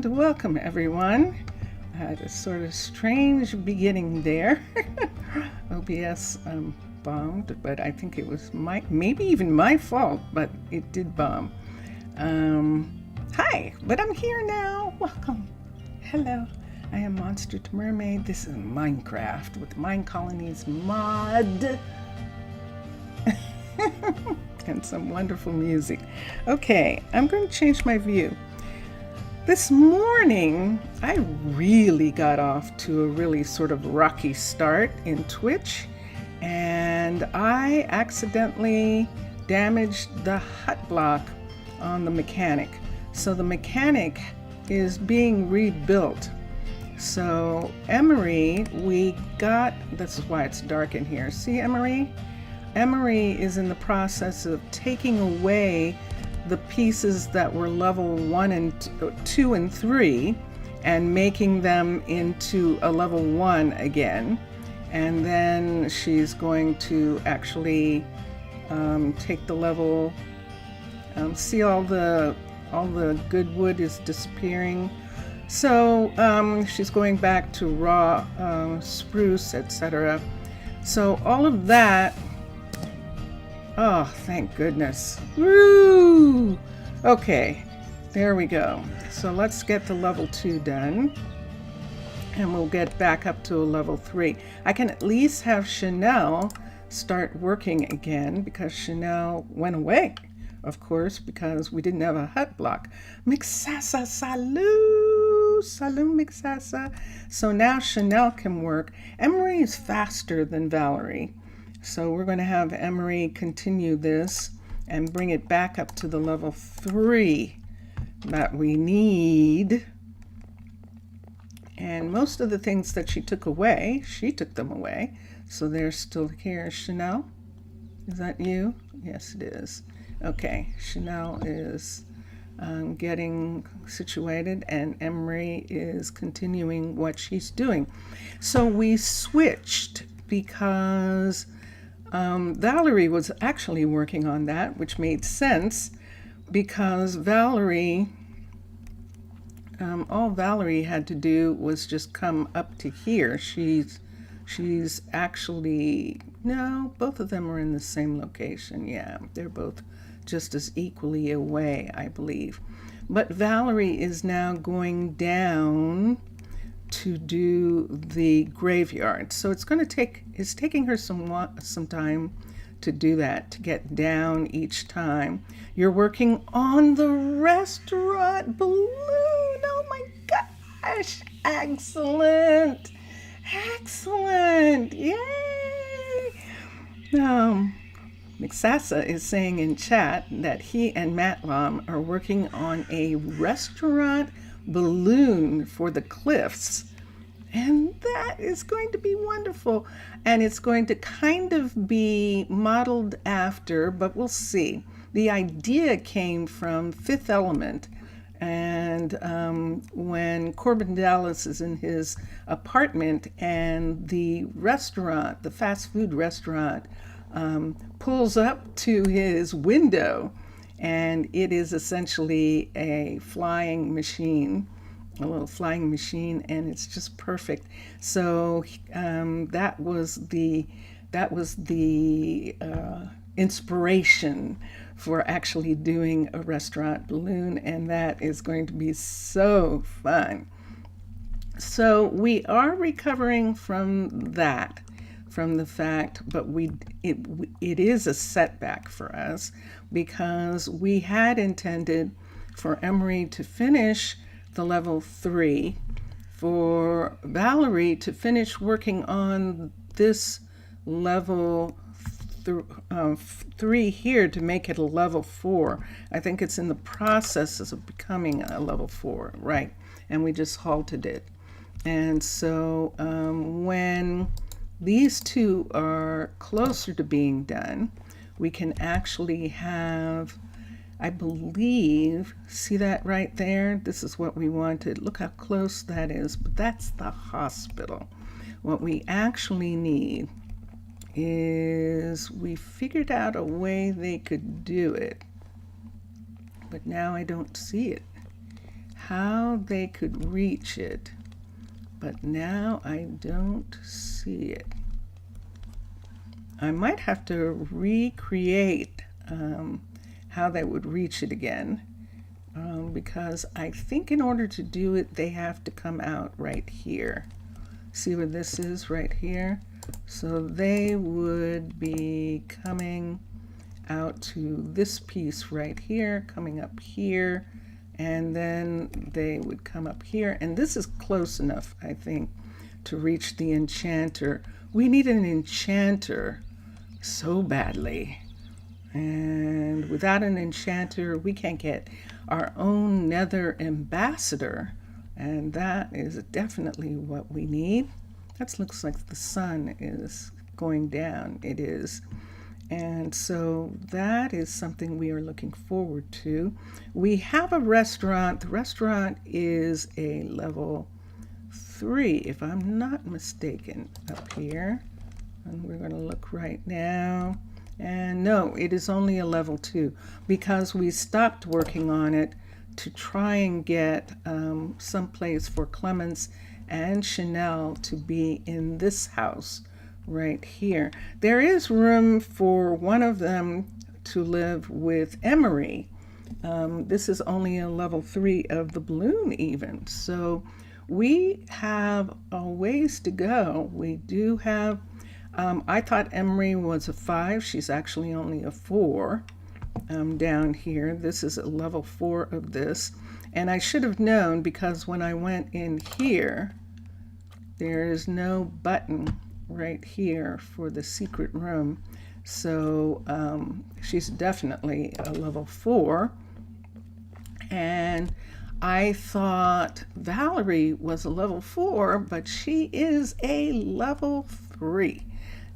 and welcome everyone. I had a sort of strange beginning there. OBS bombed, but I think it was maybe even my fault, but it did bomb. Hi, but I'm here now. Welcome. Hello. I am Monster to Mermaid. This is Minecraft with Minecolonies mod. And some wonderful music. Okay, I'm going to change my view. This morning, I really got off to a really sort of rocky start in Twitch, and I accidentally damaged the hut block on the mechanic. So the mechanic is being rebuilt. So Emery, this is why it's dark in here. See Emery? Emery is in the process of taking away the pieces that were level 1 and 2 and 3 and making them into a level 1 again. And then she's going to actually take the level, see all the good wood is disappearing. So she's going back to raw spruce, etc. So all of that. Oh, thank goodness. Woo! Okay, there we go. So let's get the level 2 done. And we'll get back up to a level 3. I can at least have Chanel start working again because Chanel went away, of course, because we didn't have a hut block. Mixasa, salut! Salut, Mixasa. So now Chanel can work. Emery is faster than Valerie. So we're going to have Emery continue this and bring it back up to the level 3 that we need. And most of the things that she took away, she took them away. So they're still here. Chanel, is that you? Yes, it is. Okay, Chanel is getting situated and Emery is continuing what she's doing. So we switched because Valerie was actually working on that, which made sense because Valerie, all Valerie had to do was just come up to here. She's actually, no, both of them are in the same location. Yeah, they're both just as equally away, I believe. But Valerie is now going down to do the graveyard. So it's taking her some time to do that, to get down each time. You're working on the restaurant balloon. Oh my gosh. Excellent. Excellent. Yay. Mixasa is saying in chat that he and Matlam are working on a restaurant balloon for the cliffs, and that is going to be wonderful, and it's going to kind of be modeled after, but we'll see. The idea came from Fifth Element, and when Corbin Dallas is in his apartment and the restaurant, the fast food restaurant, pulls up to his window, and it is essentially a flying machine, a little flying machine, and it's just perfect. So that was the inspiration for actually doing a restaurant balloon, and that is going to be so fun. So we are recovering from that, from the fact, but it is a setback for us because we had intended for Emery to finish the level 3, for Valerie to finish working on this level 3 here to make it a level 4. I think it's in the process of becoming a level 4, right? And we just halted it. And so when these two are closer to being done, we can actually have, I believe, see that right there? This is what we wanted. Look how close that is, but that's the hospital. What we actually need is, we figured out a way they could do it, but now I don't see it. how they could reach it, but now I don't see it. I might have to recreate how they would reach it again, because I think in order to do it, they have to come out right here. See where this is right here? So they would be coming out to this piece right here, coming up here, and then they would come up here. And this is close enough, I think, to reach the enchanter. We need an enchanter so badly. And without an enchanter, we can't get our own nether ambassador. And that is definitely what we need. That looks like the sun is going down. It is. And so that is something we are looking forward to. We have a restaurant. The restaurant is a level 3, if I'm not mistaken, up here. And we're going to look right now. And no, it is only a level 2 because we stopped working on it to try and get some place for Clemens and Chanel to be in this house right here. There is room for one of them to live with Emery. This is only a level 3 of the balloon even. So we have a ways to go. We do have, I thought Emery was a 5. She's actually only a 4 down here. This is a level 4 of this. And I should have known because when I went in here, there is no button right here for the secret room. So she's definitely a level 4. And I thought Valerie was a level 4, but she is a level 3.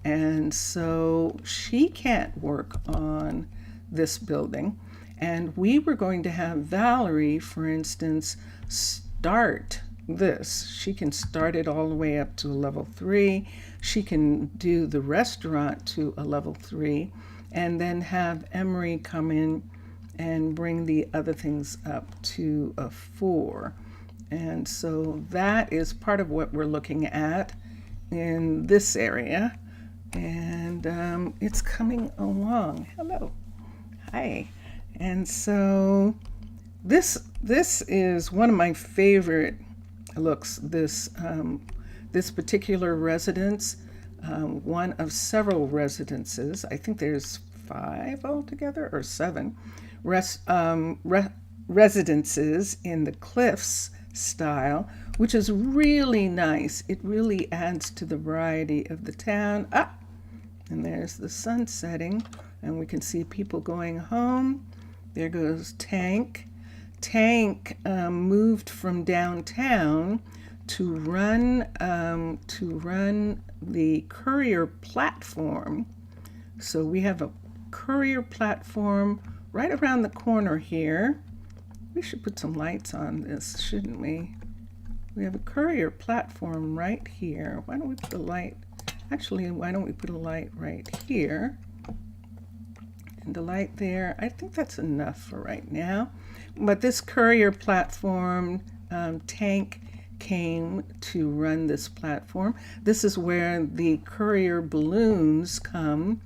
And so she can't work on this building. And we were going to have Valerie, for instance, start this. She can start it all the way up to a level 3. She can do the restaurant to a level 3, and then have Emery come in and bring the other things up to a 4. And so that is part of what we're looking at in this area. And it's coming along. Hello. Hi. And so this is one of my favorite looks. This particular residence, one of several residences. I think there's 5 altogether or 7 residences in the cliffs style, which is really nice. It really adds to the variety of the town. And there's the sun setting, and we can see people going home. There goes Tank. Tank moved from downtown to run the courier platform. So we have a courier platform right around the corner here. We should put some lights on this, shouldn't we? We have a courier platform right here. Why don't we put a light? Actually, why don't we put a light right here? And the light there. I think that's enough for right now. But this courier platform, Tank came to run this platform. This is where the courier balloons come,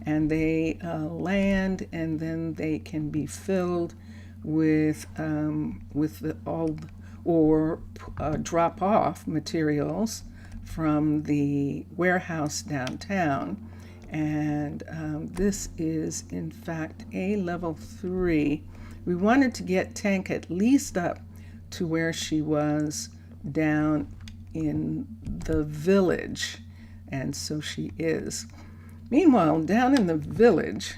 and they land, and then they can be filled with drop off materials from the warehouse downtown. And this is in fact a level 3. We wanted to get Tank at least up to where she was down in the village, and so she is. Meanwhile, down in the village,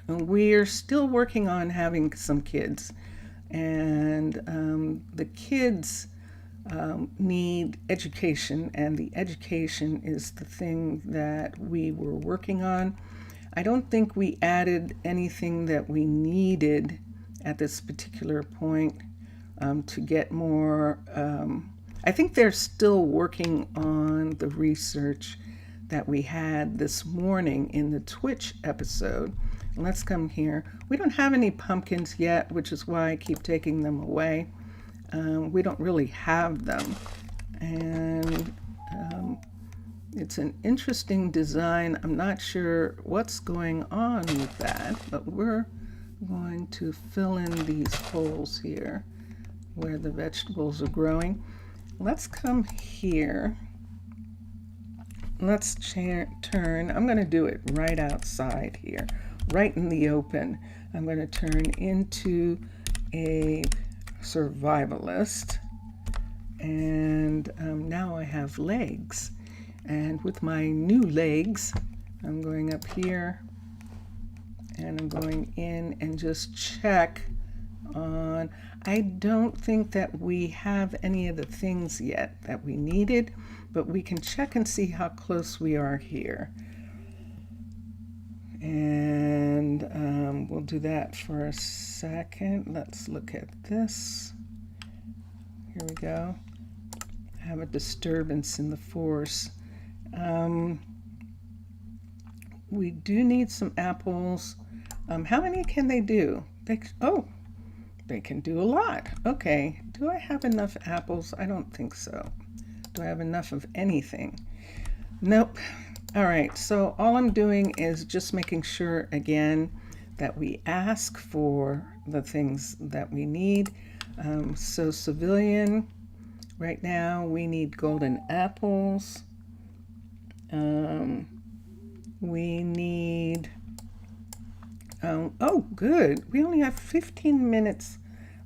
we're still working on having some kids, and the kids need education, and the education is the thing that we were working on. I don't think we added anything that we needed at this particular point to get more. I think they're still working on the research that we had this morning in the Twitch episode. Let's come here. We don't have any pumpkins yet, which is why I keep taking them away. We don't really have them. And it's an interesting design. I'm not sure what's going on with that, but we're going to fill in these holes here where the vegetables are growing. Let's come here. Let's turn. I'm going to do it right outside here, right in the open. I'm going to turn into a survivalist. And now I have legs. And with my new legs, I'm going up here and I'm going in and just check on. I don't think that we have any of the things yet that we needed, but we can check and see how close we are here. And we'll do that for a second. Let's look at this. Here we go. I have a disturbance in the force. We do need some apples. How many can they do? They can do a lot. Okay, do I have enough apples? I don't think so. Do I have enough of anything? Nope. All right, so all I'm doing is just making sure again that we ask for the things that we need. So civilian, right now we need golden apples. We need, oh good, we only have 15 minutes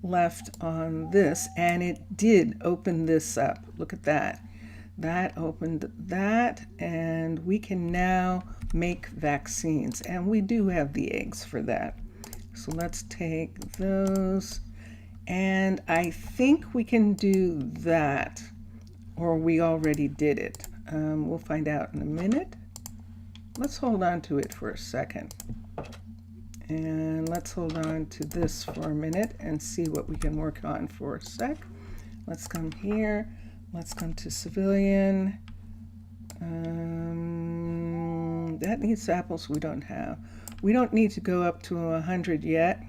left on this, and it did open this up. Look at that. That opened that, and we can now make vaccines, and we do have the eggs for that. So let's take those, and I think we can do that, or we already did it. We'll find out in a minute. Let's hold on to it for a second. And let's hold on to this for a minute and see what we can work on for a sec. Let's come here. Let's come to civilian. That needs apples we don't have. We don't need to go up to 100 yet.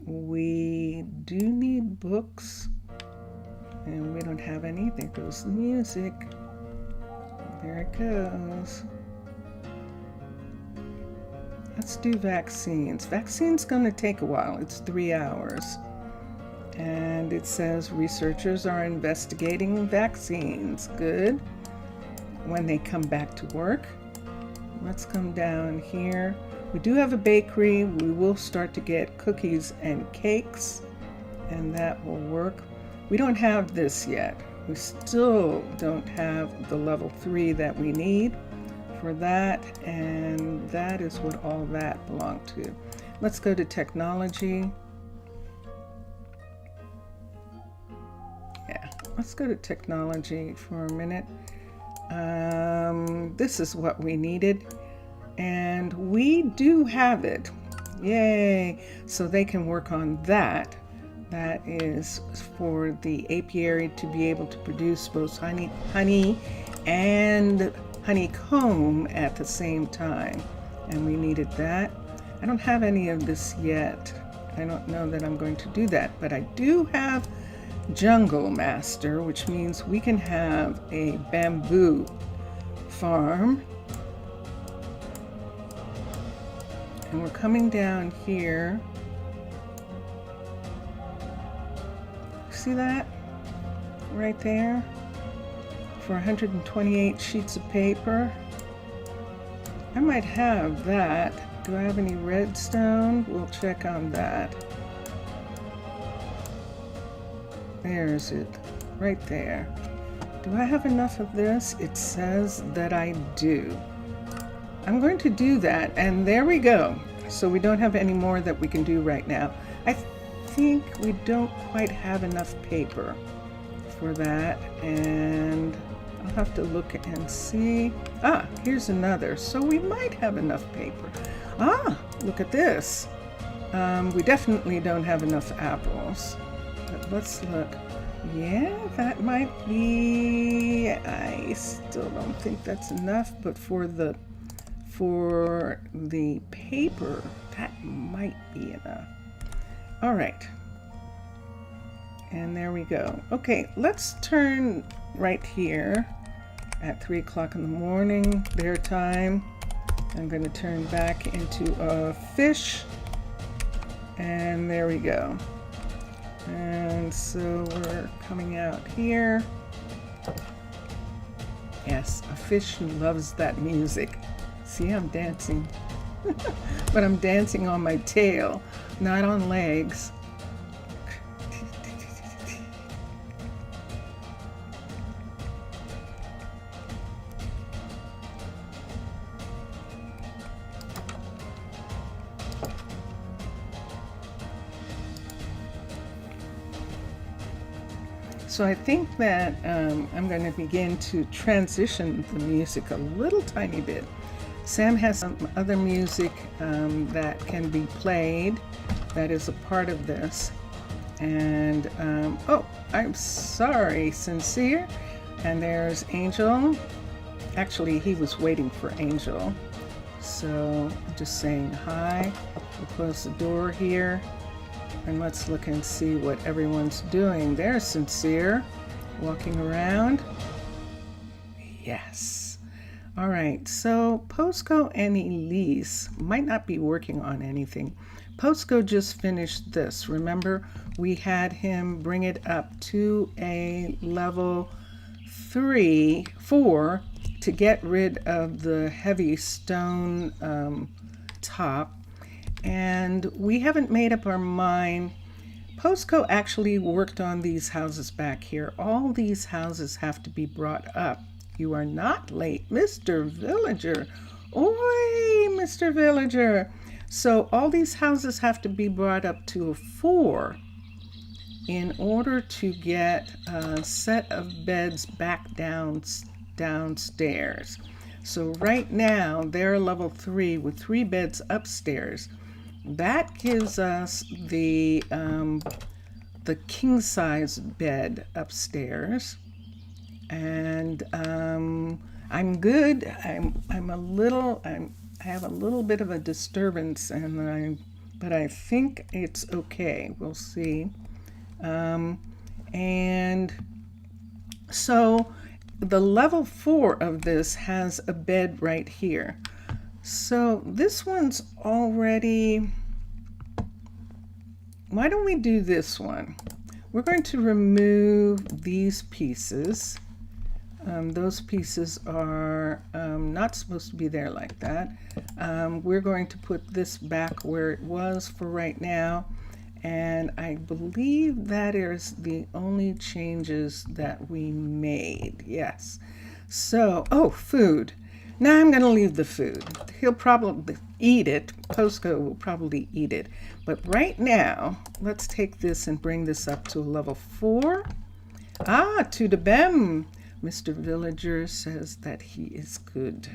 We do need books. And we don't have any. There goes the music. There it goes. Let's do vaccines. Vaccines going to take a while. It's 3 hours. And it says researchers are investigating vaccines. Good. When they come back to work. Let's come down here. We do have a bakery. We will start to get cookies and cakes, and that will work. We don't have this yet. We still don't have the level 3 that we need for that, and that is what all that belonged to. Let's go to technology. Yeah, let's go to technology for a minute. This is what we needed, and we do have it. Yay! So they can work on that. That is for the apiary to be able to produce both honey and honeycomb at the same time. And we needed that. I don't have any of this yet. I don't know that I'm going to do that, but I do have Jungle Master, which means we can have a bamboo farm. And we're coming down here. See that right there for 128 sheets of paper. I might have that. Do I have any redstone? We'll check on that. There's it right there. Do I have enough of this? It says that I do. I'm going to do that, and there we go. So we don't have any more that we can do right now. I think we don't quite have enough paper for that, and I'll have to look and see. Ah, here's another. So we might have enough paper. Ah, look at this. We definitely don't have enough apples. But let's look. Yeah, that might be. I still don't think that's enough, but for for the paper, that might be enough. All right. And there we go. Okay, let's turn right here at 3 o'clock in the morning, their time. I'm going to turn back into a fish. And there we go. And so we're coming out here. Yes, a fish who loves that music. See, I'm dancing. But I'm dancing on my tail, not on legs. So I think that I'm going to begin to transition the music a little tiny bit. Sam has some other music that can be played that is a part of this. And, oh, I'm sorry, Sincere. And there's Angel. Actually, he was waiting for Angel. So I'm just saying hi. We'll close the door here. And let's look and see what everyone's doing. There's Sincere, walking around. Yes. All right, so Posco and Elise might not be working on anything. Posco just finished this. Remember, we had him bring it up to a level 4 to get rid of the heavy stone top. And we haven't made up our mind. Posco actually worked on these houses back here. All these houses have to be brought up. You are not late, Mr. Villager. Oi, Mr. Villager. So all these houses have to be brought up to a 4 in order to get a set of beds back downstairs. So right now they're level 3 with 3 beds upstairs. That gives us the king size bed upstairs, and I'm good. I have a little bit of a disturbance, but I think it's okay. We'll see. And so the level 4 of this has a bed right here. So this one's already, why don't we do this one? We're going to remove these pieces. Those pieces are not supposed to be there like that. We're going to put this back where it was for right now. And I believe that is the only changes that we made. Yes. So, oh, food. Now I'm going to leave the food. He'll probably eat it. Posco will probably eat it. But right now, let's take this and bring this up to a level 4. Ah, to the bem. Mr. Villager says that he is good.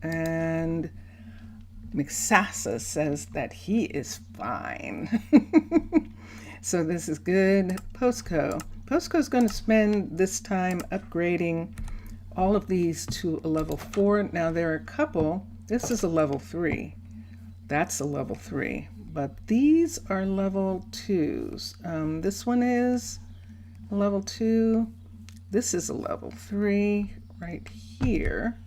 And Mixasa says that he is fine. So this is good. Posco. Posco's going to spend this time upgrading all of these to a level 4. Now there are a couple. This is a level 3. That's a level 3. But these are level 2s. This one is a level 2. This is a level 3 right here.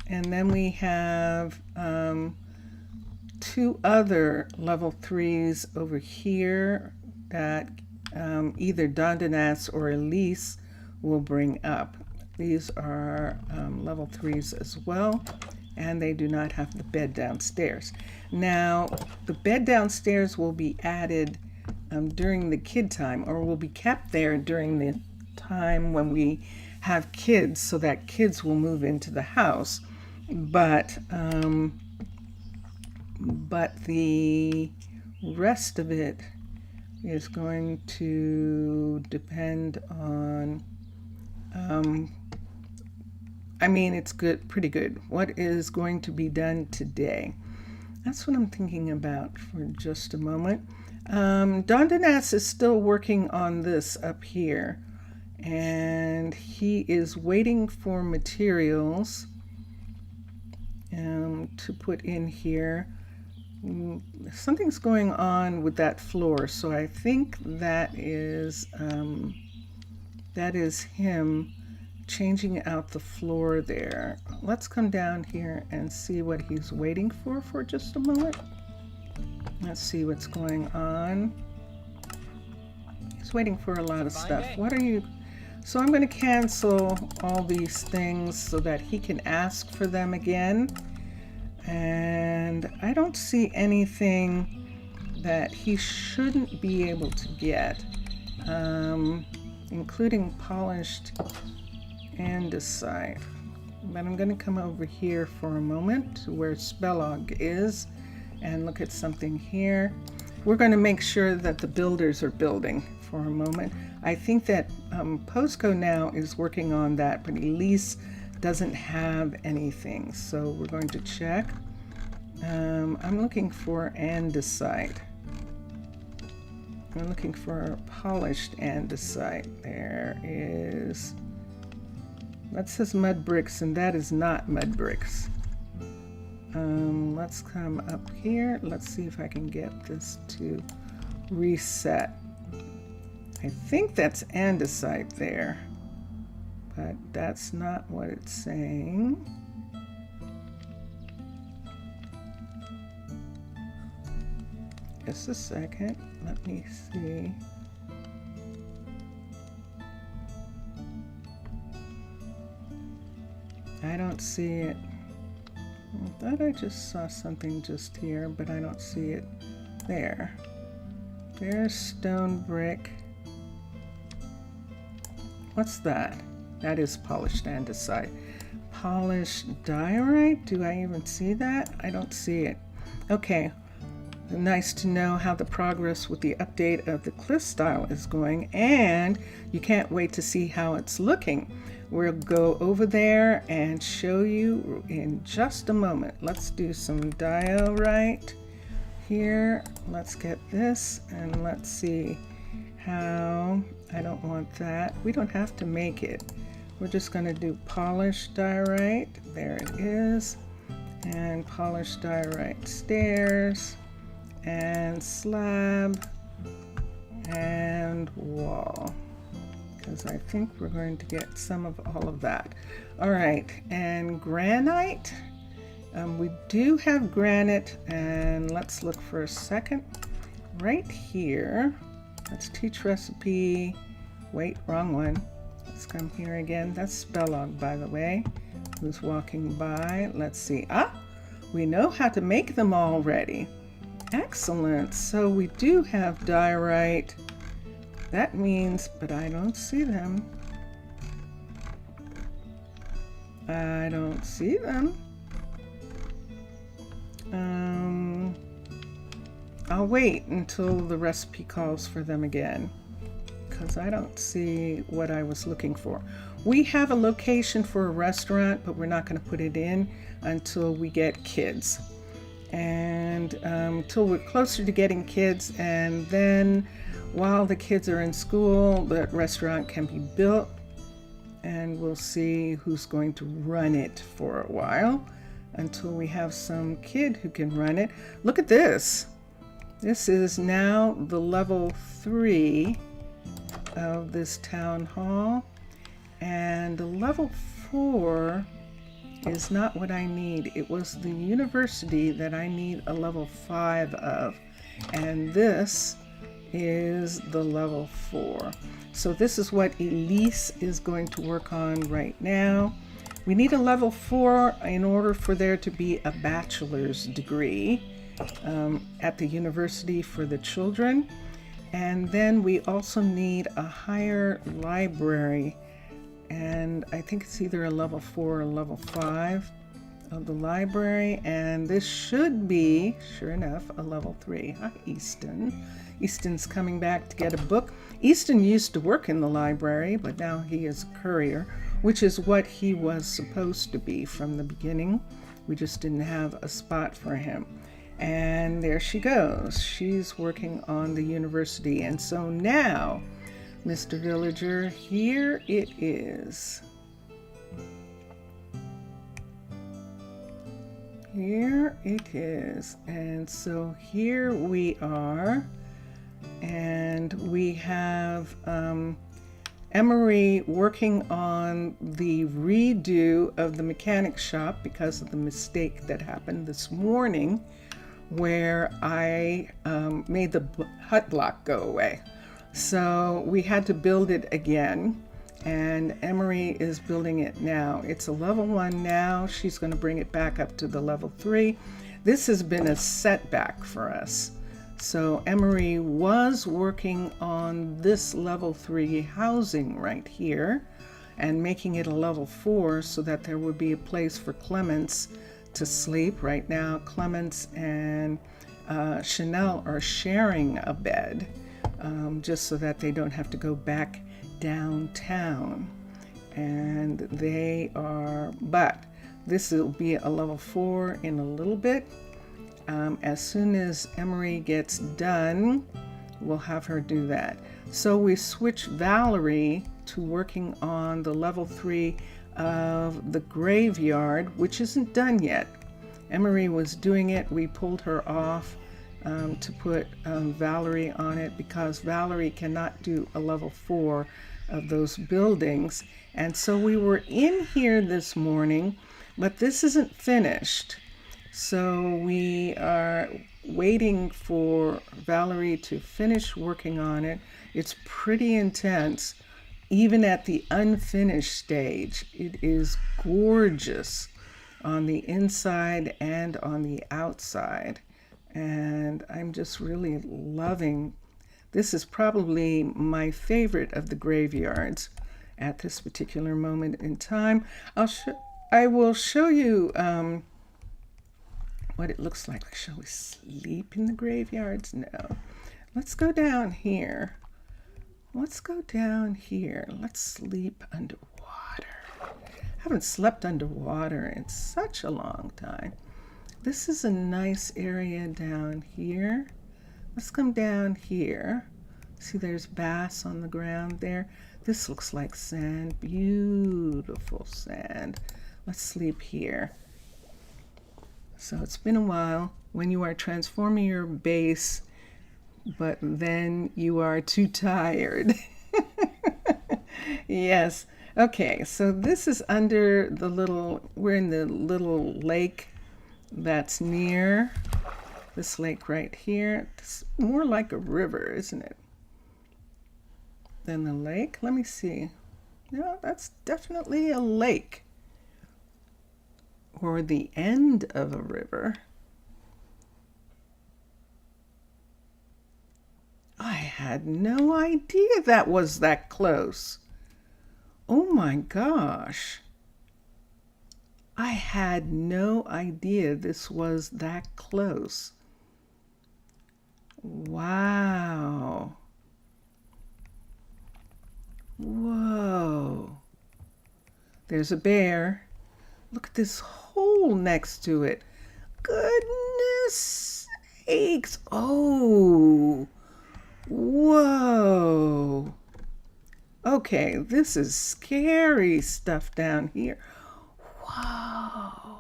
And then we have 2 other level 3s over here that either Dondanas or Elise will bring up. These are level 3s as well, and they do not have the bed downstairs. Now, the bed downstairs will be added during the kid time, or will be kept there during the time when we have kids, so that kids will move into the house. But the rest of it is going to depend on, I mean, it's good, pretty good. What is going to be done today? That's what I'm thinking about for just a moment. Dondanas is still working on this up here, and he is waiting for materials. to put in here. Something's going on with that floor, so I think that is him changing out the floor there. Let's come down here and see what he's waiting for just a moment. Let's see what's going on. He's waiting for a lot of stuff. What are you? So I'm going to cancel all these things so that he can ask for them again. And I don't see anything that he shouldn't be able to get, including polished andesite. But I'm going to come over here for a moment to where Spellog is and look at something here. We're going to make sure that the builders are building for a moment. I think that Posco now is working on that, but Elise doesn't have anything, so we're going to check. I'm looking for andesite. I'm looking for polished andesite. There is, that says mud bricks, and that is not mud bricks. Let's come up here. Let's see if I can get this to reset. I think that's andesite there, but that's not what it's saying. Just a second, let me see. I don't see it. I thought I just saw something just here, but I don't see it there. There's stone brick. What's that? That is polished andesite. Polished diorite? Do I even see that? I don't see it. Okay. Nice to know how the progress with the update of the cliff style is going, and you can't wait to see how it's looking. We'll go over there and show you in just a moment. Let's do some diorite here. Let's get this and let's see how. I don't want that. We don't have to make it. We're just going to do polished diorite. There it is. And polished diorite stairs and slab and wall, because I think we're going to get some of all of that. All right, and granite. We do have granite, and let's look for a second. Right here, let's teach recipe. Wait, wrong one. Let's come here again. That's Spellog, by the way, who's walking by. Let's see. Ah, we know how to make them already. Excellent. So we do have diorite. That means, but I don't see them. I don't see them. I'll wait until the recipe calls for them again, because I don't see what I was looking for. We have a location for a restaurant, but we're not going to put it in until we get kids. And until we're closer to getting kids, and then while the kids are in school, the restaurant can be built, and we'll see who's going to run it for a while until we have some kid who can run it. Look at this. This is now the level 3 of this town hall, and the level 4 is not what I need. It was the university that I need a level 5 of, and this is the level 4. So this is what Elise is going to work on right now. We need a level 4 in order for there to be a bachelor's degree at the university for the children. And then we also need a higher library, and I think it's either a level 4 or a level 5 of the library, and this should be, sure enough, a level 3. Hi, Easton. Easton's coming back to get a book. Easton used to work in the library, but now he is a courier, which is what he was supposed to be from the beginning. We just didn't have a spot for him. And there she goes. She's working on the university. And so now, Mr. Villager, here it is. Here it is. And so here we are. And we have Emery working on the redo of the mechanic shop because of the mistake that happened this morning where I made the hut block go away. So we had to build it again, and Emery is building it now. It's a level 1 now. She's going to bring it back up to the level 3. This has been a setback for us. So Emery was working on this level 3 housing right here and making it a level 4 so that there would be a place for Clements to sleep. Right now, Clements and Chanel are sharing a bed just so that they don't have to go back downtown. And they are, but this will be a level 4 in a little bit. As soon as Emery gets done, we'll have her do that. So we switched Valerie to working on the level 3 of the graveyard, which isn't done yet. Emery was doing it. We pulled her off to put Valerie on it because Valerie cannot do a level 4 of those buildings. And so we were in here this morning, but this isn't finished. So we are waiting for Valerie to finish working on it. It's pretty intense. Even at the unfinished stage, it is gorgeous on the inside and on the outside. And I'm just really loving, this is probably my favorite of the graveyards at this particular moment in time. I will show you what it looks like. Shall we sleep in the graveyards? No. Let's go down here. Let's go down here. Let's sleep underwater. I haven't slept underwater in such a long time. This is a nice area down here. Let's come down here. See, there's bass on the ground there. This looks like sand. Beautiful sand. Let's sleep here. So it's been a while when you are transforming your base, but then you are too tired. Yes. Okay, so this is under the little, we're in the little lake that's near this lake right here. It's more like a river, isn't it? Than the lake. Let me see. No, that's definitely a lake. Or the end of a river. I had no idea that was that close. Oh my gosh. I had no idea this was that close. Wow. Whoa. There's a bear. Look at this hole next to it. Goodness sakes. Oh. Whoa. Okay, this is scary stuff down here. Whoa.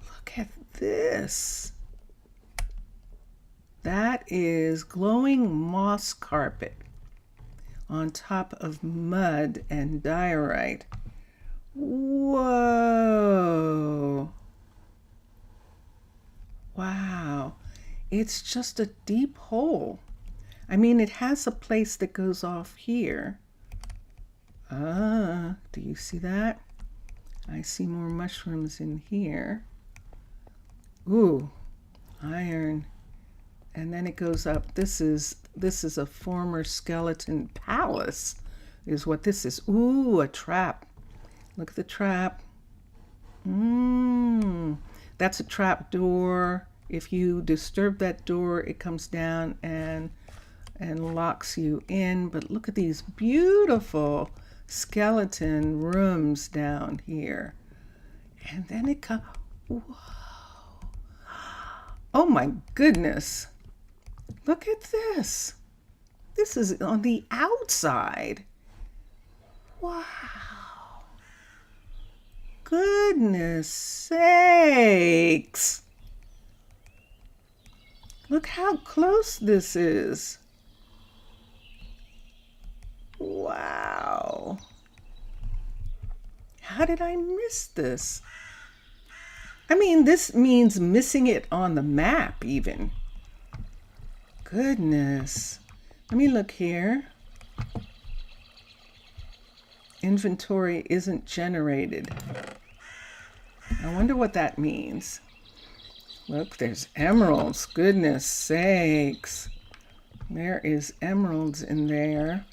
Look at this. That is glowing moss carpet on top of mud and diorite. Whoa. Wow. It's just a deep hole. I mean, it has a place that goes off here. Ah, do you see that? I see more mushrooms in here. Ooh, iron. And then it goes up. This is a former skeleton palace, is what this is. Ooh, a trap. Look at the trap. That's a trap door. If you disturb that door, it comes down and locks you in. But look at these beautiful skeleton rooms down here. And then it comes, whoa. Oh my goodness. Look at this. This is on the outside. Wow. goodness sakes. Look how close this is. Wow. How did I miss this? I mean, this means missing it on the map even. Goodness. Let me look here. Inventory isn't generated. I wonder what that means. Look, there's emeralds. Goodness sakes. There is emeralds in there.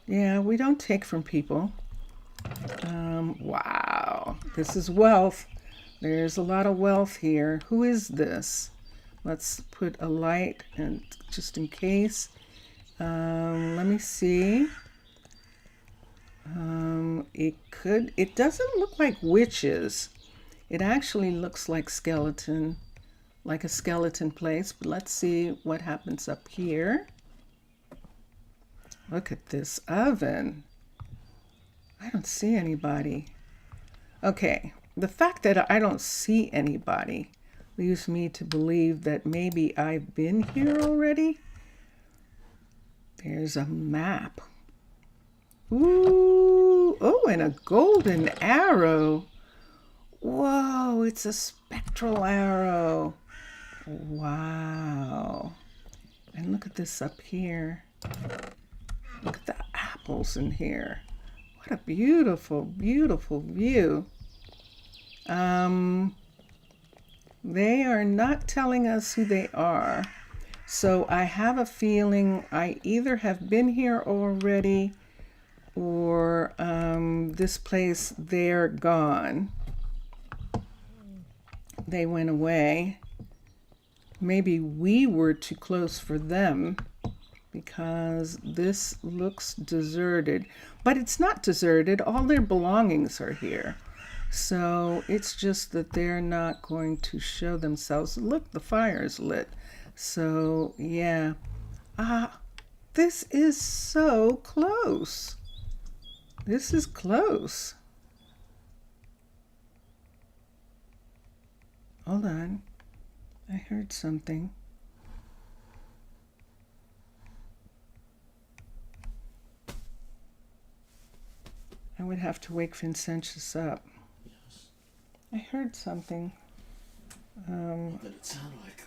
Yeah, we don't take from people. Wow. This is wealth. There's a lot of wealth here. Who is this? Let's put a light and just in case. Let me see. It doesn't look like witches. It actually looks like skeleton, like a skeleton place. But let's see what happens up here. Look at this oven. I don't see anybody. Okay, the fact that I don't see anybody leaves me to believe that maybe I've been here already. There's a map. Ooh, oh, and a golden arrow. Whoa, it's a spectral arrow. Wow. And look at this up here. Look at the apples in here. What a beautiful, beautiful view. They are not telling us who they are. So I have a feeling I either have been here already or this place, they're gone. They went away. Maybe we were too close for them because this looks deserted. But it's not deserted. All their belongings are here. So it's just that they're not going to show themselves. Look, the fire is lit. So, yeah. This is so close. This is close. Hold on. I heard something. I would have to wake Vincentius up. Yes. I heard something. What did it sound like?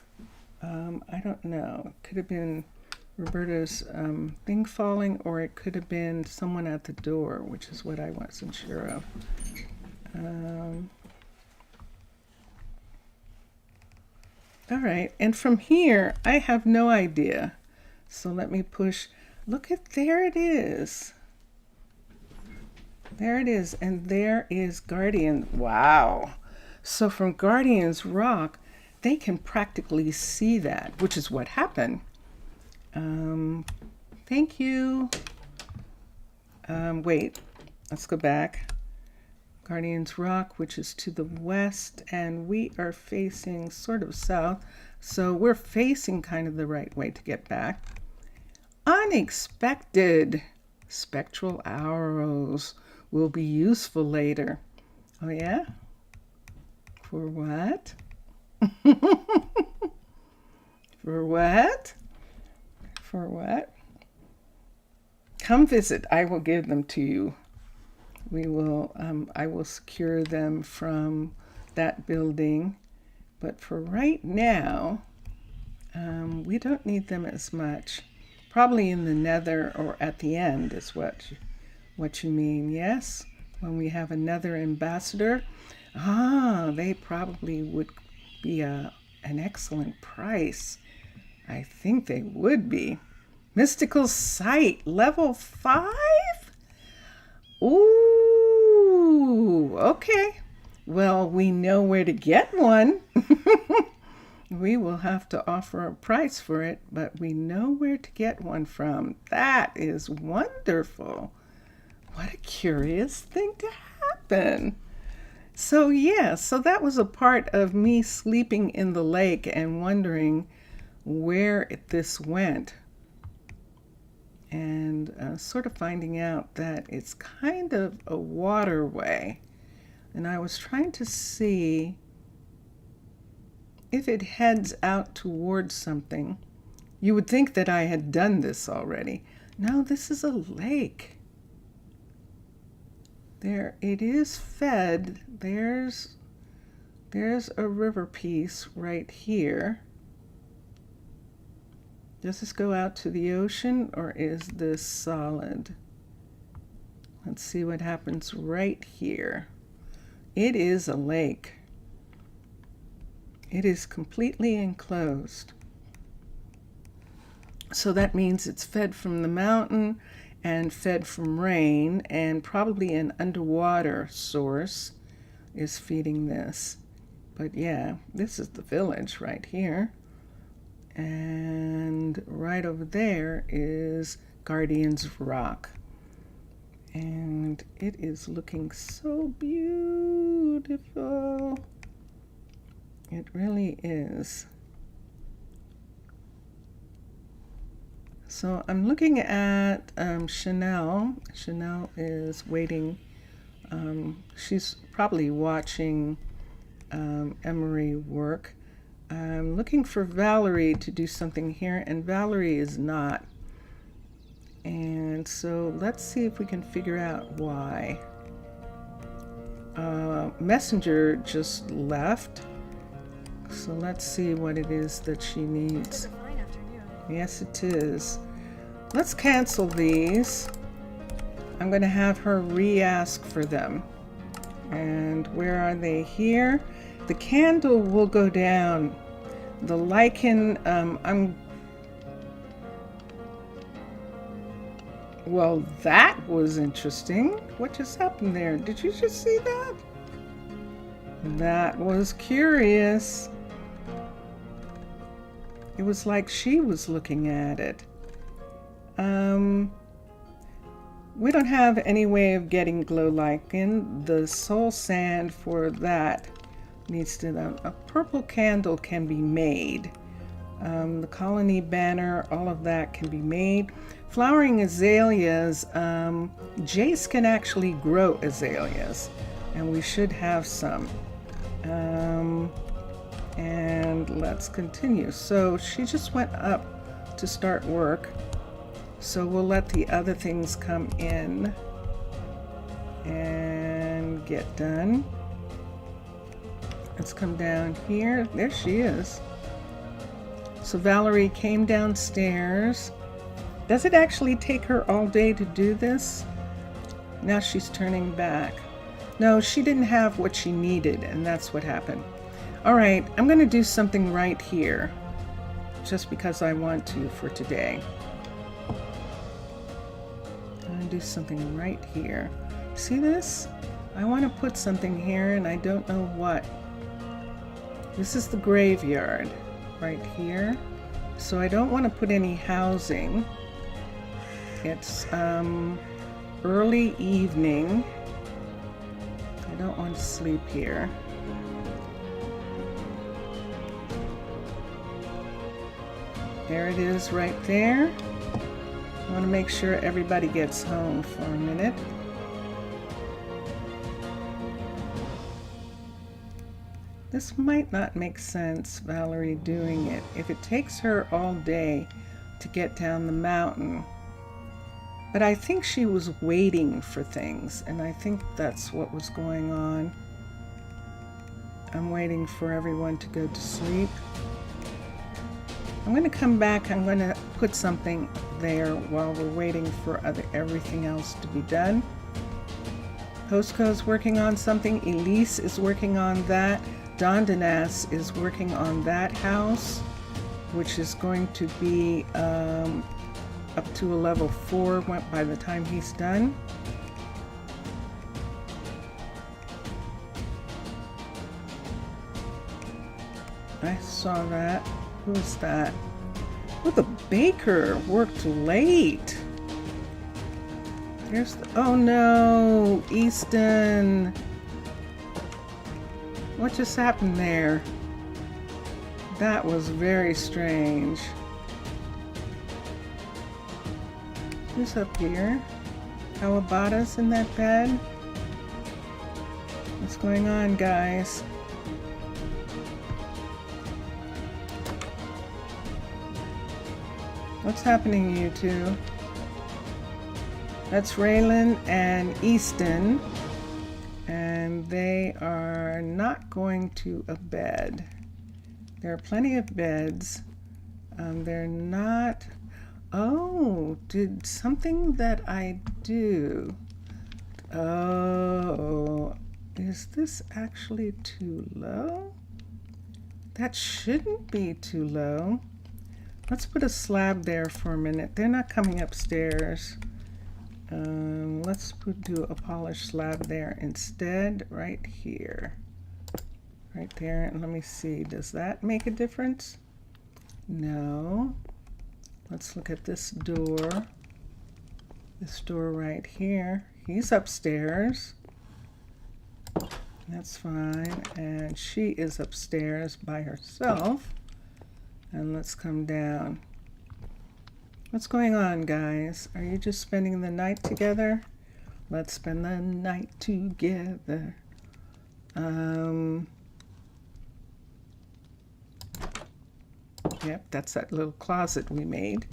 I don't know. It could have been Roberta's thing falling, or it could have been someone at the door, which is what I wasn't sure of. All right, and from here, I have no idea. So let me push. Look at, there it is. There it is, and there is Guardian. Wow. So from Guardian's Rock, they can practically see that, which is what happened. Thank you. Wait, let's go back. Guardian's Rock, which is to the west, and we are facing sort of south. So we're facing kind of the right way to get back. Unexpected spectral arrows will be useful later. Oh yeah? For what? For what? For what? Come visit. I will give them to you. We will. I will secure them from that building. But for right now, we don't need them as much. Probably in the nether or at the end is what you mean. Yes, when we have another ambassador. They probably would be an excellent price. I think they would be. Mystical Sight, level 5? Ooh, okay. Well, we know where to get one. We will have to offer a price for it, but we know where to get one from. That is wonderful. What a curious thing to happen. So yeah, so that was a part of me sleeping in the lake and wondering where this went. And sort of finding out that it's kind of a waterway. And I was trying to see if it heads out towards something. You would think that I had done this already. No, this is a lake. There, it is fed. There's a river piece right here. Does this go out to the ocean, or is this solid? Let's see what happens right here. It is a lake. It is completely enclosed. So that means it's fed from the mountain and fed from rain, and probably an underwater source is feeding this. But yeah, this is the village right here. And right over there is Guardian's Rock. And it is looking so beautiful. It really is. So I'm looking at Chanel. Chanel is waiting. She's probably watching Emery work. I'm looking for Valerie to do something here, and Valerie is not. And so let's see if we can figure out why. Messenger just left. So let's see what it is that she needs. Yes, it is. Let's cancel these. I'm going to have her re-ask for them. And where are they? Here. The candle will go down. The lichen, well, that was interesting. What just happened there? Did you just see that? That was curious. It was like she was looking at it. We don't have any way of getting glow lichen. The soul sand for that needs to, a purple candle can be made. The colony banner, all of that can be made. Flowering azaleas, Jace can actually grow azaleas, and we should have some. And let's continue. So she just went up to start work. So we'll let the other things come in and get done. Let's come down here. There she is. So Valerie came downstairs. Does it actually take her all day to do this? Now she's turning back. No, she didn't have what she needed, and that's what happened. All right, I'm going to do something right here, just because I want to for today. I'm going to do something right here. See this? I want to put something here, and I don't know what. This is the graveyard right here. So I don't want to put any housing. It's early evening. I don't want to sleep here. There it is right there. I want to make sure everybody gets home for a minute. This might not make sense, Valerie doing it, if it takes her all day to get down the mountain. But I think she was waiting for things, and I think that's what was going on. I'm waiting for everyone to go to sleep. I'm going to come back. I'm going to put something there while we're waiting for everything else to be done. Postco's working on something. Elise is working on that. Dondanas is working on that house, which is going to be up to a level 4 by the time he's done. I saw that. Who's that? Oh, the baker worked late. There's the, oh no, Easton. What just happened there? That was very strange. Who's up here? Kawabata's in that bed? What's going on, guys? What's happening to you two? That's Raylan and Easton, and they are not going to a bed. There are plenty of beds. They're not. Oh, did something that I do? Oh, is this actually too low? That shouldn't be too low. Let's put a slab there for a minute. They're not coming upstairs. Let's do a polished slab there instead, right here. Right there, and let me see, does that make a difference? No. Let's look at this door. This door right here. He's upstairs. That's fine. And she is upstairs by herself. And let's come down. What's going on, guys? Are you just spending the night together? Let's spend the night together. Yep, that's that little closet we made.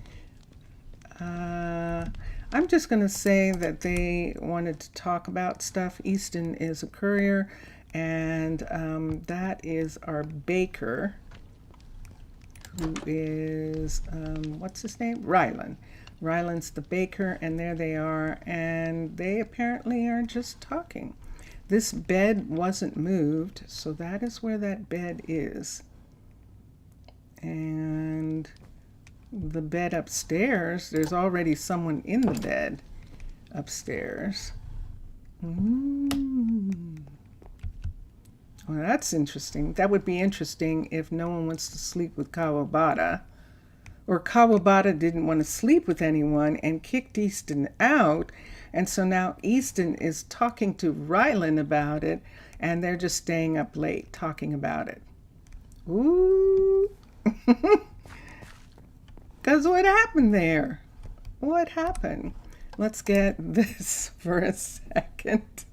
I'm just going to say that they wanted to talk about stuff. Easton is a courier, and that is our baker, who is, what's his name? Rylan. Rylan's the baker, and there they are, and they apparently are just talking. This bed wasn't moved, so that is where that bed is. And the bed upstairs, there's already someone in the bed upstairs. Well, that's interesting. That would be interesting if no one wants to sleep with Kawabata, or Kawabata didn't want to sleep with anyone and kicked Easton out, and so now Easton is talking to Rylan about it, and they're just staying up late talking about it. Ooh. Because what happened there? What happened? Let's get this for a second.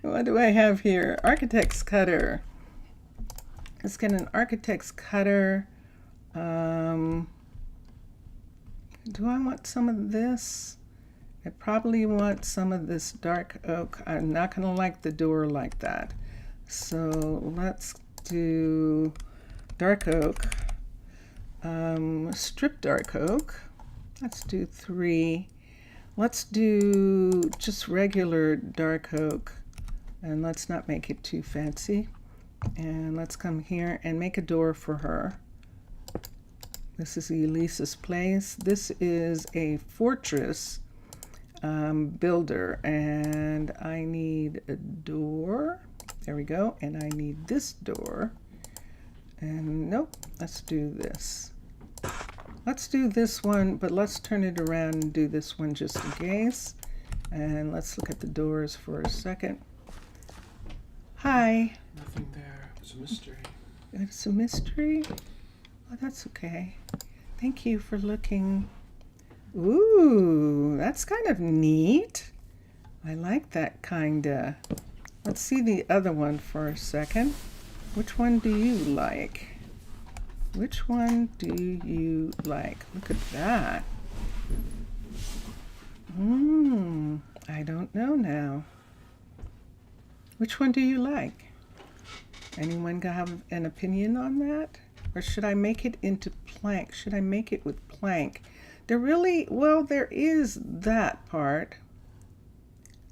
What do I have here? Architect's cutter. Let's get an architect's cutter. Do I want some of this? I probably want some of this dark oak. I'm not going to like the door like that. So let's do dark oak. Strip dark oak. Let's do 3. Let's do just regular dark oak, and let's not make it too fancy. And let's come here and make a door for her. This is Elisa's place. This is a fortress builder, and I need a door. There we go. And I need this door. And nope, let's do this. Let's do this one, but let's turn it around and do this one just in case. And let's look at the doors for a second. Hi. Nothing there. It's a mystery. It's a mystery? Oh, that's okay. Thank you for looking. Ooh, that's kind of neat. I like that kinda. Let's see the other one for a second. Which one do you like? Which one do you like? Look at that. I don't know now. Which one do you like? Anyone have an opinion on that? Or should I make it into plank? Should I make it with plank? There is that part.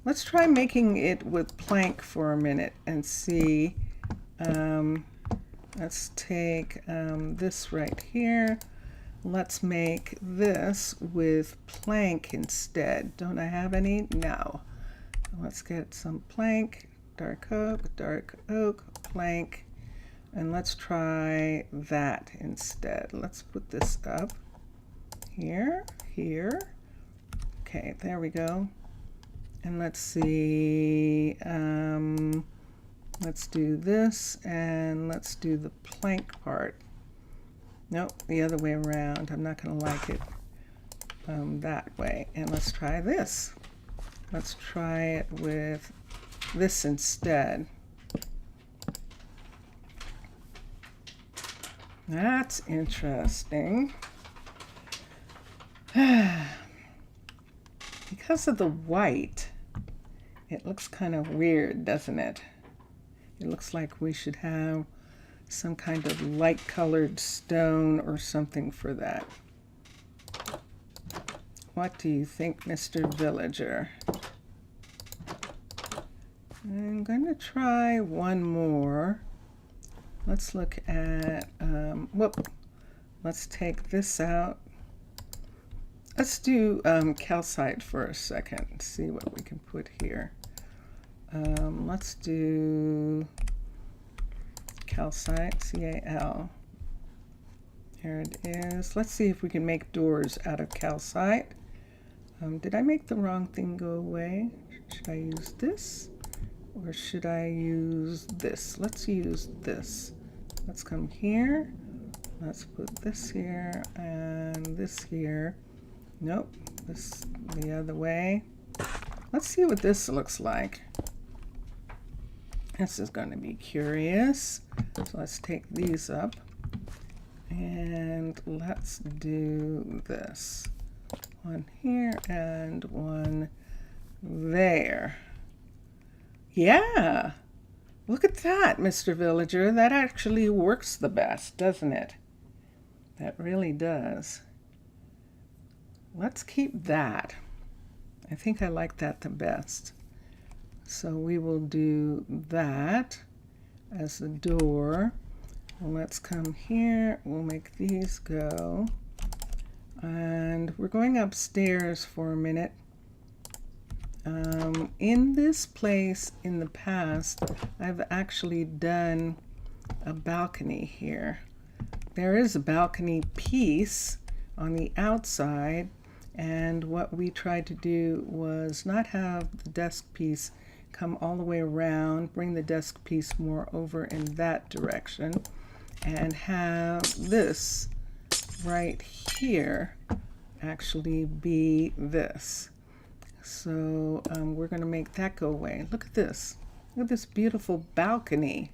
Let's try making it with plank for a minute and see. Let's take this right here. Let's make this with plank instead. Don't I have any? No. Let's get some plank, dark oak, plank, and let's try that instead. Let's put this up here. Okay, there we go. And let's see, let's do this, and let's do the plank part. Nope, the other way around. I'm not going to like it that way. And let's try this. Let's try it with this instead. That's interesting. Because of the white, it looks kind of weird, doesn't it? It looks like we should have some kind of light colored stone or something for that. What do you think, Mr. Villager? I'm going to try one more. Let's look at, let's take this out. Let's do calcite for a second, see what we can put here. Let's do calcite, C-A-L. Here it is. Let's see if we can make doors out of calcite. Did I make the wrong thing go away? Should I use this? Or should I use this? Let's use this. Let's come here. Let's put this here and this here. Nope, this the other way. Let's see what this looks like. This is going to be curious. So let's take these up and let's do this. One here and one there. Yeah, look at that, Mr. Villager. That actually works the best, doesn't it? That really does. Let's keep that. I think I like that the best. So we will do that as the door. Well, let's come here. We'll make these go. And we're going upstairs for a minute. In this place in the past, I've actually done a balcony here. There is a balcony piece on the outside, and what we tried to do was not have the desk piece come all the way around, bring the desk piece more over in that direction, and have this right here actually be this. So we're going to make that go away. Look at this. Look at this beautiful balcony.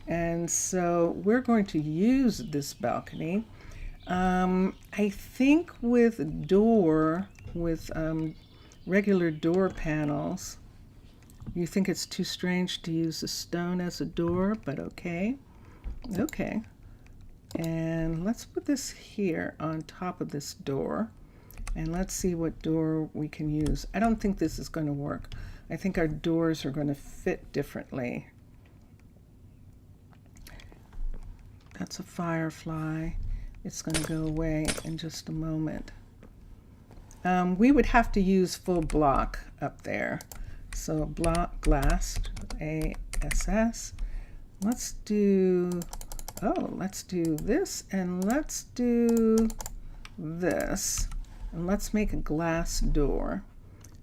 And so we're going to use this balcony. I think with regular door panels, you think it's too strange to use a stone as a door, but okay. Okay. And let's put this here on top of this door. And let's see what door we can use. I don't think this is going to work. I think our doors are going to fit differently. That's a firefly. It's going to go away in just a moment. We would have to use full block up there. So block glass, A-S-S. Let's do this, and let's do this. And let's make a glass door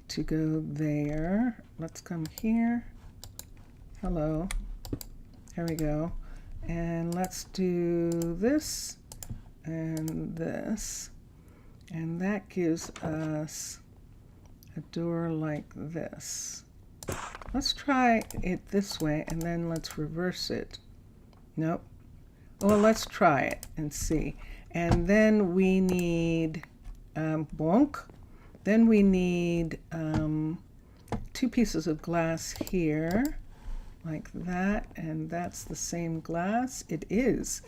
to go there. Let's come here. Hello. There we go. And let's do this and this. And that gives us a door like this. Let's try it this way, and then let's reverse it. Nope. Well, let's try it and see. And then we need bonk. Then we need 2 pieces of glass here, like that, and that's the same glass. It is.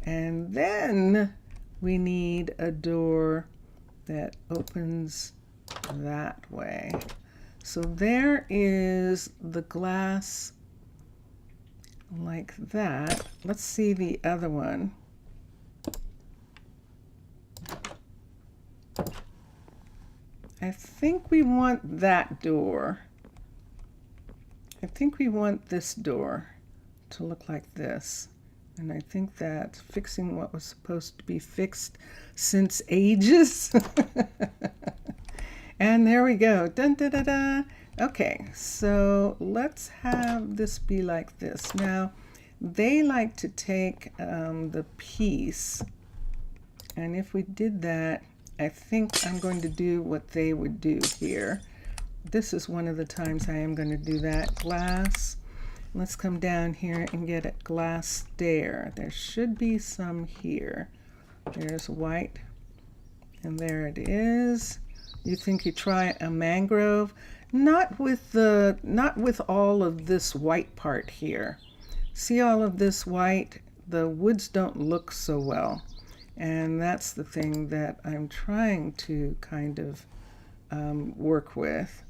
And then we need a door that opens that way. So there is the glass like that. Let's see the other one. I think we want that door. I think we want this door to look like this. And I think that fixing what was supposed to be fixed since ages. And there we go. Dun, da, da, da. Okay, so let's have this be like this. Now, they like to take the piece, and if we did that, I think I'm going to do what they would do here. this is one of the times I am going to do that. Glass. Let's come down here and get a glass stair. There should be some here. There's white, and there it is. You think you try a mangrove? Not with all of this white part here. See all of this white? The woods don't look so well. And that's the thing that I'm trying to kind of work with.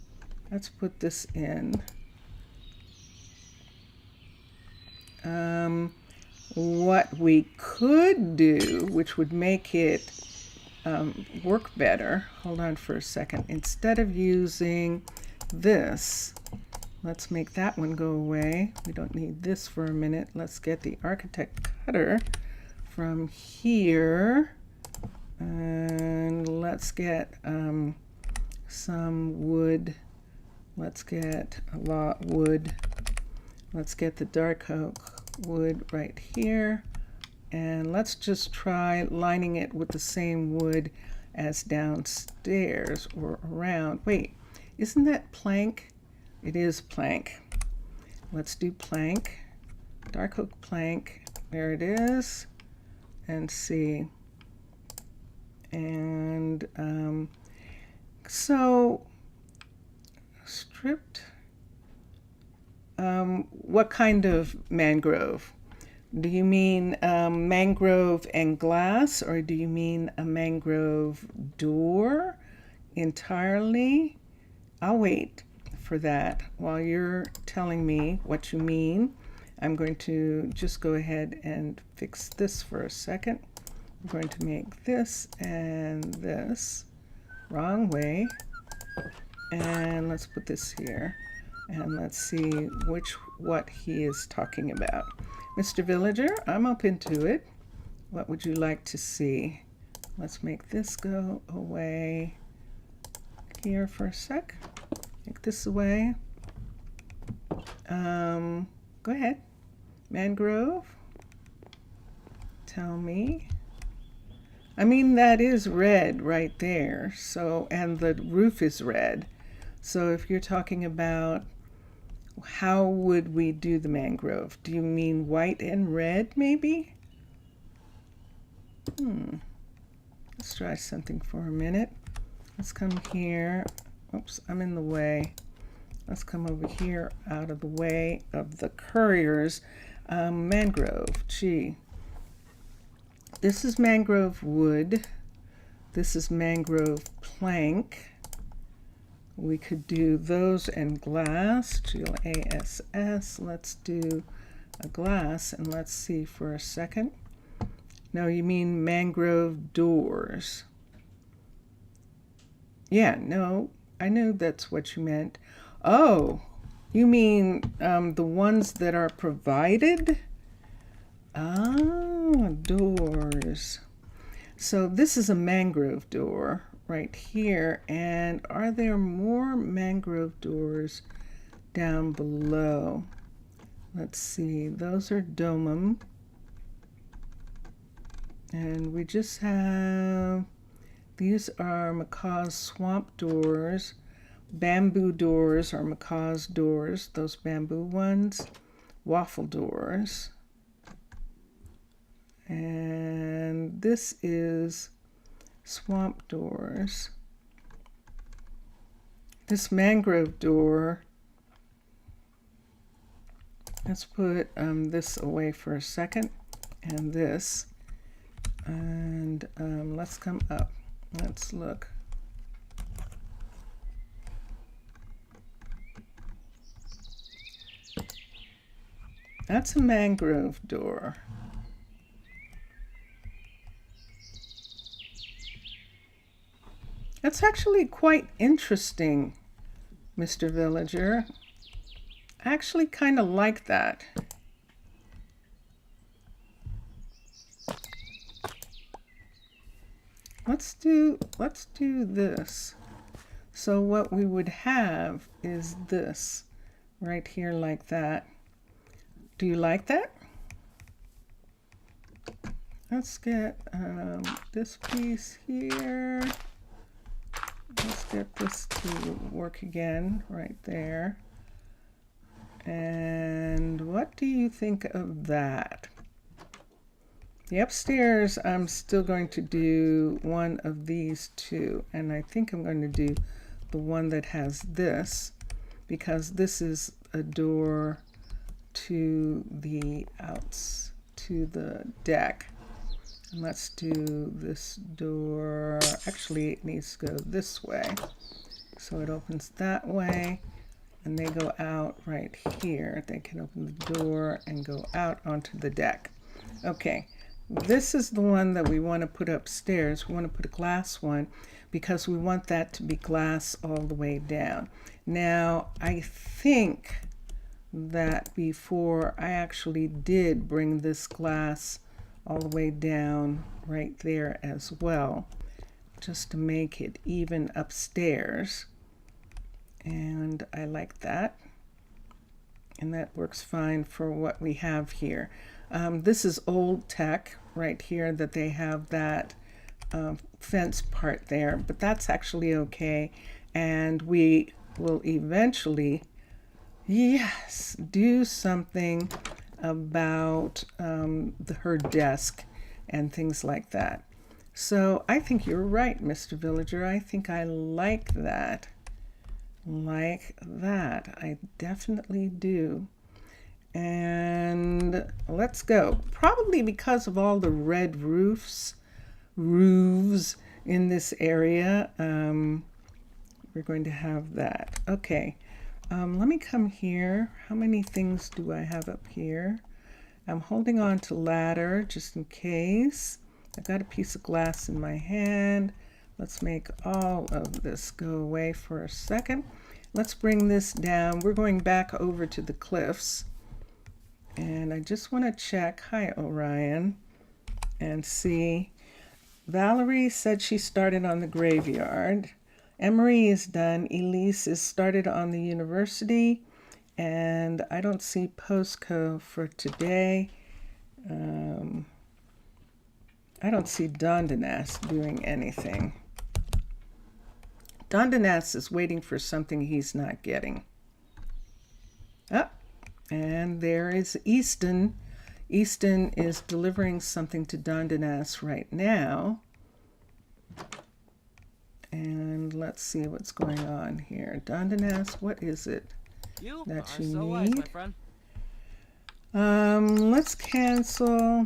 Let's put this in. What we could do, which would make it work better, hold on for a second. Instead of using this, let's make that one go away. We don't need this for a minute. Let's get the architect cutter from here, and let's get some wood. Let's get a lot wood. Let's get the dark oak wood right here, and let's just try lining it with the same wood as downstairs or around. Wait, isn't that plank? It is plank. Let's do plank, dark oak plank. There it is. And see. And so stripped. What kind of mangrove? Do you mean mangrove and glass, or do you mean a mangrove door entirely? I'll wait for that. While you're telling me what you mean, I'm going to just go ahead and fix this for a second. I'm going to make this and this. Wrong way. And let's put this here. And let's see what he is talking about. Mr. Villager, I'm open to it. What would you like to see? Let's make this go away here for a sec. Take this away. Go ahead. Mangrove. Tell me. I mean, that is red right there. So, and the roof is red. So if you're talking about how would we do the mangrove? Do you mean white and red maybe? Let's try something for a minute. Let's come here. Oops, I'm in the way. Let's come over here out of the way of the couriers. Mangrove, gee. This is mangrove wood. This is mangrove plank. We could do those and glass, G-L-A-S-S. Let's do a glass, and let's see for a second. No, you mean mangrove doors. Yeah, no, I knew that's what you meant. Oh, you mean the ones that are provided? Ah, doors. So this is a mangrove door right here. And are there more mangrove doors down below? Let's see. Those are domum. And we just have, these are Macaw's swamp doors. Bamboo doors are Macaw's doors, those bamboo ones. Waffle doors. And this is swamp doors. This mangrove door, let's put this away for a second, and this. And let's come up. Let's look. That's a mangrove door. That's actually quite interesting, Mr. Villager. I actually kind of like that. Let's do this. So what we would have is this right here like that. Do you like that? Let's get this piece here. Let's get this to work again right there. And what do you think of that? The upstairs, I'm still going to do one of these two, and I think I'm going to do the one that has this, because this is a door to the to the deck. And let's do this door. Actually, it needs to go this way, so it opens that way, and they go out right here. They can open the door and go out onto the deck. Okay. This is the one that we want to put upstairs. We want to put a glass one because we want that to be glass all the way down. Now, I think that before I actually did bring this glass all the way down right there as well, just to make it even upstairs. And I like that. And that works fine for what we have here. This is old tech right here that they have that fence part there, but that's actually okay. And we will eventually, yes, do something about her desk and things like that. So I think you're right, Mr. Villager. I think I like that. Like that. I definitely do. And let's go. Probably because of all the red roofs in this area, we're going to have that. Okay, let me come here. How many things do I have up here? I'm holding on to ladder just in case. I've got a piece of glass in my hand. Let's make all of this go away for a second. Let's bring this down. We're going back over to the cliffs. And I just want to check, hi Orion, and see. Valerie said she started on the graveyard. Emery is done. Elise is started on the university. And I don't see Postco for today. I don't see Dondanas doing anything. Dondanas is waiting for something he's not getting. Ah. And there is Easton. Easton is delivering something to Dondanas right now. And let's see what's going on here. Dondanas, what is it that you so need? wise, my friend. Let's cancel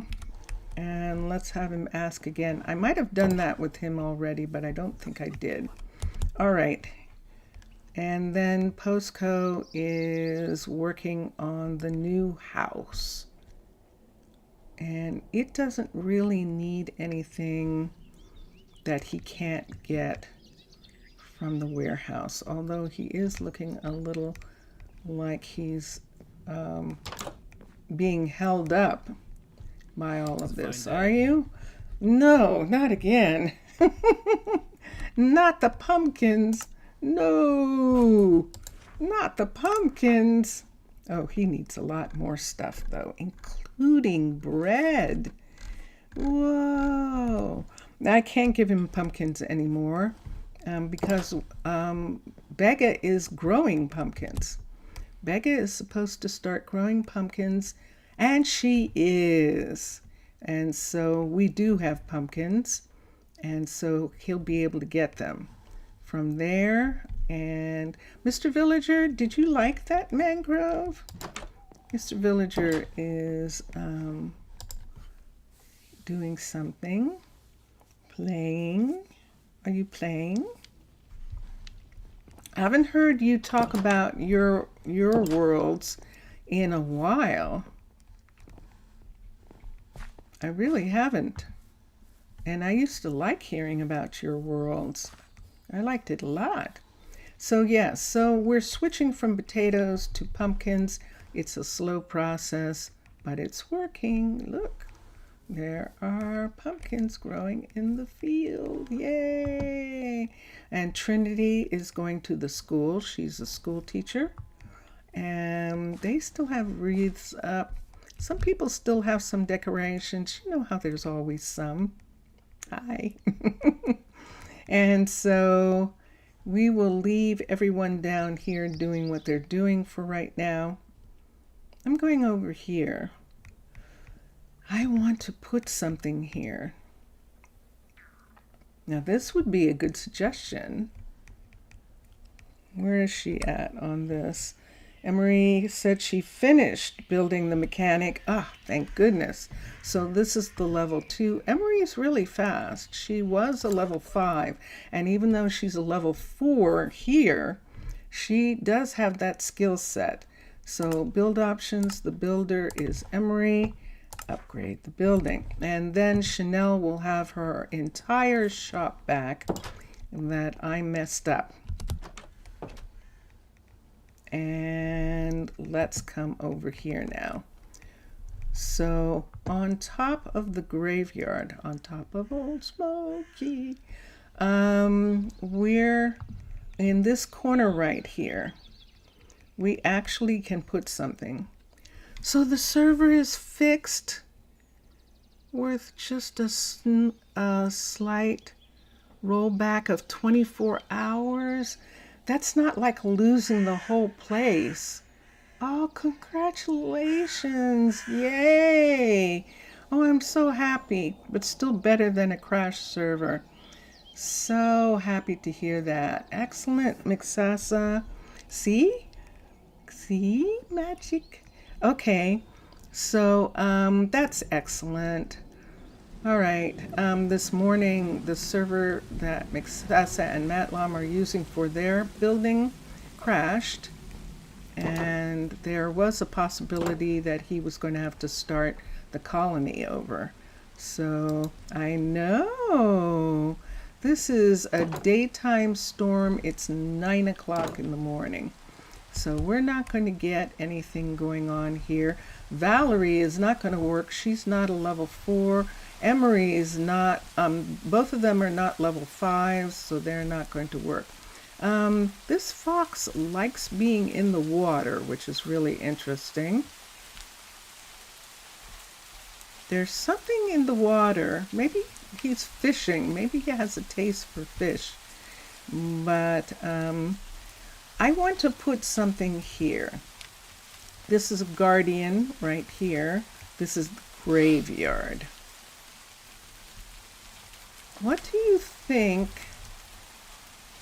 and let's have him ask again. I might have done that with him already, but I don't think I did. All right. And then Postco is working on the new house. And it doesn't really need anything that he can't get from the warehouse, although he is looking a little like he's being held up by all of this. Are you? No, not again. Not the pumpkins. No, not the pumpkins. Oh, he needs a lot more stuff, though, including bread. Whoa. I can't give him pumpkins anymore because Becca is growing pumpkins. Becca is supposed to start growing pumpkins, and she is. And so we do have pumpkins, and so he'll be able to get them from there. And Mr. Villager, did you like that mangrove? Mr. Villager is doing something. Playing. Are you playing? I haven't heard you talk about your worlds in a while. I really haven't. And I used to like hearing about your worlds. I liked it a lot. So yes, so we're switching from potatoes to pumpkins. It's a slow process, but it's working. Look, there are pumpkins growing in the field. Yay! And Trinity is going to the school. She's a school teacher. And they still have wreaths up. Some people still have some decorations. You know how there's always some. Hi. And so we will leave everyone down here doing what they're doing for right now. I'm going over here. I want to put something here. Now this would be a good suggestion. Where is she at on this? Emery said she finished building the mechanic. Ah, thank goodness. So this is the level 2. Emery is really fast. She was a level 5. And even though she's a level 4 here, she does have that skill set. So build options, the builder is Emery. Upgrade the building. And then Chanel will have her entire shop back that I messed up. And let's come over here now. So on top of the graveyard, on top of Old Smoky, we're in this corner right here. We actually can put something. So the server is fixed with just a slight rollback of 24 hours. That's not like losing the whole place. Oh, congratulations. Yay. Oh, I'm so happy, but still better than a crashed server. So happy to hear that. Excellent, Mixasa. See? See? Magic. Okay. So, that's excellent. All right, this morning, the server that Mixasa and Matlam are using for their building crashed, and there was a possibility that he was going to have to start the colony over. So I know this is a daytime storm. It's 9 o'clock in the morning. So we're not going to get anything going on here. Valerie is not going to work. She's not a level 4. Emery is not, both of them are not level 5, so they're not going to work. This fox likes being in the water, which is really interesting. There's something in the water. Maybe he's fishing. Maybe he has a taste for fish. But I want to put something here. This is a guardian right here. This is the graveyard. What do you think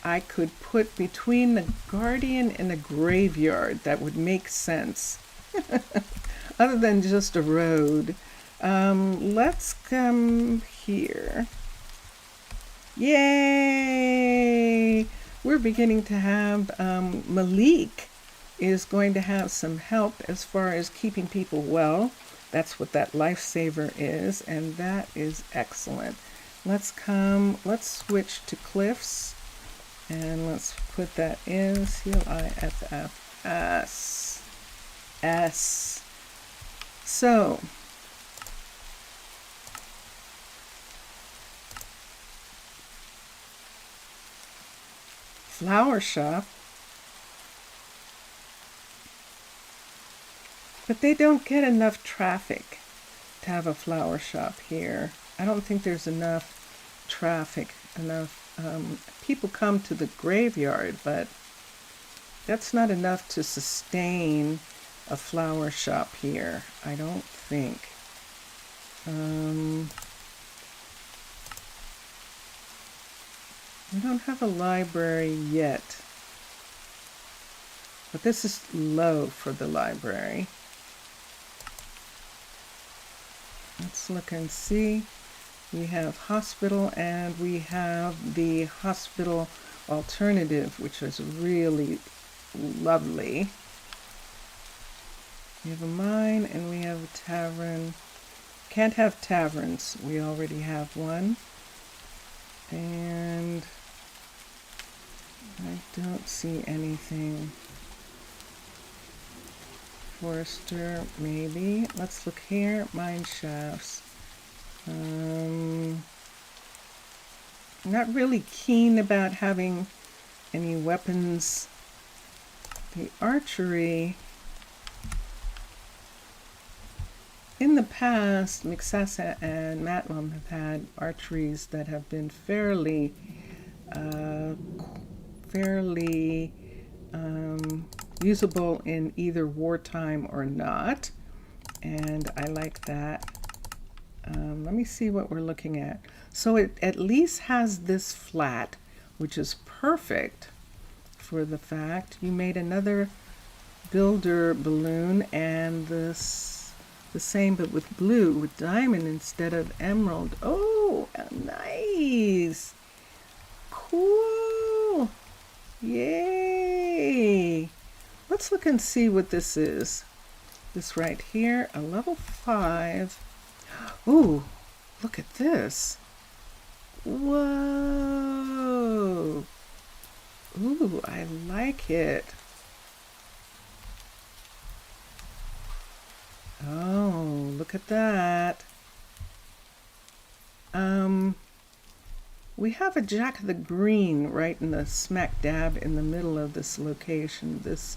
I could put between the guardian and the graveyard that would make sense? Other than just a road. Let's come here. Yay! We're beginning to have, Malik is going to have some help as far as keeping people well. That's what that lifesaver is, and that is excellent. Let's switch to Cliffs, and let's put that in, CLIFFS. S. So, flower shop, but they don't get enough traffic to have a flower shop here. I don't think there's enough traffic, people come to the graveyard, but that's not enough to sustain a flower shop here, I don't think. We don't have a library yet, but this is low for the library. Let's look and see. We have hospital, and we have the hospital alternative, which is really lovely. We have a mine, and we have a tavern. Can't have taverns. We already have one. And I don't see anything. Forester, maybe. Let's look here. Mine shafts. Not really keen about having any weapons. The archery. In the past, Mixasa and Matlam have had archeries that have been fairly fairly usable in either wartime or not, and I like that. Let me see what we're looking at. So it at least has this flat, which is perfect for the fact you made another builder balloon, and this the same but with blue, with diamond instead of emerald. Oh, nice. Cool. Yay. Let's look and see what this is. This right here, a level 5. Ooh, look at this. Whoa. Ooh, I like it. Oh, look at that. We have a Jack of the Green right in the smack dab in the middle of this location, this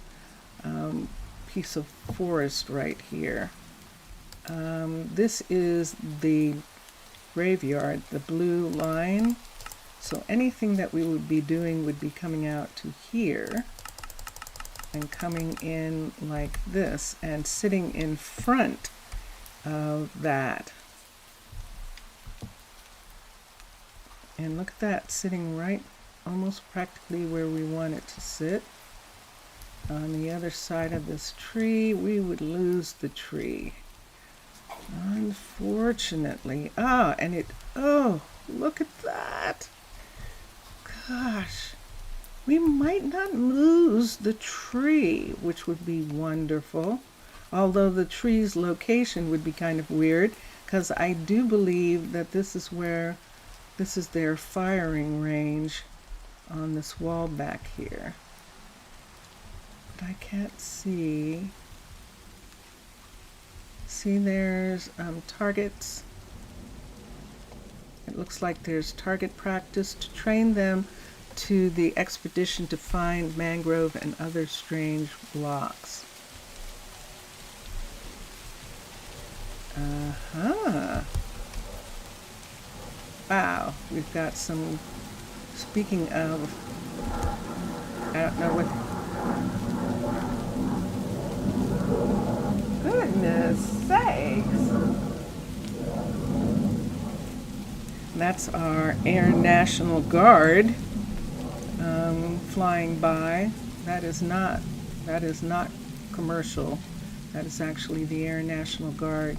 piece of forest right here. This is the graveyard, the blue line. So anything that we would be doing would be coming out to here and coming in like this and sitting in front of that. And look at that, sitting right almost practically where we want it to sit. On the other side of this tree, we would lose the tree. Unfortunately. Oh, look at that. Gosh. We might not lose the tree, which would be wonderful. Although the tree's location would be kind of weird, because I do believe that this is their firing range on this wall back here. But I can't see. See, there's targets. It looks like there's target practice to train them to the expedition to find mangrove and other strange blocks. Wow, we've got some, speaking of, I don't know what, goodness sakes. That's our Air National Guard flying by. That is not commercial. That is actually the Air National Guard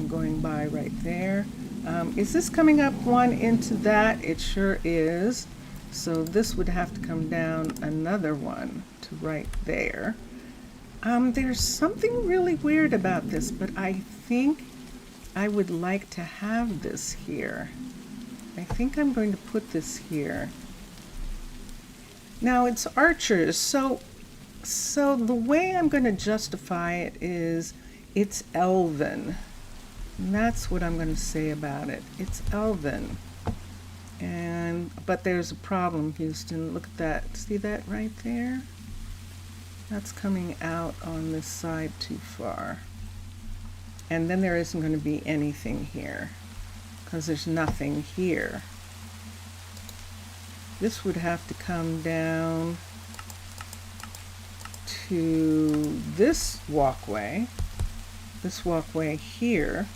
going by right there. Is this coming up one into that? It sure is. So this would have to come down another one to right there. There's something really weird about this, but I think I would like to have this here. I think I'm going to put this here. Now it's archers, so the way I'm going to justify it is it's elven. And that's what I'm going to say about it. It's elven. But there's a problem, Houston. Look at that. See that right there? That's coming out on this side too far. And then there isn't going to be anything here, because there's nothing here. This would have to come down to this walkway here,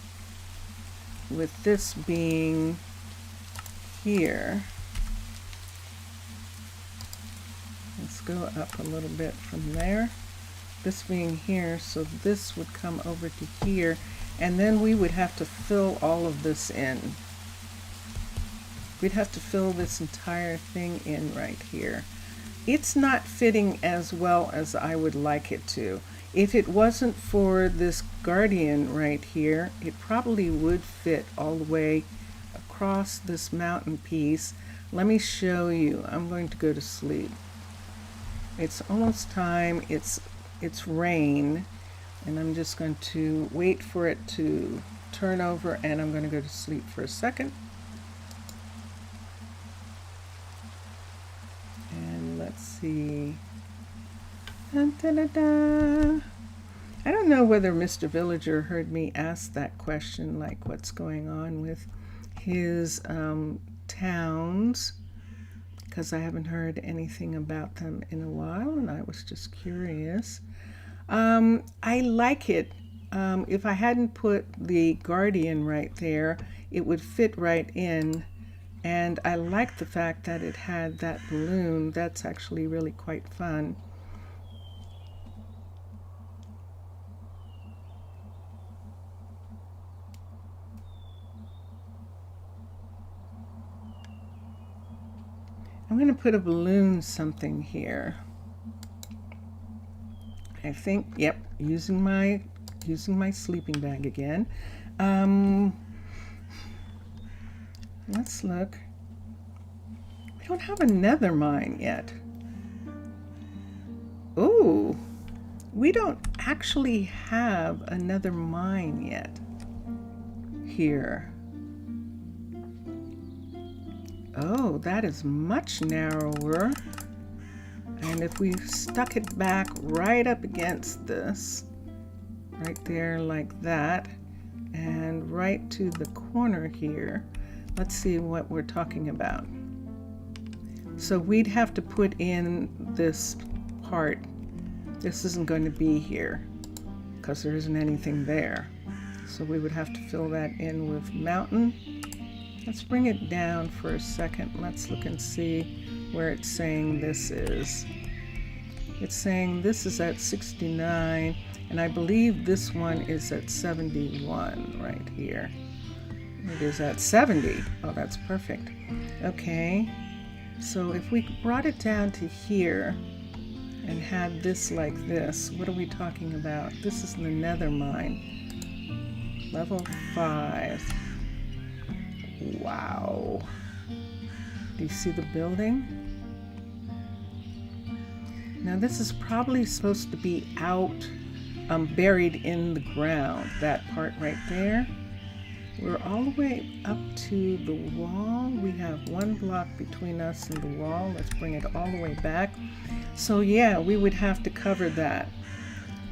with this being here. Let's go up a little bit from there. This being here, so this would come over to here, and then we would have to fill all of this in. We'd have to fill this entire thing in right here. It's not fitting as well as I would like it to. If it wasn't for this guardian right here, it probably would fit all the way across this mountain piece. Let me show you. I'm going to go to sleep. It's almost time. It's rain, and I'm just going to wait for it to turn over, and I'm going to go to sleep for a second. And let's see. Dun, dun, dun, dun. I don't know whether Mr. Villager heard me ask that question, like what's going on with his towns, because I haven't heard anything about them in a while, and I was just curious. I like it. If I hadn't put the Guardian right there, it would fit right in. And I like the fact that it had that balloon. That's actually really quite fun. I'm going to put a balloon something here. I think, yep, using my sleeping bag again. Let's look. We don't have a nether mine yet. Ooh, we don't actually have another mine yet here. Oh, that is much narrower. And if we stuck it back right up against this, right there like that, and right to the corner here, let's see what we're talking about. So we'd have to put in this part. This isn't going to be here because there isn't anything there. So we would have to fill that in with mountain. Let's bring it down for a second. Let's look and see where it's saying this is. It's saying this is at 69, and I believe this one is at 71 right here. It is at 70. Oh, that's perfect. Okay, so if we brought it down to here and had this like this, what are we talking about? This is the nether mine. Level 5. Wow. Do you see the building? Now this is probably supposed to be out, buried in the ground, that part right there. We're all the way up to the wall. We have one block between us and the wall. Let's bring it all the way back. So yeah, we would have to cover that.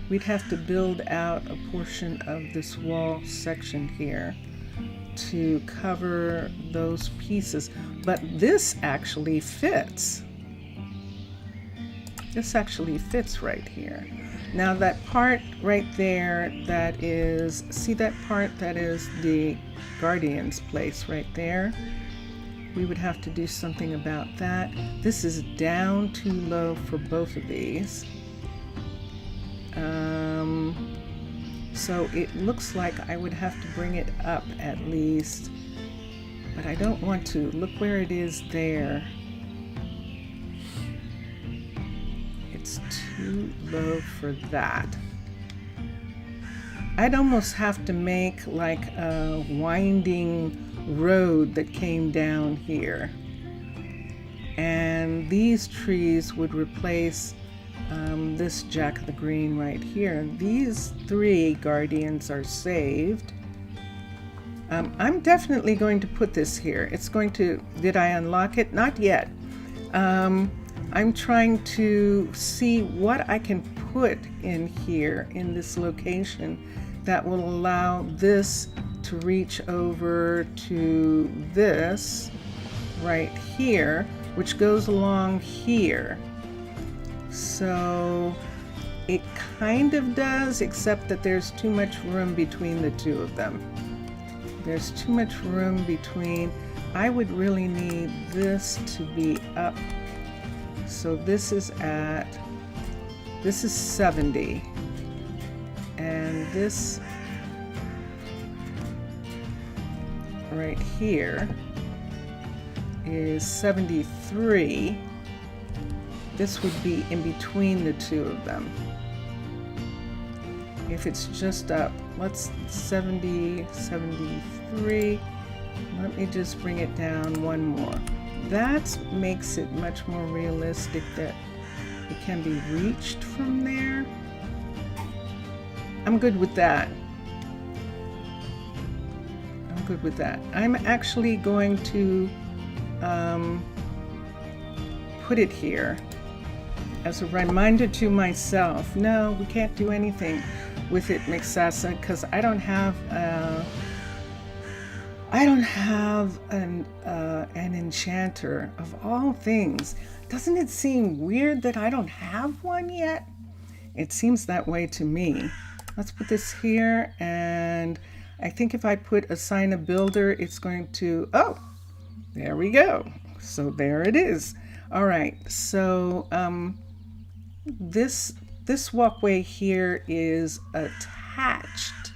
We'd have to build out a portion of this wall section here to cover those pieces. But this actually fits. This actually fits right here. Now that part right there, that is, see that part that is the Guardian's place right there? We would have to do something about that. This is down too low for both of these. So it looks like I would have to bring it up at least, but I don't want to. Look where it is there. It's too low for that. I'd almost have to make like a winding road that came down here. And these trees would replace this Jack of the Green right here. These 3 Guardians are saved. I'm definitely going to put this here. It's going to, did I unlock it? Not yet. I'm trying to see what I can put in here in this location that will allow this to reach over to this right here, which goes along here. So it kind of does, except that there's too much room between the two of them. There's too much room between. I would really need this to be up. So this is 70. And this right here is 73. This would be in between the two of them. If it's just up, let's 70, 73. Let me just bring it down one more. That makes it much more realistic that it can be reached from there. I'm good with that. I'm good with that. I'm actually going to put it here as a reminder to myself. No, we can't do anything with it, Mixasa, because I don't have I don't have an enchanter of all things. Doesn't it seem weird that I don't have one yet? It seems that way to me. Let's put this here, and I think if I put assign a builder, it's going to, oh, there we go. So there it is. All right, so this walkway here is attached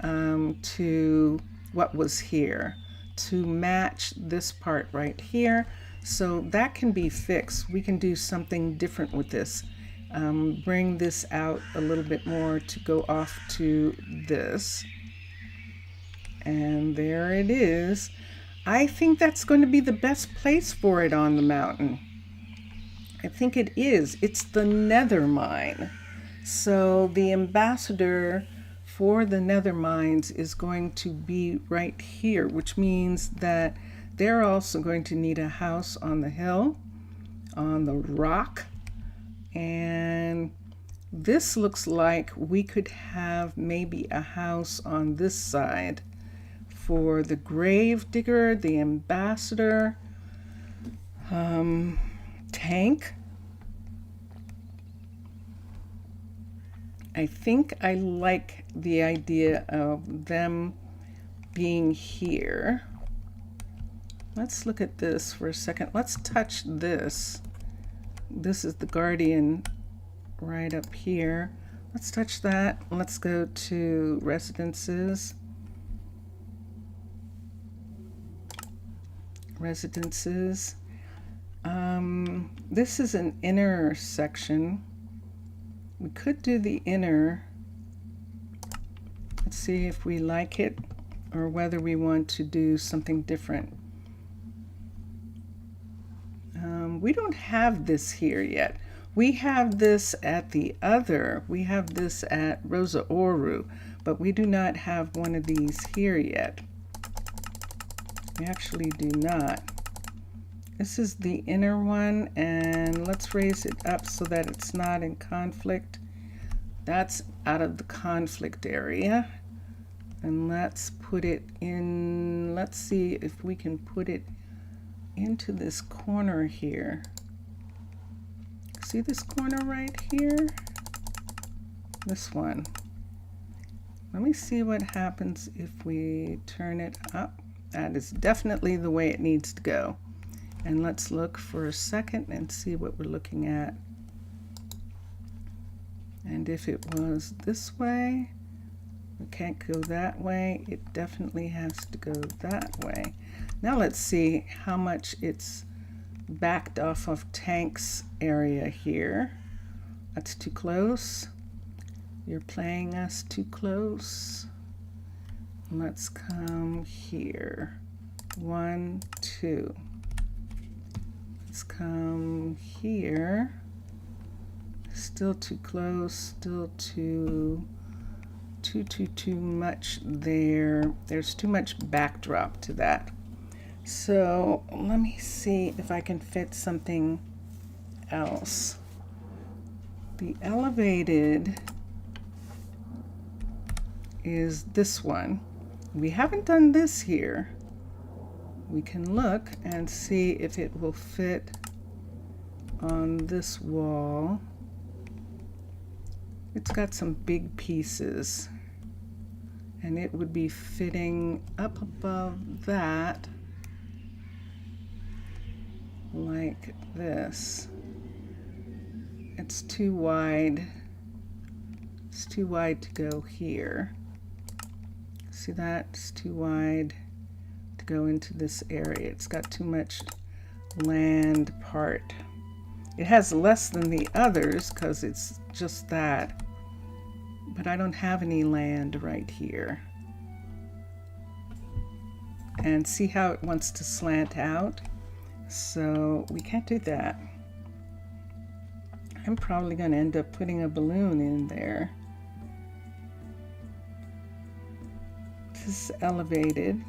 to what was here to match this part right here. So that can be fixed. We can do something different with this. Bring this out a little bit more to go off to this. And there it is. I think that's going to be the best place for it on the mountain. I think it is. It's the nether mine. So the ambassador for the nether mines is going to be right here, which means that they're also going to need a house on the hill, on the rock. And this looks like we could have maybe a house on this side for the grave digger, the ambassador, tank. I think I like the idea of them being here. Let's look at this for a second. Let's touch this. This is the guardian right up here. Let's touch that. Let's go to residences. Residences. This is an inner section. We could do the inner. Let's see if we like it or whether we want to do something different. We don't have this here yet. We have this at the other. We have this at Rosa Ouro, but we do not have one of these here yet. We actually do not. This is the inner one, and let's raise it up so that it's not in conflict. That's out of the conflict area. And let's put it in, let's see if we can put it into this corner here. See this corner right here? This one. Let me see what happens if we turn it up. That is definitely the way it needs to go. And let's look for a second and see what we're looking at. And if it was this way, we can't go that way. It definitely has to go that way. Now let's see how much it's backed off of Tank's area here. That's too close. You're playing us too close. Let's come here. 1, 2. Let's come here. Still too close, still too much there. There's too much backdrop to that. So let me see if I can fit something else. The elevated is this one. We haven't done this here. We can look and see if it will fit on this wall. It's got some big pieces, and it would be fitting up above that like this. It's too wide. It's too wide to go here. See that? It's too wide to go into this area. It's got too much land part. It has less than the others because it's just that. But I don't have any land right here. And see how it wants to slant out? So we can't do that. I'm probably going to end up putting a balloon in there. This is elevated.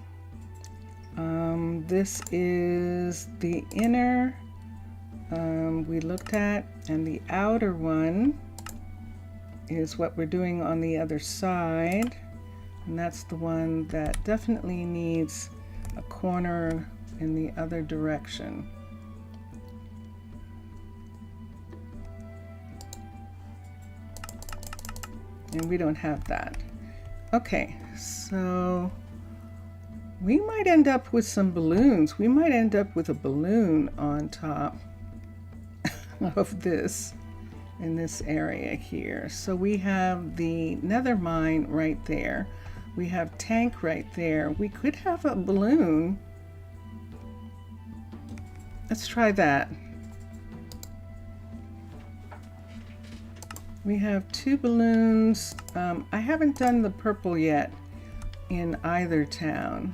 This is the inner we looked at, and the outer one is what we're doing on the other side, and that's the one that definitely needs a corner in the other direction. And we don't have that. Okay, so we might end up with some balloons. We might end up with a balloon on top of this in this area here. So we have the nether mine right there. We have tank right there. We could have a balloon. Let's try that. We have 2 balloons. I haven't done the purple yet in either town.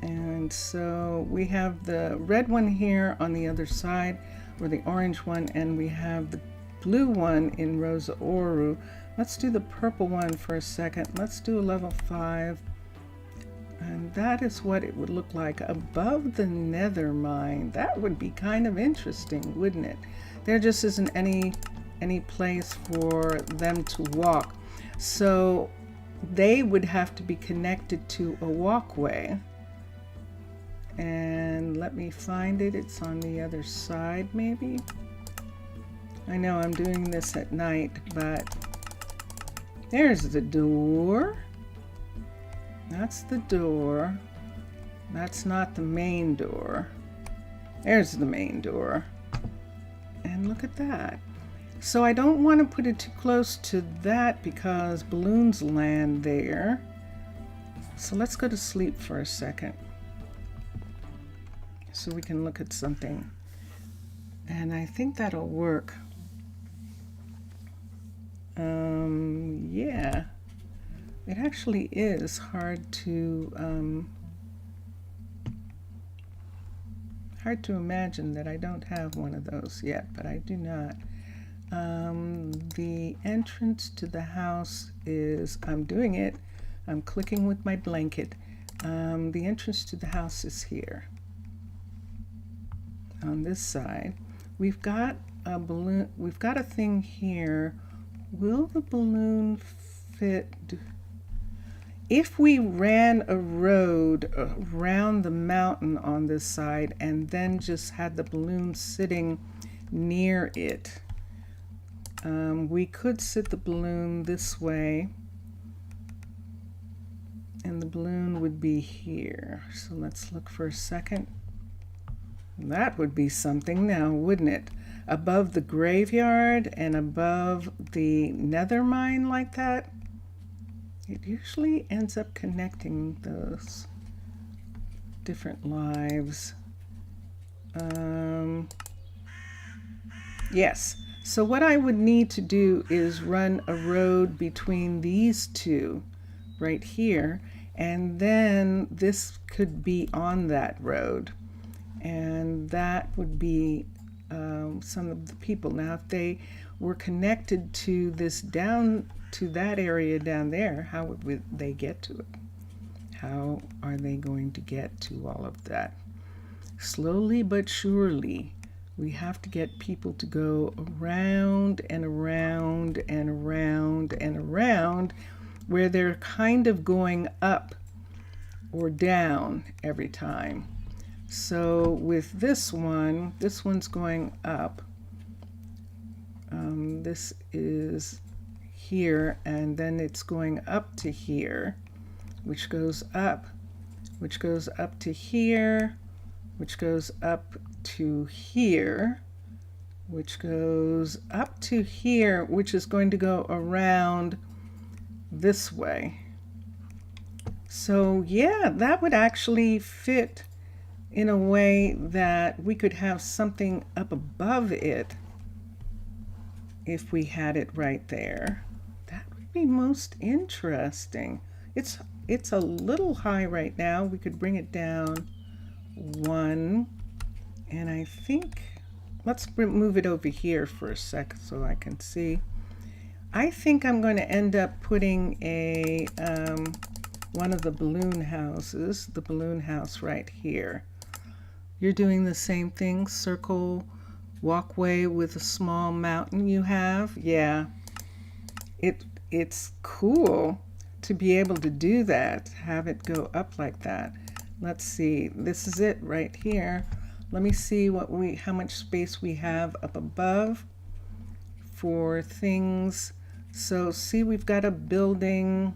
And so we have the red one here on the other side, or the orange one, and we have the blue one in Rosa Ouro. Let's do the purple one for a second. Let's do a level 5. And that is what it would look like above the nether mine. That would be kind of interesting, wouldn't it? There just isn't any place for them to walk. So they would have to be connected to a walkway. And let me find it. It's on the other side, maybe. I know I'm doing this at night, but there's the door. That's the door. That's not the main door. There's the main door. And look at that. So I don't want to put it too close to that because balloons land there. So let's go to sleep for a second so we can look at something. And I think that'll work. Yeah, it actually is hard to imagine that I don't have one of those yet, but I do not. The entrance to the house is, I'm doing it, I'm clicking with my blanket. The entrance to the house is here on this side. We've got a balloon, we've got a thing here. Will the balloon fit? If we ran a road around the mountain on this side and then just had the balloon sitting near it, we could sit the balloon this way and the balloon would be here. So let's look for a second. That would be something now, wouldn't it? Above the graveyard and above the nether mine like that. It usually ends up connecting those different lives. Yes. So what I would need to do is run a road between these two right here, and then this could be on that road. And that would be some of the people. Now, if they were connected to this down to that area down there, how would they get to it? How are they going to get to all of that? Slowly but surely, we have to get people to go around and around and around and around, where they're kind of going up or down every time. So with this one's going up. This is here, and then it's going up to here, which goes up to here, which goes up to here, which goes up to here, which is going to go around this way. So yeah, that would actually fit in a way that we could have something up above it if we had it right there. That would be most interesting. It's a little high right now. We could bring it down 1, and I think let's move it over here for a sec so I can see. I think I'm going to end up putting a one of the balloon houses, the balloon house right here. You're doing the same thing, circle walkway with a small mountain you have. Yeah, it's cool to be able to do that, have it go up like that. let's see, this is it right here. Let me see how much space we have up above for things. So see, we've got a building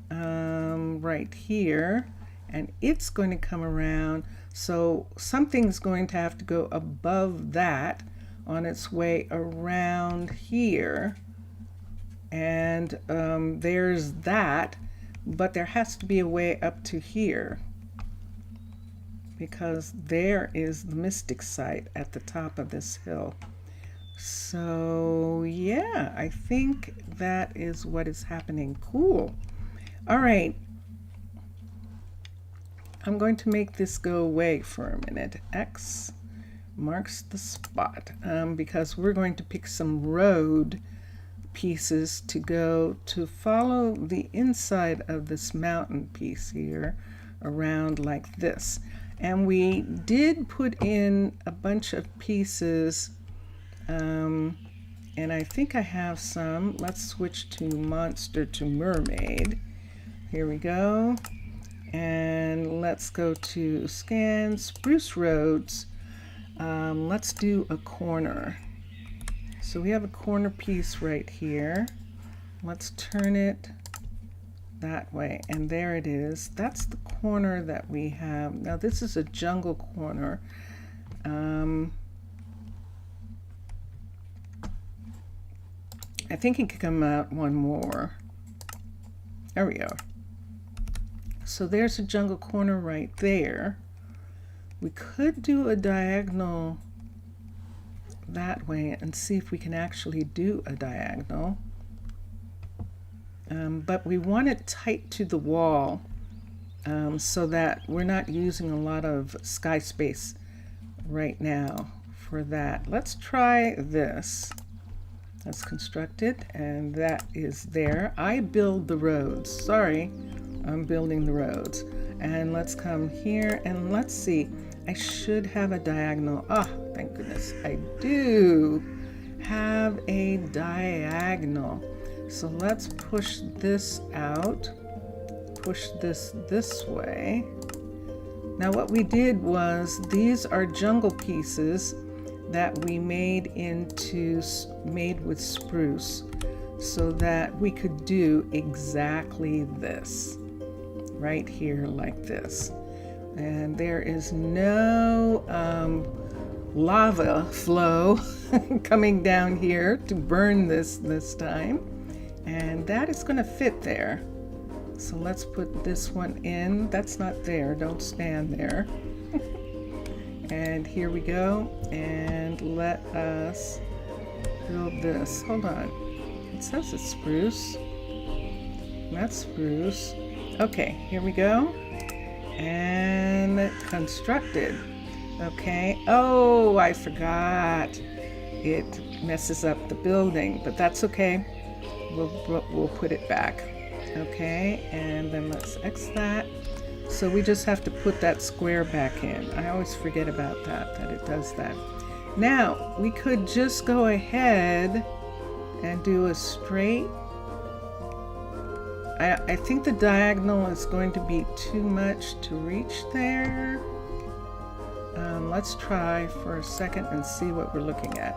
right here, and it's going to come around. So something's going to have to go above that on its way around here. And there's that, but there has to be a way up to here, because there is the mystic site at the top of this hill. So yeah, I think that is what is happening. Cool. All right. I'm going to make this go away for a minute. X marks the spot, because we're going to pick some road pieces to go to follow the inside of this mountain piece here around like this. And we did put in a bunch of pieces, and I think I have some. Let's switch to monster to mermaid. Here we go. And let's go to scan spruce roads. Let's do a corner. So we have a corner piece right here. Let's turn it that way, and there it is. That's the corner that we have. Now this is a jungle corner. I think it could come out one more. There we go. So there's a jungle corner right there. We could do a diagonal that way and see if we can actually do a diagonal. But we want it tight to the wall, so that we're not using a lot of sky space right now for that. Let's try this. That's constructed, and that is there. I build the roads. Sorry, I'm building the roads. And let's come here and let's see. I should have a diagonal. Ah, thank goodness. I do have a diagonal. So let's push this out, push this way. Now what we did was, these are jungle pieces that we made with spruce, so that we could do exactly this right here like this. And there is no lava flow coming down here to burn this time. And that is going to fit there. So let's put this one in. That's not there. Don't stand there. And here we go. And let us build this. Hold on. It says it's spruce. That's spruce. Okay, here we go. And constructed. Okay. Oh, I forgot. It messes up the building, but that's okay. We'll put it back. Okay, and then let's X that. So we just have to put that square back in. I always forget about that it does that. Now, we could just go ahead and do a straight. I think the diagonal is going to be too much to reach there. Let's try for a second and see what we're looking at.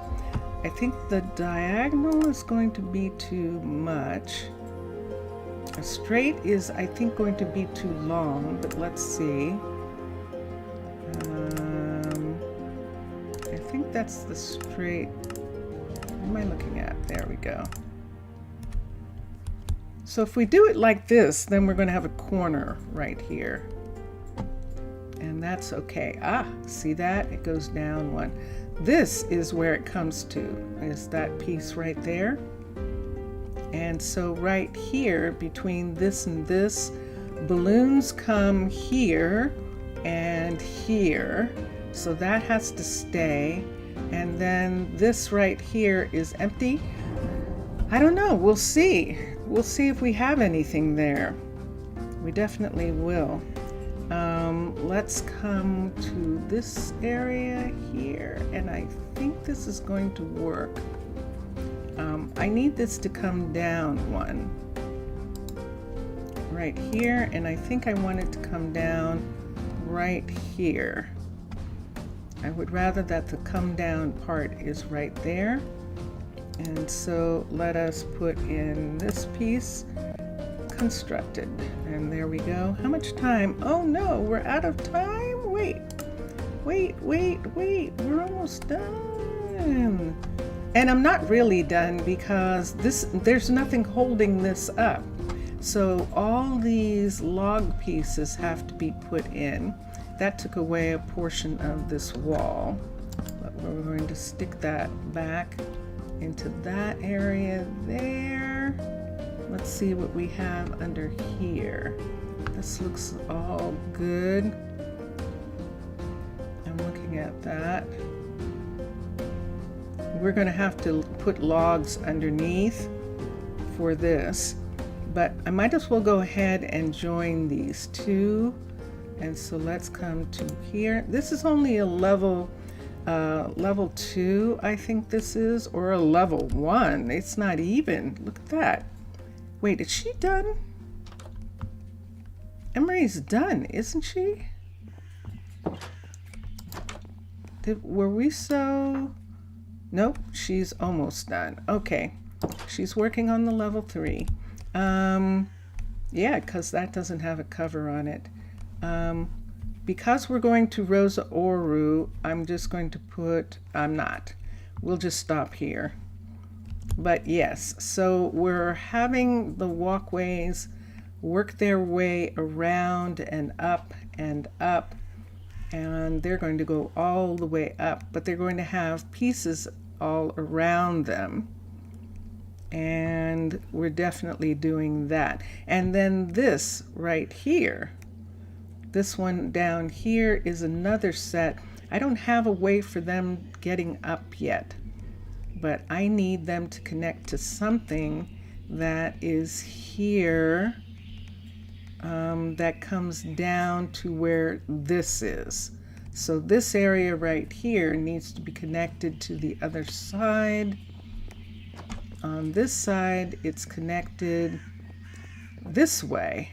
I think the diagonal is going to be too much. A straight is, I think, going to be too long, but let's see. I think that's the straight. What am I looking at? There we go. So if we do it like this, then we're going to have a corner right here. And that's okay. Ah, see that? It goes down one. This is where it comes to, is that piece right there. And so right here, between this and this, balloons come here and here. So that has to stay. And then this right here is empty. I don't know, we'll see. We'll see if we have anything there. We definitely will. Let's come to this area here, and I think this is going to work. I need this to come down one right here, and I think I want it to come down right here. I would rather that the come down part is right there. And so let us put in this piece, constructed, and there we go. How much time? Oh no, we're out of time. Wait, we're almost done. And I'm not really done because there's nothing holding this up. So all these log pieces have to be put in. That took away a portion of this wall, but we're going to stick that back into that area there. Let's see what we have under here. This looks all good. I'm looking at that. We're going to have to put logs underneath for this, but I might as well go ahead and join these two. And so let's come to here. This is only a level 2, I think this is, or a level 1. It's not even. Look at that. Wait, is she done? Emery's done, isn't she? Were we so? Nope, she's almost done. Okay, she's working on the level 3. Yeah, because that doesn't have a cover on it. Because we're going to Rosa Ouro, I'm just going to put, I'm not. We'll just stop here. But yes, so we're having the walkways work their way around and up, and they're going to go all the way up, but they're going to have pieces all around them. And we're definitely doing that. And then this right here, this one down here is another set. I don't have a way for them getting up yet, but I need them to connect to something that is here, that comes down to where this is. So this area right here needs to be connected to the other side. On this side, it's connected this way.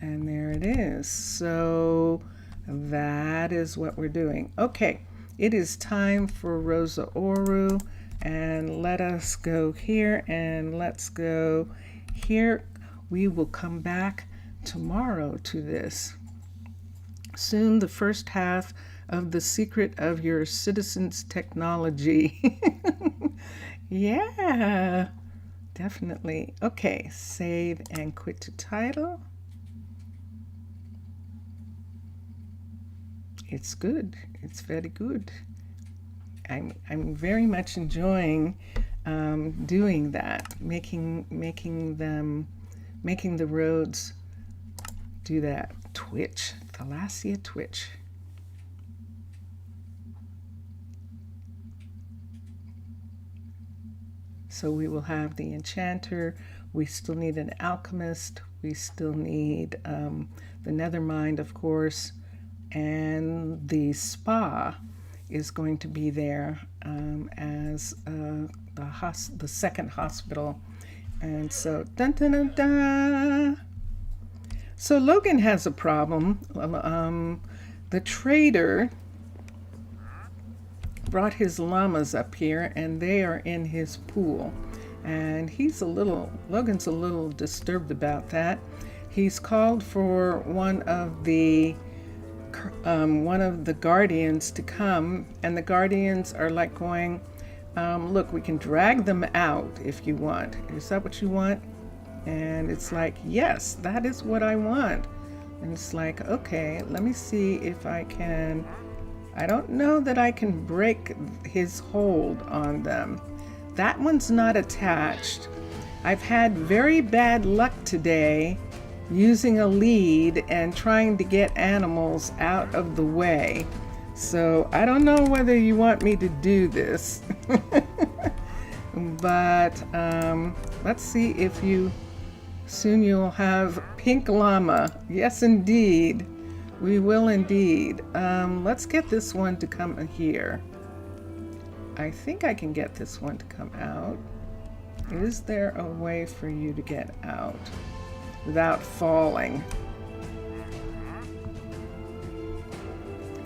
And there it is. So that is what we're doing. Okay, it is time for Rosa Ouro, and let us go here and let's go here. We will come back tomorrow to this. Soon the first half of The Secret of Your Citizens Technology. Yeah, definitely. Okay, save and quit to title. It's good. It's very good. I'm very much enjoying doing that, making the roads do that. Twitch, Thalassia Twitch. So we will have the enchanter. We still need an alchemist. We still need the nethermind, of course. And the spa is going to be there as the second hospital. And so, dun, dun, dun, dun. So Logan has a problem. The trader brought his llamas up here, and they are in his pool. And Logan's a little disturbed about that. He's called for one of the guardians to come, and the guardians are like going, look, we can drag them out if you want. Is that what you want? And it's like, yes, that is what I want. And it's like, okay, let me see if I can. I don't know that I can break his hold on them. That one's not attached. I've had very bad luck today using a lead and trying to get animals out of the way. So I don't know whether you want me to do this. But let's see if soon you'll have pink llama. Yes, indeed. We will indeed. Let's get this one to come here. I think I can get this one to come out. Is there a way for you to get out without falling?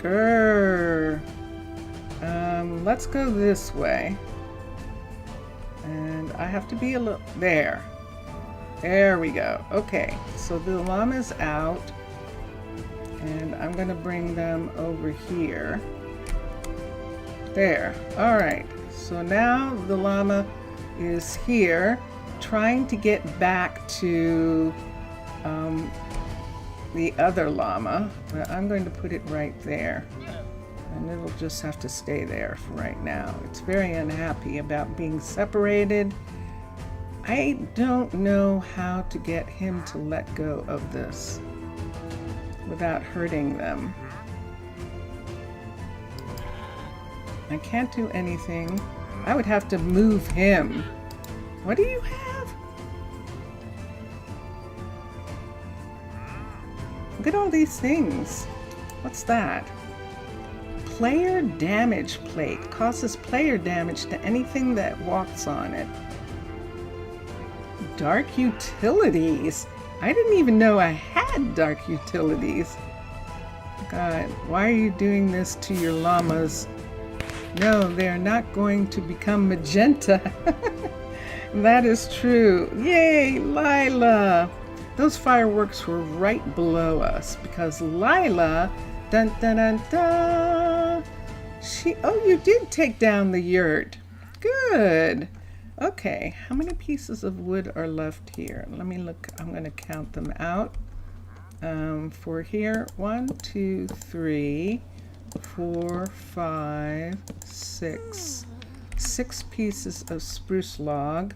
Grr. Let's go this way. And I have to be a little... There. There we go. Okay, so the llama's out. And I'm going to bring them over here. There. All right. So now the llama is here trying to get back to the other llama. But I'm going to put it right there. And it'll just have to stay there for right now. It's very unhappy about being separated. I don't know how to get him to let go of this without hurting them. I can't do anything. I would have to move him. What do you have? Look at all these things. What's that? Player damage plate. Causes player damage to anything that walks on it. Dark utilities. I didn't even know I had dark utilities. God, why are you doing this to your llamas? No, they're not going to become magenta. That is true. Yay, Lila! Those fireworks were right below us because Lila, dun dun dun dun, oh, you did take down the yurt. Good. Okay, how many pieces of wood are left here? Let me look. I'm going to count them out. For here, 1, 2, 3, 4, 5, 6. 6 pieces of spruce log.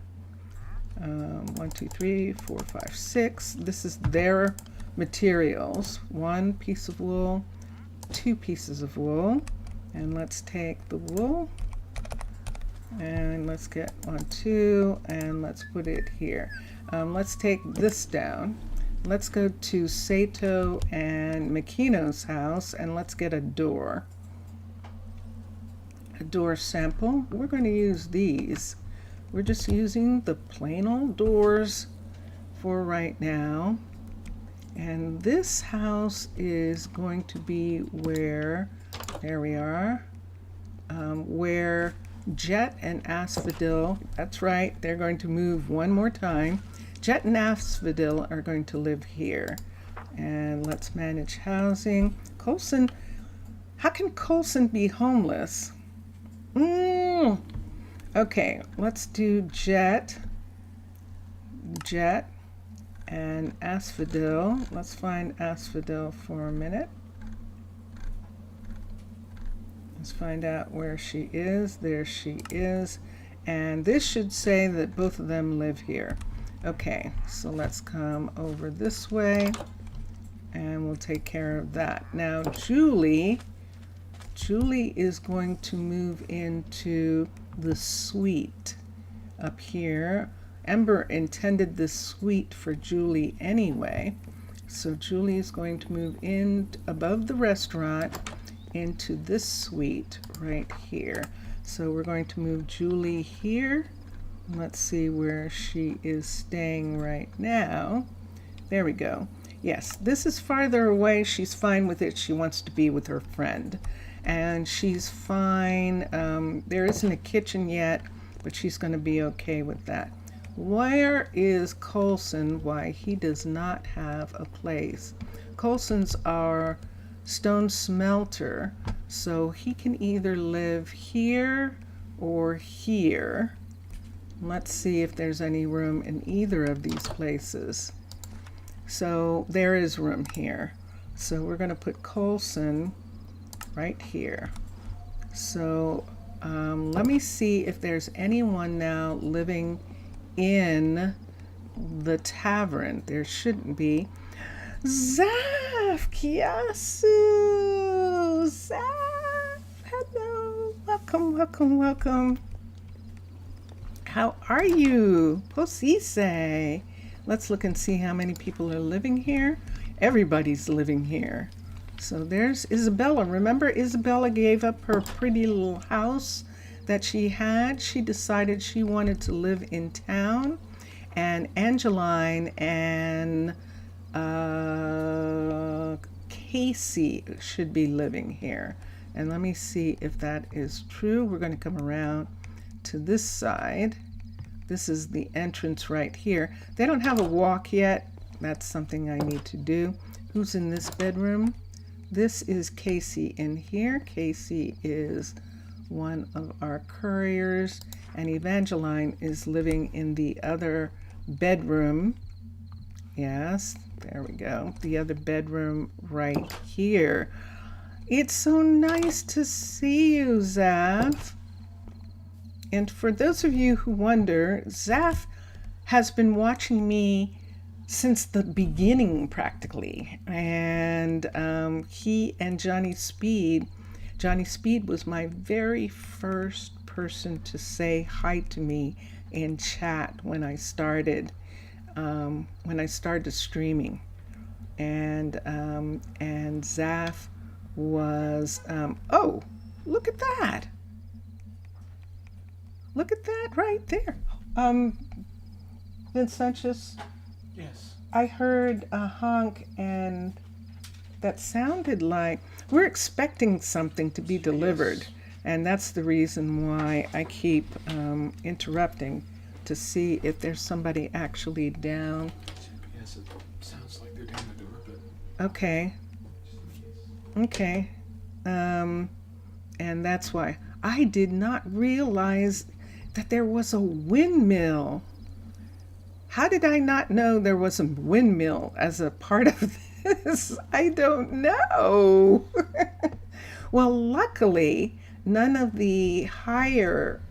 1, 2, 3, 4, 5, 6. This is their materials. 1 piece of wool, 2 pieces of wool. And let's take the wool. And let's get 1, 2, and let's put it here. Let's take this down. Let's go to Sato and Makino's house, and let's get a door. A door sample. We're going to use these. We're just using the plain old doors for right now. And this house is going to be where, there we are, where Jet and Asphodel, that's right, they're going to move one more time. Jet and Asphodel are going to live here. And let's manage housing. Coulson, how can Coulson be homeless? Okay, let's do Jet and Asphodel. Let's find Asphodel for a minute. Let's find out where she is. There she is. And this should say that both of them live here. Okay, so let's come over this way and we'll take care of that. Now Julie is going to move into the suite up here. Ember intended this suite for Julie anyway. So Julie is going to move in above the restaurant into this suite right here. So we're going to move Julie here. Let's see where she is staying right now. There we go. Yes, this is farther away. She's fine with it. She wants to be with her friend. And she's fine. There isn't a kitchen yet, but she's going to be okay with that. Where is Coulson? Why, he does not have a place. Coulson's our stone smelter, so he can either live here or here. Let's see if there's any room in either of these places. So there is room here. So we're going to put Coulson right here. So let me see if there's anyone now living in the tavern. There shouldn't be. Zaf Kiasu! Zaf! Hello! Welcome, welcome, welcome. How are you? Posise. Let's look and see how many people are living here. Everybody's living here. So there's Isabella. Remember, Isabella gave up her pretty little house that she had. She decided she wanted to live in town. And Angeline and Casey should be living here. And let me see if that is true. We're going to come around to this side. This is the entrance right here. They don't have a walk yet. That's something I need to do. Who's in this bedroom? This is Casey in here. Casey is one of our couriers, and Evangeline is living in the other bedroom. Yes, there we go. The other bedroom right here. It's so nice to see you, Zaf. And for those of you who wonder, Zaf has been watching me since the beginning practically. And he and Johnny Speed was my very first person to say hi to me in chat when I started streaming. And Zaf was, oh, look at that. Look at that right there. Vincentius, Yes. I heard a honk, and that sounded like we're expecting something to be delivered. Yes. And that's the reason why I keep interrupting to see if there's somebody actually down. Yes, it sounds like they're down the door, but Okay. Okay. And that's why I did not realize that there was a windmill. How did I not know there was a windmill as a part of this? I don't know. Well, luckily, none of the higher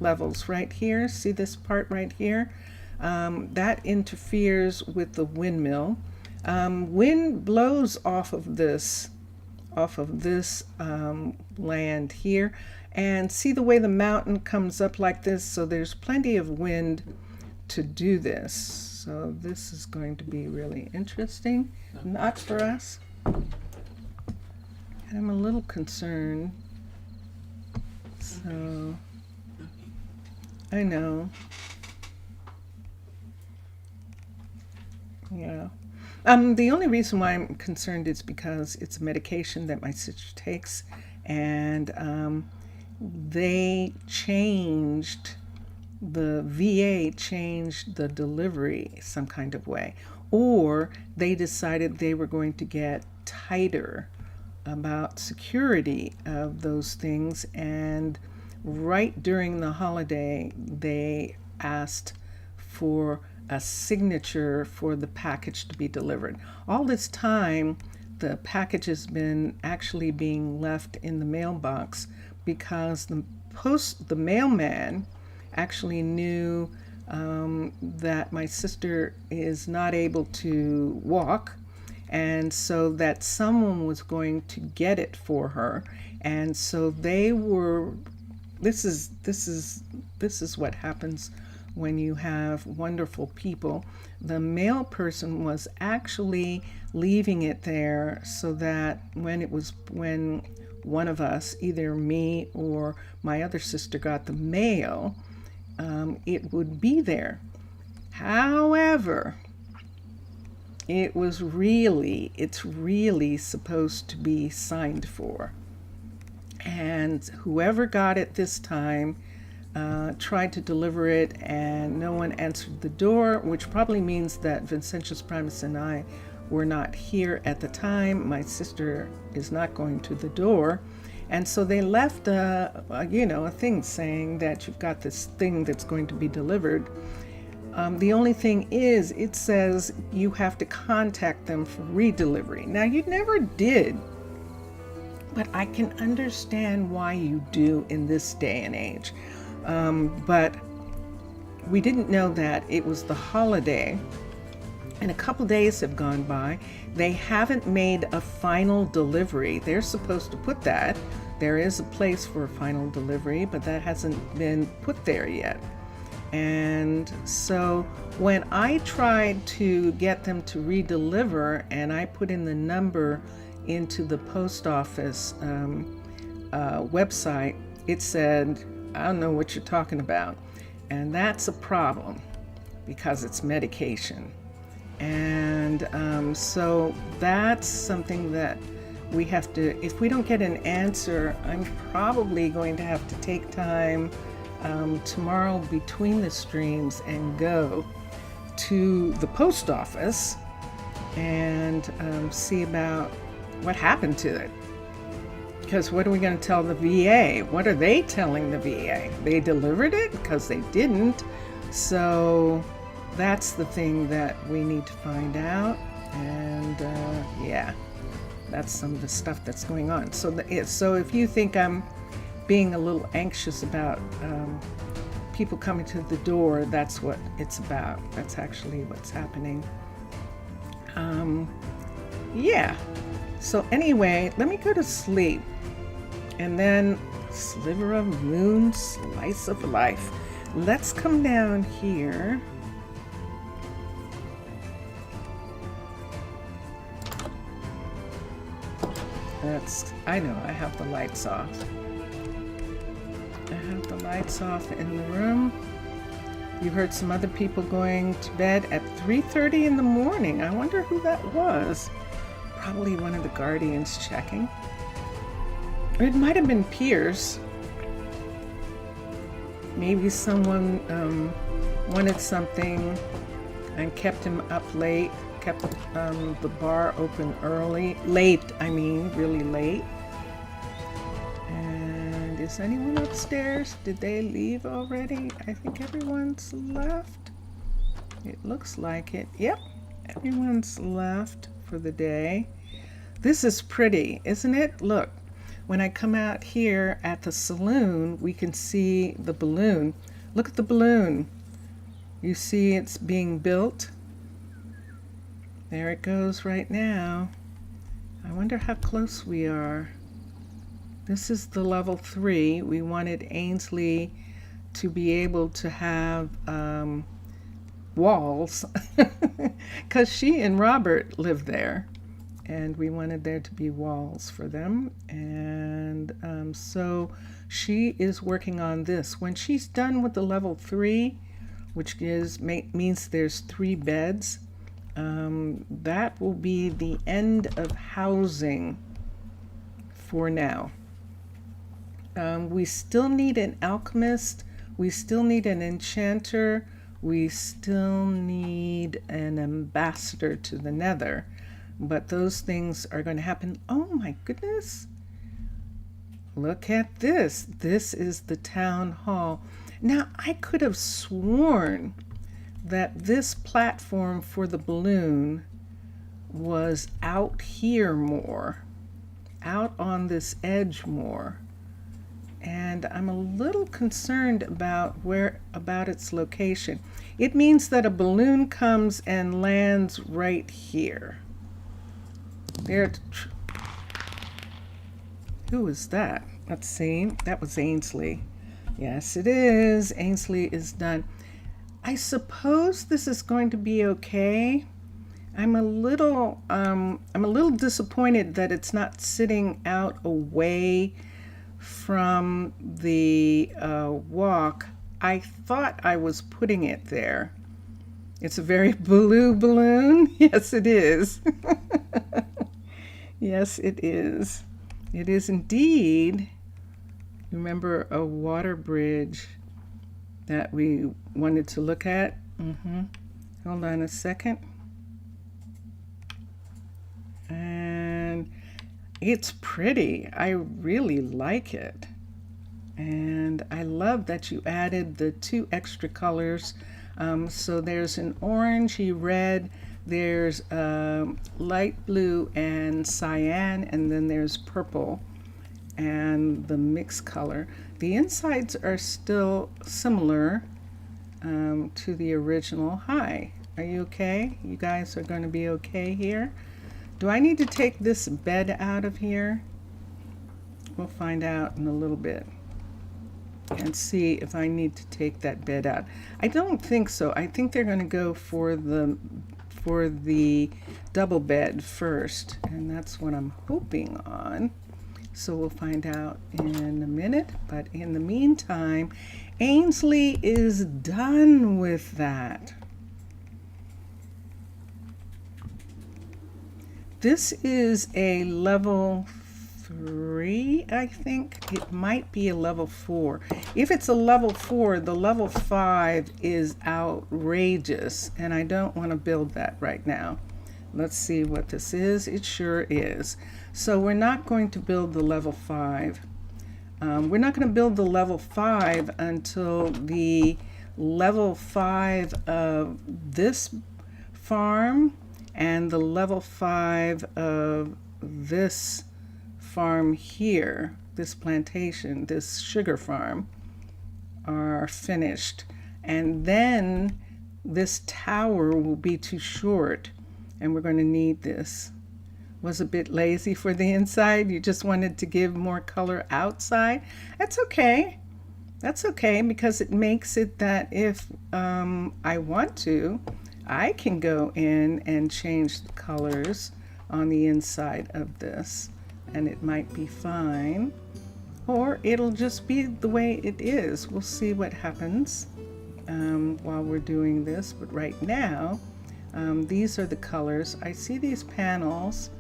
levels right here, see this part right here? That interferes with the windmill. Wind blows off of this land here, and see the way the mountain comes up like this, so there's plenty of wind to do this. So this is going to be really interesting, not for us. And I'm a little concerned. So I know. Yeah. The only reason why I'm concerned is because it's a medication that my sister takes, and the VA changed the delivery some kind of way, or they decided they were going to get tighter about security of those things, and right during the holiday they asked for a signature for the package to be delivered. All this time the package has been actually being left in the mailbox because the mailman actually knew that my sister is not able to walk, and so that someone was going to get it for her. And so they were, this is what happens when you have wonderful people. The mail person was actually leaving it there so that when one of us, either me or my other sister, got the mail, it would be there. However, it's really supposed to be signed for. And whoever got it this time tried to deliver it, and no one answered the door, which probably means that Vincentius Primus and I were not here at the time. My sister is not going to the door. And so they left a thing saying that you've got this thing that's going to be delivered. The only thing is, it says you have to contact them for redelivery. Now, you never did, but I can understand why you do in this day and age. But we didn't know that it was the holiday, and a couple days have gone by. They haven't made a final delivery. They're supposed to put that. There is a place for a final delivery, but that hasn't been put there yet. And so when I tried to get them to redeliver, and I put in the number into the post office website, it said, I don't know what you're talking about. And that's a problem because it's medication. And so that's something that we have to, if we don't get an answer, I'm probably going to have to take time tomorrow between the streams and go to the post office and see about what happened to it. Because what are we going to tell the VA? What are they telling the VA? They delivered it? Because they didn't. So that's the thing that we need to find out. And yeah, that's some of the stuff that's going on. So if you think I'm being a little anxious about people coming to the door, that's what it's about. That's actually what's happening. Yeah. So anyway, let me go to sleep. And then sliver of moon, slice of life. Let's come down here. I know, I have the lights off. I have the lights off in the room. You heard some other people going to bed at 3:30 in the morning. I wonder who that was. Probably one of the guardians checking. Or it might have been Pierce. Maybe someone wanted something and kept him up late, kept the bar open late, really late. And is anyone upstairs? Did they leave already? I think everyone's left. It looks like it. Yep, everyone's left for the day. This is pretty, isn't it? Look. When I come out here at the saloon, we can see the balloon. Look at the balloon. You see it's being built. There it goes right now. I wonder how close we are. This is the level 3. We wanted Ainsley to be able to have walls because she and Robert live there. And we wanted there to be walls for them. And so she is working on this. When she's done with the level 3, which means there's 3 beds, that will be the end of housing for now. We still need an alchemist. We still need an enchanter. We still need an ambassador to the Nether. But those things are going to happen. Oh my goodness. Look at this. This is the town hall. Now, I could have sworn that this platform for the balloon was out here more, out on this edge more. And I'm a little concerned about its location. It means that a balloon comes and lands right here. There. Who was that? Let's see. That was Ainsley. Yes, it is. Ainsley is done. I suppose this is going to be okay. I'm a little disappointed that it's not sitting out away from the walk. I thought I was putting it there. It's a very blue balloon. Yes, it is. Yes, it is. It is indeed. Remember a water bridge that we wanted to look at? Hold on a second. And it's pretty. I really like it. And I love that you added the 2 extra colors. So there's an orangey red, there's light blue and cyan, and then there's purple and the mixed color. The insides are still similar to the original. Hi, are you okay? You guys are going to be okay here? Do I need to take this bed out of here? We'll find out in a little bit and see if I need to take that bed out. I don't think so. I think they're going to go for the double bed first, and that's what I'm hoping on. So we'll find out in a minute. But in the meantime, Ainsley is done with that. This is a level 3, I think. It might be a level 4. If it's a level 4, the level 5 is outrageous, and I don't want to build that right now. Let's see what this is. It sure is. So we're not going to build the level 5. We're not going to build the level 5 until the level 5 of this farm and the level 5 of this farm here, this plantation, this sugar farm, are finished. And then this tower will be too short, and we're going to need this. Was a bit lazy for the inside. You just wanted to give more color outside. That's okay. That's okay, because it makes it that if I want to, I can go in and change the colors on the inside of this, and it might be fine, or it'll just be the way it is. We'll see what happens while we're doing this. But right now, these are the colors. I see these panels,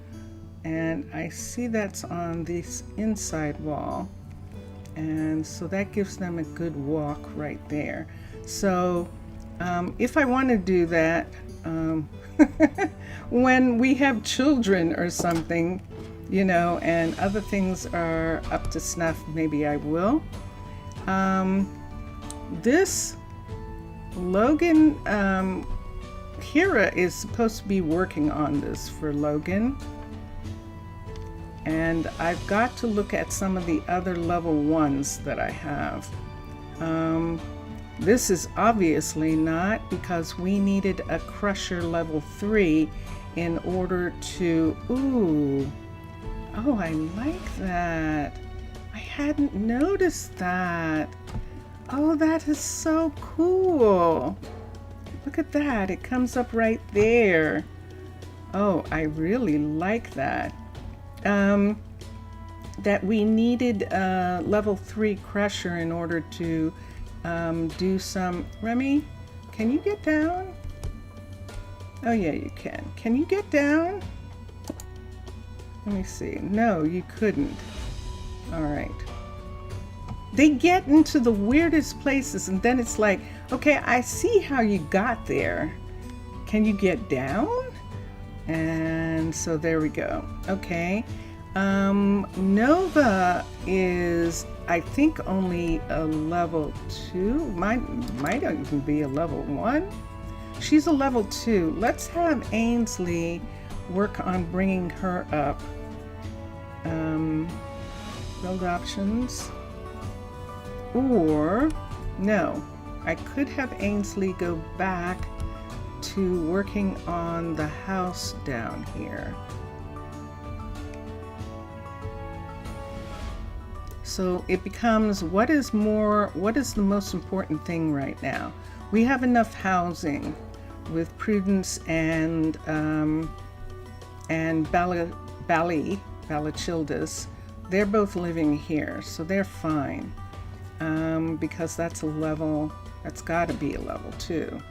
and I see that's on this inside wall, and so that gives them a good walk right there. So if I want to do that when we have children or something, you know, and other things are up to snuff, maybe I will. This Logan, Hira is supposed to be working on this for Logan. And I've got to look at some of the other level 1s that I have. This is obviously not, because we needed a crusher level 3 in order to, ooh, oh, I like that. I hadn't noticed that. Oh, that is so cool. Look at that, it comes up right there. Oh, I really like that. That we needed a level 3 crusher in order to do some. Remy, can you get down? Oh yeah, you can. Can you get down? Let me see. No, you couldn't. All right. They get into the weirdest places, and then it's like, okay, I see how you got there. Can you get down? And so there we go. Okay. Nova is, I think, only a level 2. Might even be a level 1. She's a level 2. Let's have Ainsley work on bringing her up. Build options. Or, no, I could have Ainsley go back to working on the house down here. So it becomes, what is the most important thing right now? We have enough housing with Prudence and Balachildas. They're both living here, so they're fine. Because that's got to be a level 2.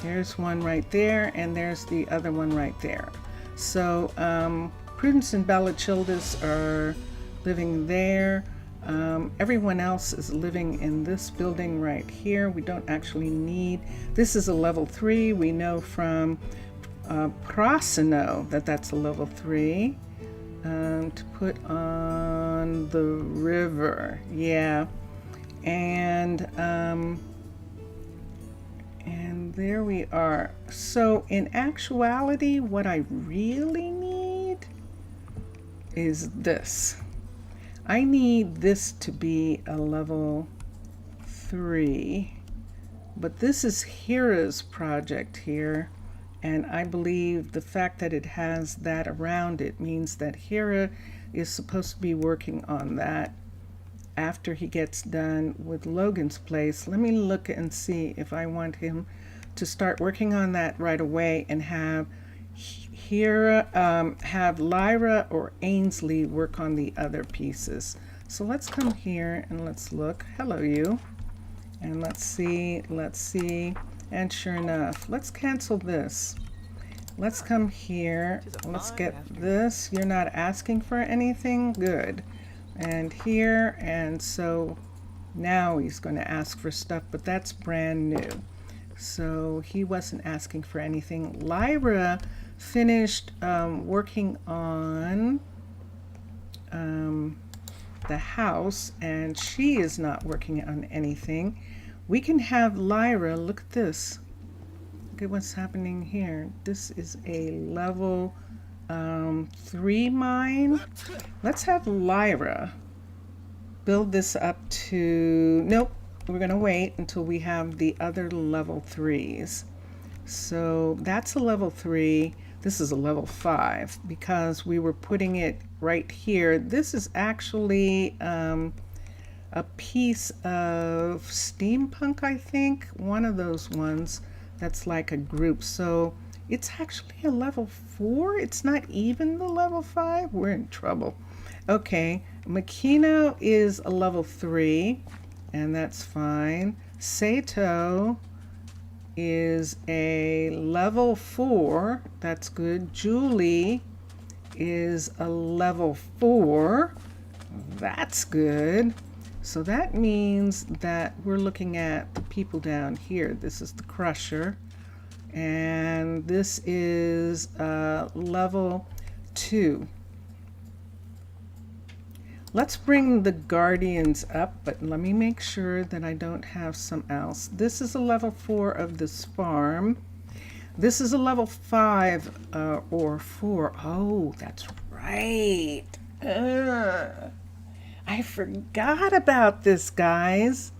There's one right there, and there's the other one right there. So Prudence and Balachildas are living there. Everyone else is living in this building right here. We don't actually need, this is a level 3. We know from Prasino that that's a level 3. To put on the river, yeah, and there we are. So in actuality, what I really need is this. I need this to be a level 3, but this is Hira's project here. And I believe the fact that it has that around it means that Hira is supposed to be working on that after he gets done with Logan's place. Let me look and see if I want him to start working on that right away and have Hira, have Lyra or Ainsley work on the other pieces. So let's come here and let's look. Hello, you. And let's see. And sure enough, let's cancel this. let's come here. Let's get this. You're not asking for anything? Good. And here, and so now he's going to ask for stuff, but that's brand new. So he wasn't asking for anything. Lyra finished working on the house, and she is not working on anything. We can have Lyra, look at this. Look at what's happening here. This is a level 3 mine. Let's have Lyra build this up to, nope, we're gonna wait until we have the other level 3s. So that's a level 3. This is a level 5 because we were putting it right here. This is actually a piece of steampunk, I think, one of those ones that's like a group. So it's actually a level 4. It's not even the level 5. We're in trouble. Okay, Makino is a level 3, and that's fine. Sato is a level 4. That's good. Julie is a level 4. That's good. So that means that we're looking at the people down here. This is the crusher, and this is level 2. Let's bring the guardians up, but let me make sure that I don't have some else. This is a level 4 of this farm. This is a level 5 or 4. Oh, that's right. I forgot about this, guys.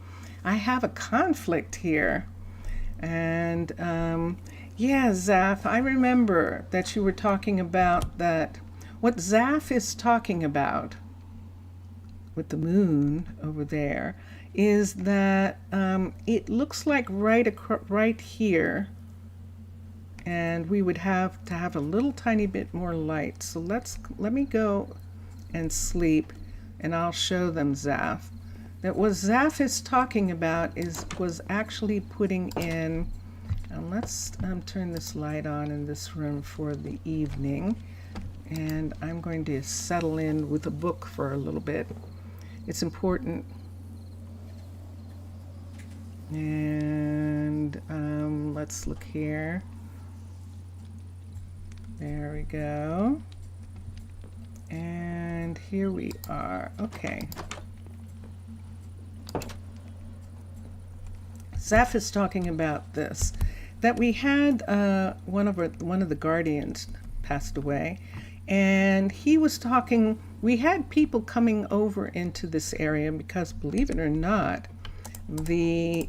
I have a conflict here. And yeah, Zaf, I remember that you were talking about that. What Zaf is talking about with the moon over there is that it looks like right here, and we would have to have a little tiny bit more light. So let me go and sleep, and I'll show them Zaf. That what Zaf is talking about was actually putting in, and let's turn this light on in this room for the evening, and I'm going to settle in with a book for a little bit. It's important. And let's look here. There we go. And here we are. Okay. Zaf is talking about this, that we had one of the guardians passed away, and he was talking. We had people coming over into this area because, believe it or not, the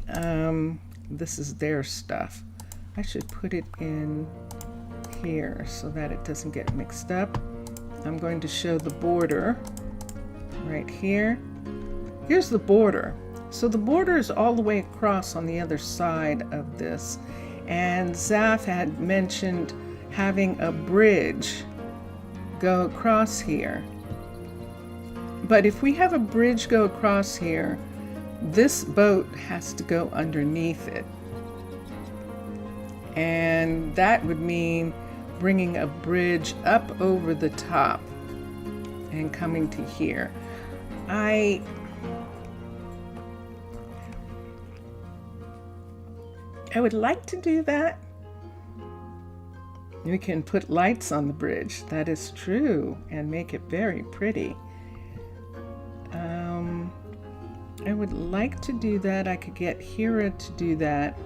this is their stuff. I should put it in here so that it doesn't get mixed up. I'm going to show the border right here. Here's the border. So the border is all the way across on the other side of this. And Zaf had mentioned having a bridge go across here. But if we have a bridge go across here, this boat has to go underneath it. And that would mean bringing a bridge up over the top and coming to here. I would like to do that. We can put lights on the bridge, that is true, and make it very pretty. I would like to do that. I could get Hira to do that.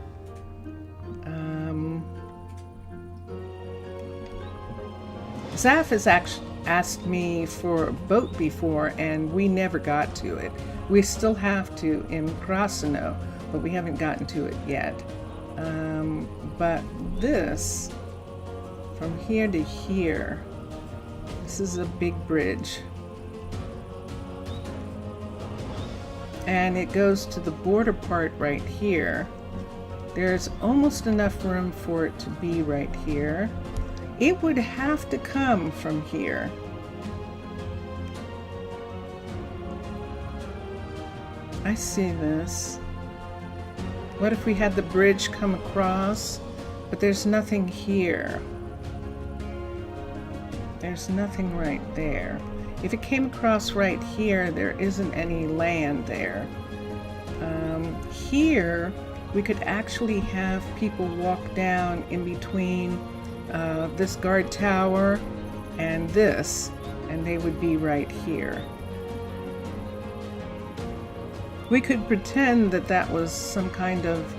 Zaf has actually asked me for a boat before, and we never got to it. We still have to in Prasino, but we haven't gotten to it yet. But this, from here to here, this is a big bridge. And it goes to the border part right here. There's almost enough room for it to be right here. It would have to come from here. I see this. What if we had the bridge come across, but there's nothing here? There's nothing right there. If it came across right here, there isn't any land there. Here, we could actually have people walk down in between this guard tower and this, and they would be right here. We could pretend that that was some kind of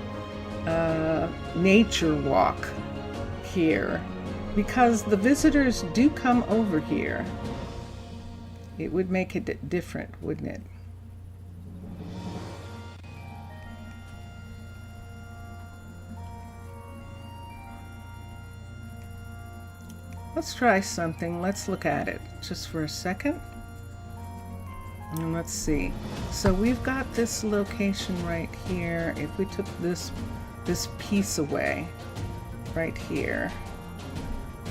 nature walk here, because the visitors do come over here. It would make it different, wouldn't it? Let's try something. Let's look at it just for a second. And let's see. So we've got this location right here. If we took this piece away right here,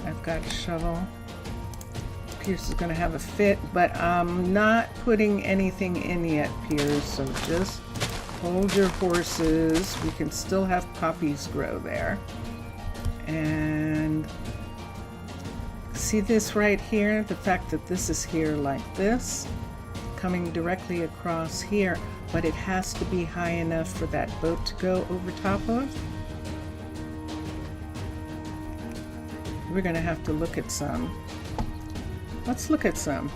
I've got a shovel. Pierce is going to have a fit, but I'm not putting anything in yet, Pierce, so just hold your horses. We can still have poppies grow there. And see this right here? The fact that this is here like this, coming directly across here, but it has to be high enough for that boat to go over top of. We're going to have to look at some. Let's look at some.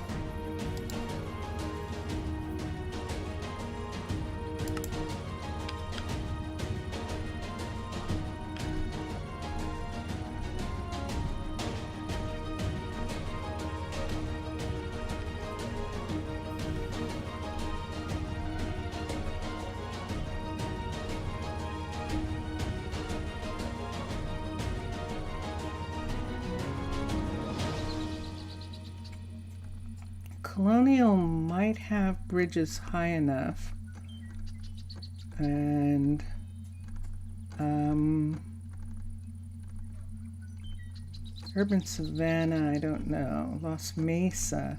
Colonial might have bridges high enough, and Urban Savannah, I don't know. Los Mesa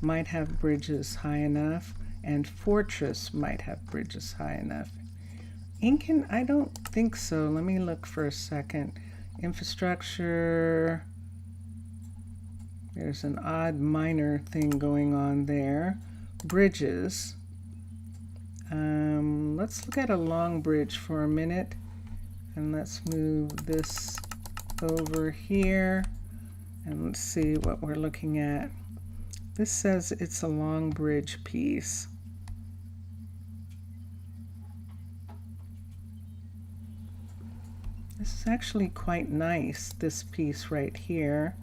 might have bridges high enough, and Fortress might have bridges high enough. Incan, I don't think so. Let me look for a second. Infrastructure. There's an odd minor thing going on there. Bridges. Let's look at a long bridge for a minute. And let's move this over here. And let's see what we're looking at. This says it's a long bridge piece. This is actually quite nice, this piece right here.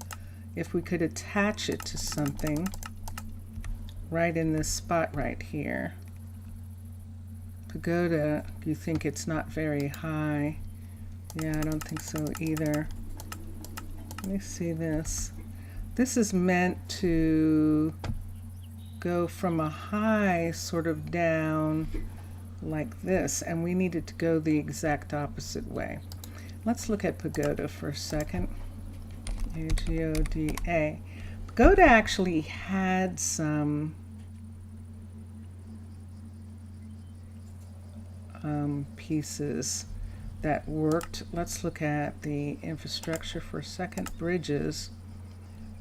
If we could attach it to something right in this spot right here. Pagoda, you think it's not very high? Yeah, I don't think so either. Let me see this. This is meant to go from a high sort of down like this, and we need it to go the exact opposite way. Let's look at Pagoda for a second. Pagoda. Pagoda actually had some pieces that worked. Let's look at the infrastructure for a second. Bridges.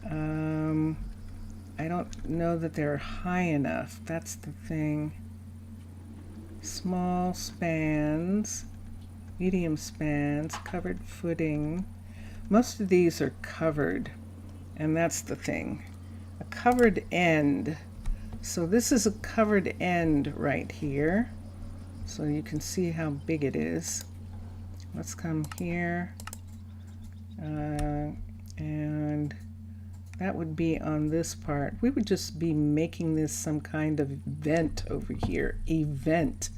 I don't know that they're high enough. That's the thing. Small spans, medium spans, covered footing. Most of these are covered, and that's the thing. A covered end. So this is a covered end right here. So you can see how big it is. Let's come here. And that would be on this part. We would just be making this some kind of vent over here. Event.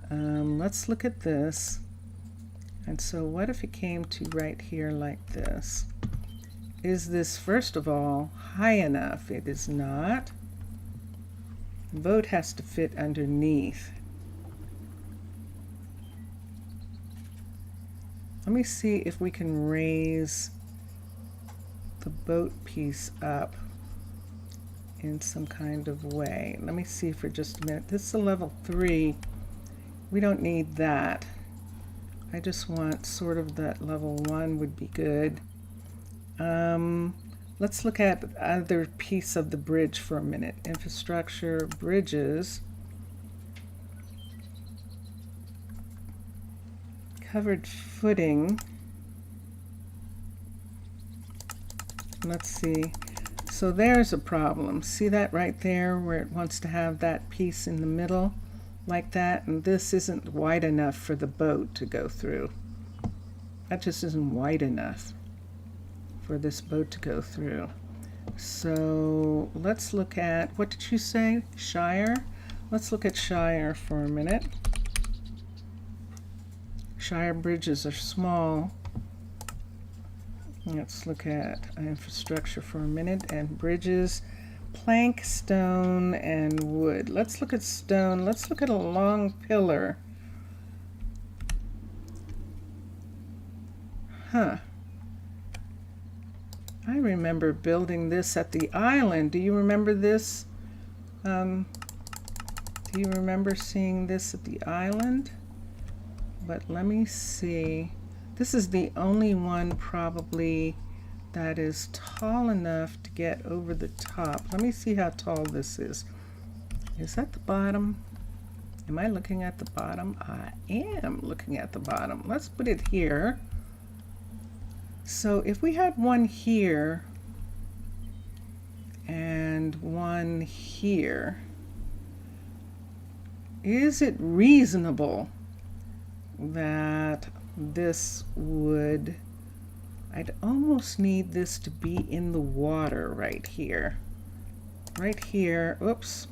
Let's look at this. And so what if it came to right here like this? Is this, first of all, high enough? It is not. The boat has to fit underneath. Let me see if we can raise the boat piece up in some kind of way. Let me see for just a minute. This is a level 3. We don't need that. I just want sort of that level 1 would be good. Let's look at other piece of the bridge for a minute. Infrastructure, bridges, covered footing. Let's see. So there's a problem. See that right there where it wants to have that piece in the middle like that? And this isn't wide enough for the boat to go through. That just isn't wide enough for this boat to go through. So let's look at, what did you say? Shire? Let's look at Shire for a minute. Shire bridges are small. Let's look at infrastructure for a minute, and bridges, plank, stone, and wood. Let's look at stone. Let's look at a long pillar. Huh. I remember building this at the island. Do you remember this? Do you remember seeing this at the island? But let me see. This is the only one probably that is tall enough to get over the top. Let me see how tall this is. Is that the bottom? Am I looking at the bottom? I am looking at the bottom. Let's put it here. So if we had one here and one here, is it reasonable that this would, I'd almost need this to be in the water right here. Right here, oops,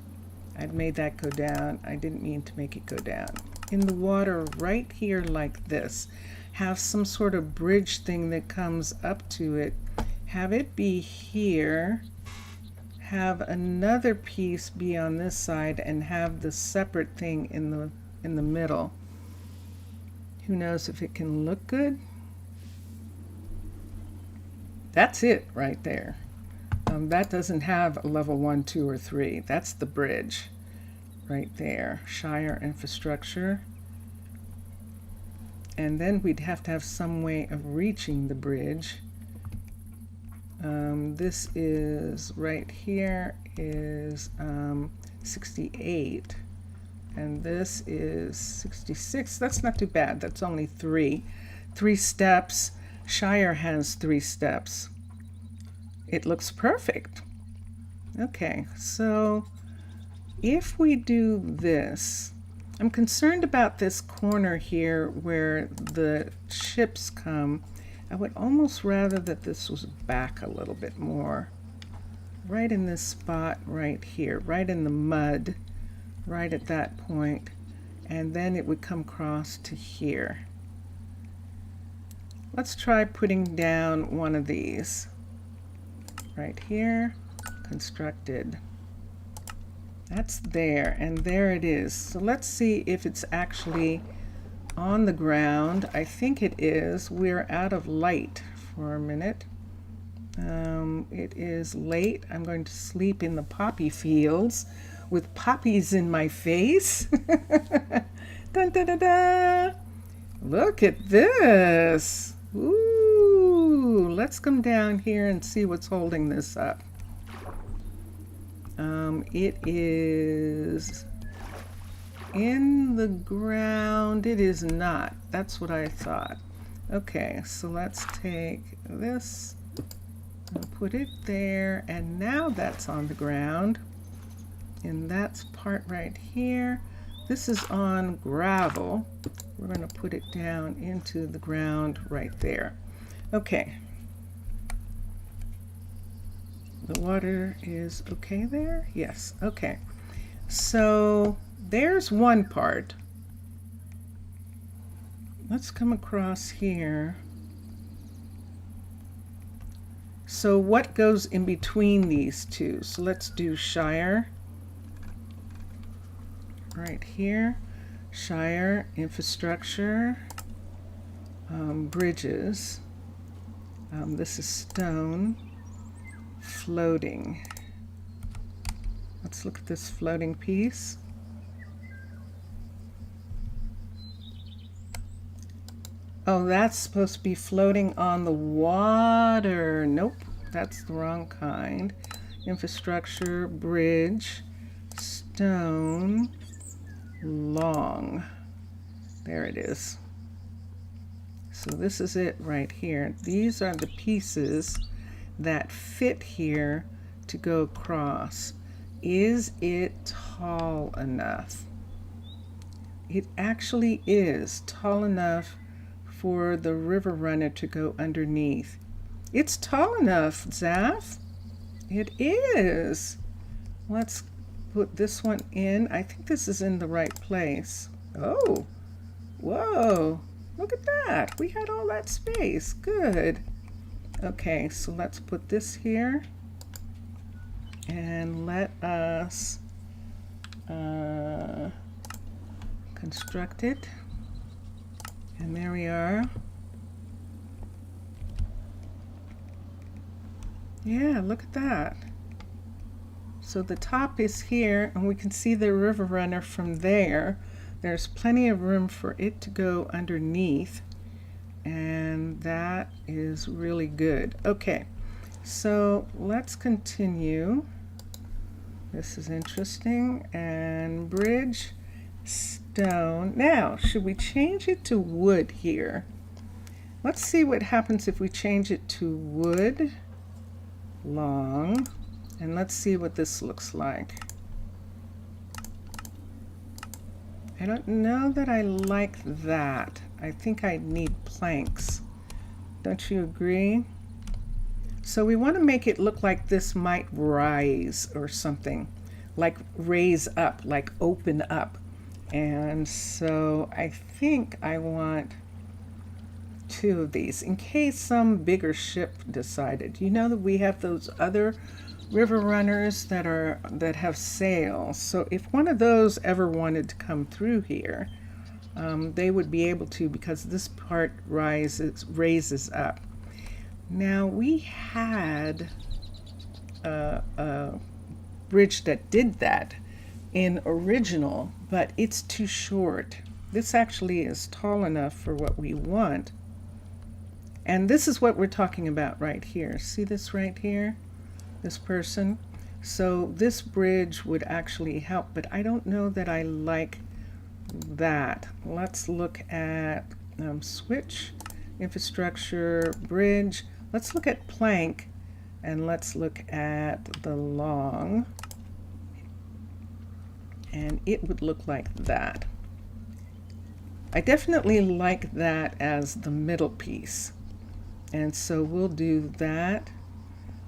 I'd made that go down. I didn't mean to make it go down. In the water right here like this. Have some sort of bridge thing that comes up to it. Have it be here. Have another piece be on this side and have the separate thing in the middle. Who knows if it can look good? That's it right there. That doesn't have a level 1, 2, or 3. That's the bridge right there. Shire infrastructure. And then we'd have to have some way of reaching the bridge. This is right here is 68. And this is 66. That's not too bad. That's only 3 steps. Shire has 3 steps. It looks perfect. Okay, so if we do this, I'm concerned about this corner here where the ships come. I would almost rather that this was back a little bit more. Right in this spot right here, right in the mud. Right at that point, and then it would come across to here. Let's try putting down one of these right here. Constructed. That's there, and there it is. So let's see if it's actually on the ground. I think it is. We're out of light for a minute. It is late. I'm going to sleep in the poppy fields with poppies in my face. Dun, dun, dun, dun. Look at this. Ooh, let's come down here and see what's holding this up. It is in the ground. It is not. That's what I thought. Okay, so let's take this and put it there, and now that's on the ground. And that's part right here. This is on gravel. We're going to put it down into the ground right there. Okay. The water is okay there? Yes, okay. So there's one part. Let's come across here. So what goes in between these two? So let's do Shire. Right here. Shire, infrastructure, bridges. This is stone. Floating. Let's look at this floating piece. Oh, that's supposed to be floating on the water. Nope, that's the wrong kind. Infrastructure, bridge, stone, long. There it is. So this is it right here. These are the pieces that fit here to go across. Is it tall enough? It actually is tall enough for the river runner to go underneath. It's tall enough, Zaf. It is. Let's put this one in. I think this is in the right place. Oh, whoa, look at that. We had all that space. Good. Okay, so let's put this here and let us construct it. And there we are. Yeah, look at that. So the top is here, and we can see the river runner from there. There's plenty of room for it to go underneath, and that is really good. Okay, so let's continue. This is interesting. And bridge, stone. Now, should we change it to wood here? Let's see what happens if we change it to wood, long, and let's see what this looks like. I don't know that I like that. I think I need planks. Don't you agree? So we want to make it look like this might rise or something, like raise up, like open up. And so I think I want 2 of these in case some bigger ship decided. You know that we have those other river runners that have sails. So if one of those ever wanted to come through here, they would be able to, because this part raises up. Now we had a bridge that did that in original, but it's too short. This actually is tall enough for what we want. And this is what we're talking about right here. See this right here? This person. So this bridge would actually help, but I don't know that I like that. Let's look at switch, infrastructure, bridge. Let's look at plank, and let's look at the long. And it would look like that. I definitely like that as the middle piece. And so we'll do that.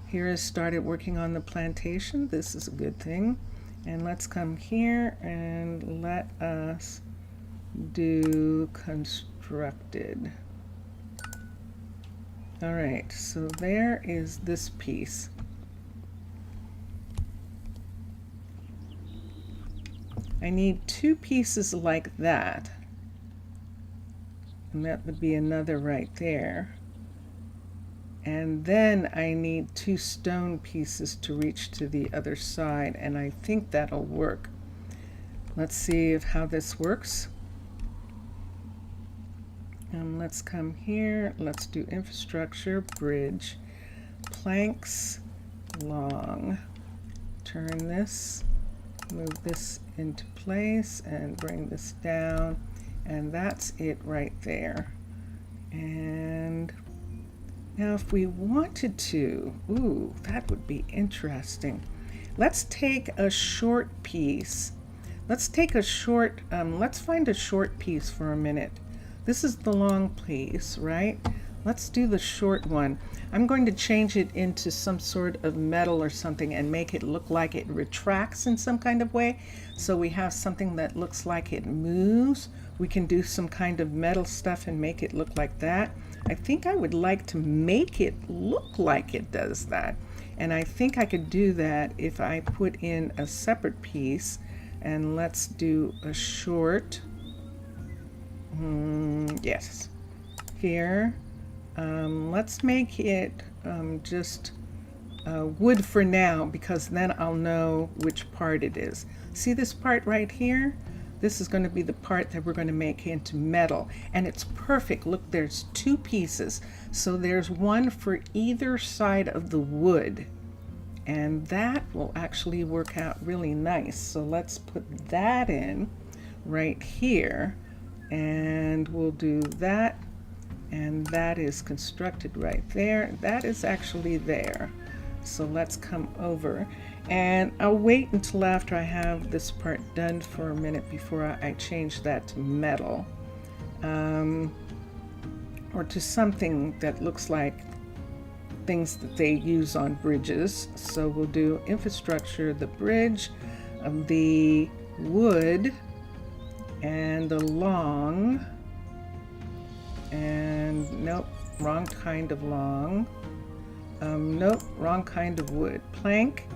Here is started working on the plantation. This is a good thing. And let's come here and let us do constructed. All right, so there is this piece. I need 2 pieces like that. And that would be another right there. And then I need 2 stone pieces to reach to the other side, and I think that'll work. Let's see how this works. Let's come here, let's do infrastructure, bridge, planks, long. Turn this, move this into place, and bring this down, and that's it right there. And now if we wanted to, ooh, that would be interesting. Let's take a short piece. Let's take a short, let's find a short piece for a minute. This is the long piece, right? Let's do the short one. I'm going to change it into some sort of metal or something and make it look like it retracts in some kind of way. So we have something that looks like it moves. We can do some kind of metal stuff and make it look like that. I think I would like to make it look like it does that. And I think I could do that if I put in a separate piece. And let's do a short. Yes. Here. Let's make it just wood for now, because then I'll know which part it is. See this part right here? This is going to be the part that we're going to make into metal. And it's perfect. Look, there's two pieces. So there's one for either side of the wood. And that will actually work out really nice. So let's put that in right here. And we'll do that. And that is constructed right there. That is actually there. So let's come over. And I'll wait until after I have this part done for a minute before I change that to metal. Or to something that looks like things that they use on bridges. So we'll do infrastructure, the bridge, the wood, and the long, and nope, wrong kind of long. Nope, wrong kind of wood. Plank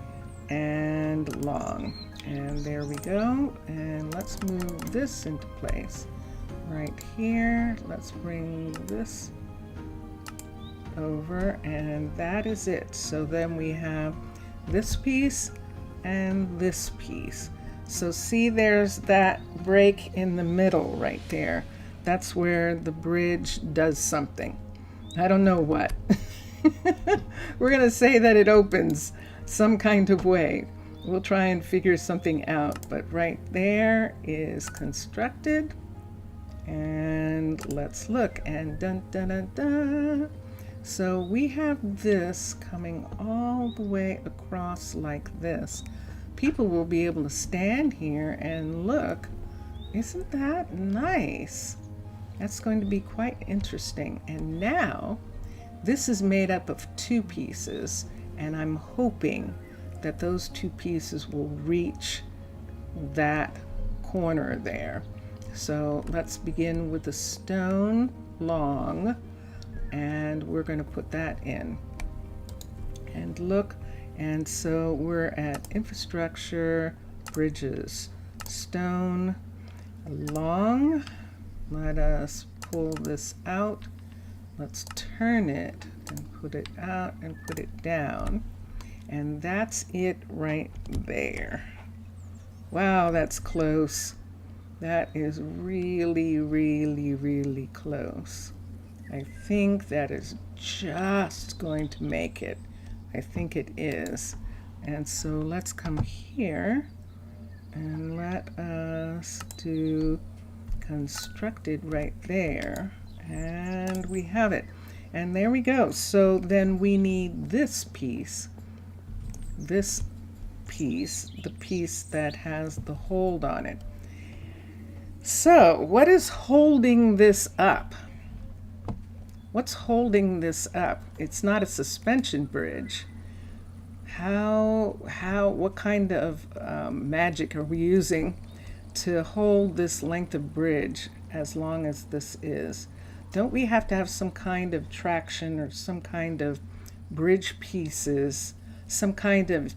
and long. And there we go. And let's move this into place right here. Let's bring this over, and that is it. So then we have this piece and this piece. So see, there's that break in the middle right there. That's where the bridge does something. I don't know what. We're gonna say that it opens some kind of way. We'll try and figure something out, but right there is constructed. And let's look, and dun dun dun dun. So we have this coming all the way across like this. People will be able to stand here and look. Isn't that nice? That's going to be quite interesting. And now this is made up of two pieces, and I'm hoping that those two pieces will reach that corner there. So let's begin with the stone long, and we're going to put that in. And look, and so we're at infrastructure, bridges, stone, long. Let us pull this out. Let's turn it and put it out and put it down. And that's it right there. Wow, that's close. That is really, really, really close. I think that is just going to make it. I think it is. And so let's come here and let us do constructed right there. And we have it. And there we go. So then we need this piece, the piece that has the hold on it. So what is holding this up? What's holding this up? It's not a suspension bridge. What kind of magic are we using to hold this length of bridge as long as this is? Don't we have to have some kind of traction or some kind of bridge pieces, some kind of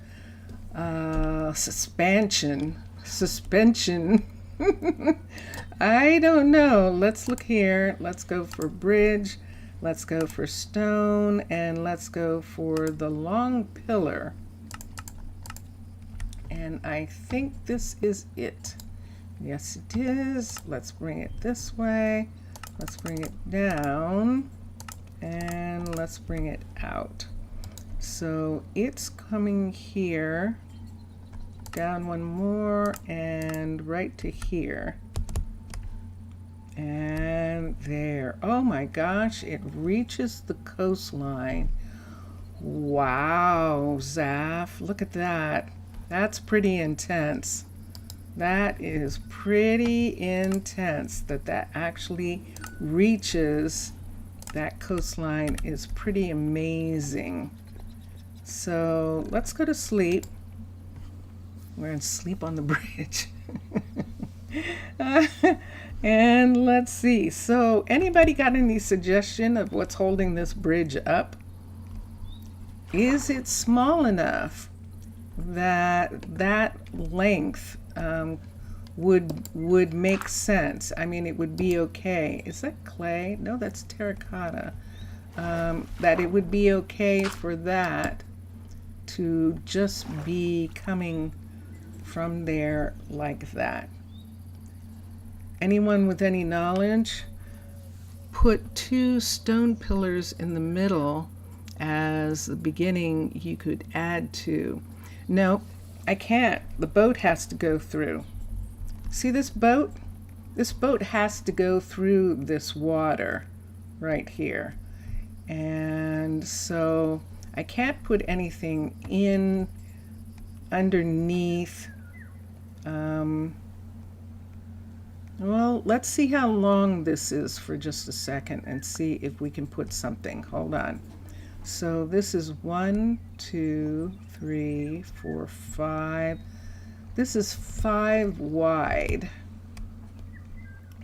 suspension? I don't know. Let's look here. Let's go for bridge. Let's go for stone, and let's go for the long pillar. And I think this is it. Yes, it is. Let's bring it this way. Let's bring it down, and let's bring it out. So it's coming here, down one more, and right to here. And there. Oh my gosh, it reaches the coastline. Wow, Zaf, look at that. That's pretty intense. That is pretty intense that actually reaches that coastline. Is pretty amazing. So let's go to sleep. We're going to sleep on the bridge. And let's see. So anybody got any suggestion of what's holding this bridge up? Is it small enough that that length would make sense? I mean, it would be okay. Is that clay? No, that's terracotta. That it would be okay for that to just be coming from there like that. anyone with any knowledge, put 2 stone pillars in the middle as the beginning you could add to. No, I can't. The boat has to go through. See this boat? This boat has to go through this water right here. And so I can't put anything in underneath. Well, let's see how long this is for just a second and see if we can put something. Hold on. So this is 1, 2, 3, 4, 5. This is 5 wide.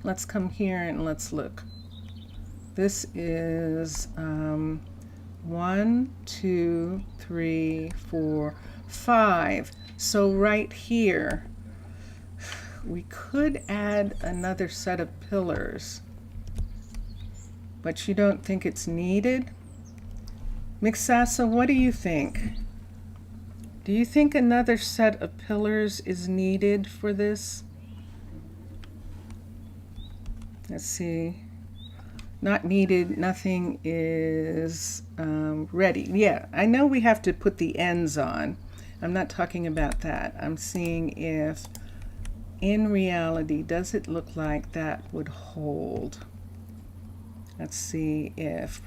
Let's come here and let's look. This is 1, 2, 3, 4, 5. So right here, we could add another set of pillars, but you don't think it's needed? Mixasa, what do you think? Do you think another set of pillars is needed for this? Let's see. Not needed, nothing is ready. Yeah, I know we have to put the ends on. I'm not talking about that. I'm seeing if, in reality, does it look like that would hold? Let's see if,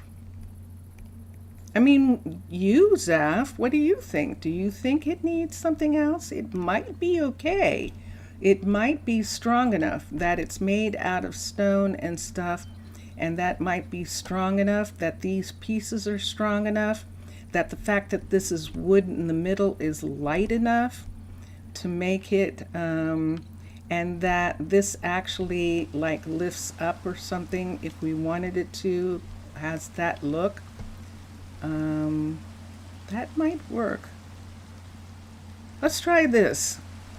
I mean, you, Zaf, what do you think? Do you think it needs something else? It might be okay. It might be strong enough that it's made out of stone and stuff, and that might be strong enough, that these pieces are strong enough, that the fact that this is wood in the middle is light enough to make it, and that this actually like lifts up or something if we wanted it to, has that look. That might work. Let's try this.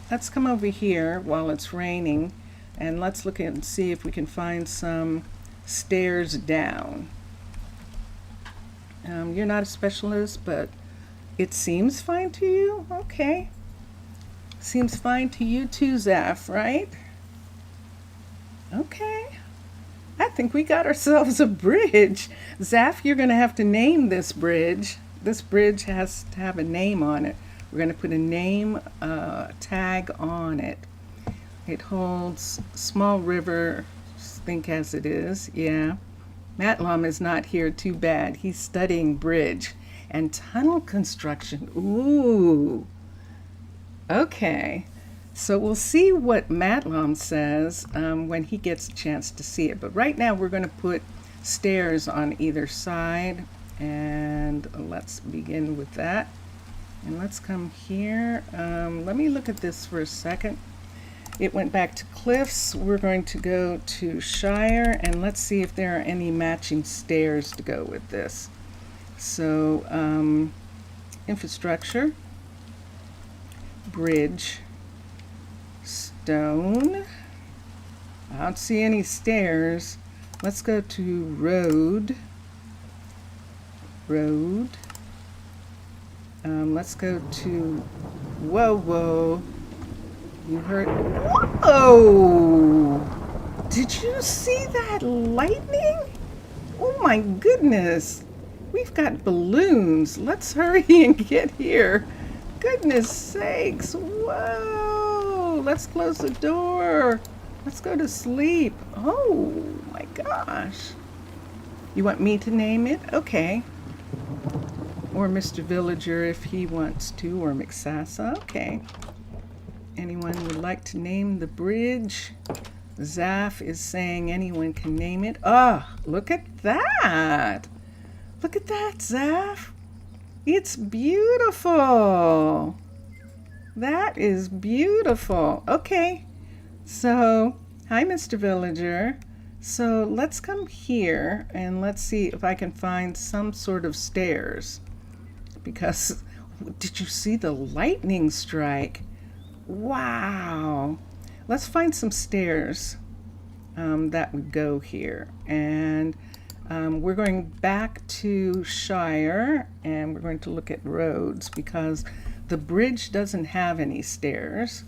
Let's come over here while it's raining and let's look and see if we can find some stairs down. You're not a specialist, but it seems fine to you? Okay. Seems fine to you too, Zaf, right? Okay. I think we got ourselves a bridge. Zaf, you're going to have to name this bridge. This bridge has to have a name on it. We're going to put a name tag on it. It holds small river, think as it is, yeah. Matlam is not here, too bad. He's studying bridge and tunnel construction. Ooh. Okay. So we'll see what Matlam says when he gets a chance to see it. But right now we're going to put stairs on either side. And let's begin with that. And let's come here. Let me look at this for a second. It went back to cliffs. We're going to go to Shire and let's see if there are any matching stairs to go with this. So infrastructure, bridge, stone. I don't see any stairs. Let's go to road. Let's go to whoa. You heard, whoa! Did you see that lightning? Oh my goodness. We've got balloons. Let's hurry and get here. Goodness sakes. Whoa! Let's close the door. Let's go to sleep. Oh my gosh. You want me to name it? Okay. Or Mr. Villager if he wants to, or Mixasa. Okay. Anyone would like to name the bridge? Zaf is saying anyone can name it. Ah, look at that. Look at that, Zaf. It's beautiful. That is beautiful. Okay. So, hi, Mr. Villager. So let's come here and let's see if I can find some sort of stairs. Because, did you see the lightning strike? Wow. Let's find some stairs that would go here. And we're going back to Shire and we're going to look at roads because the bridge doesn't have any stairs.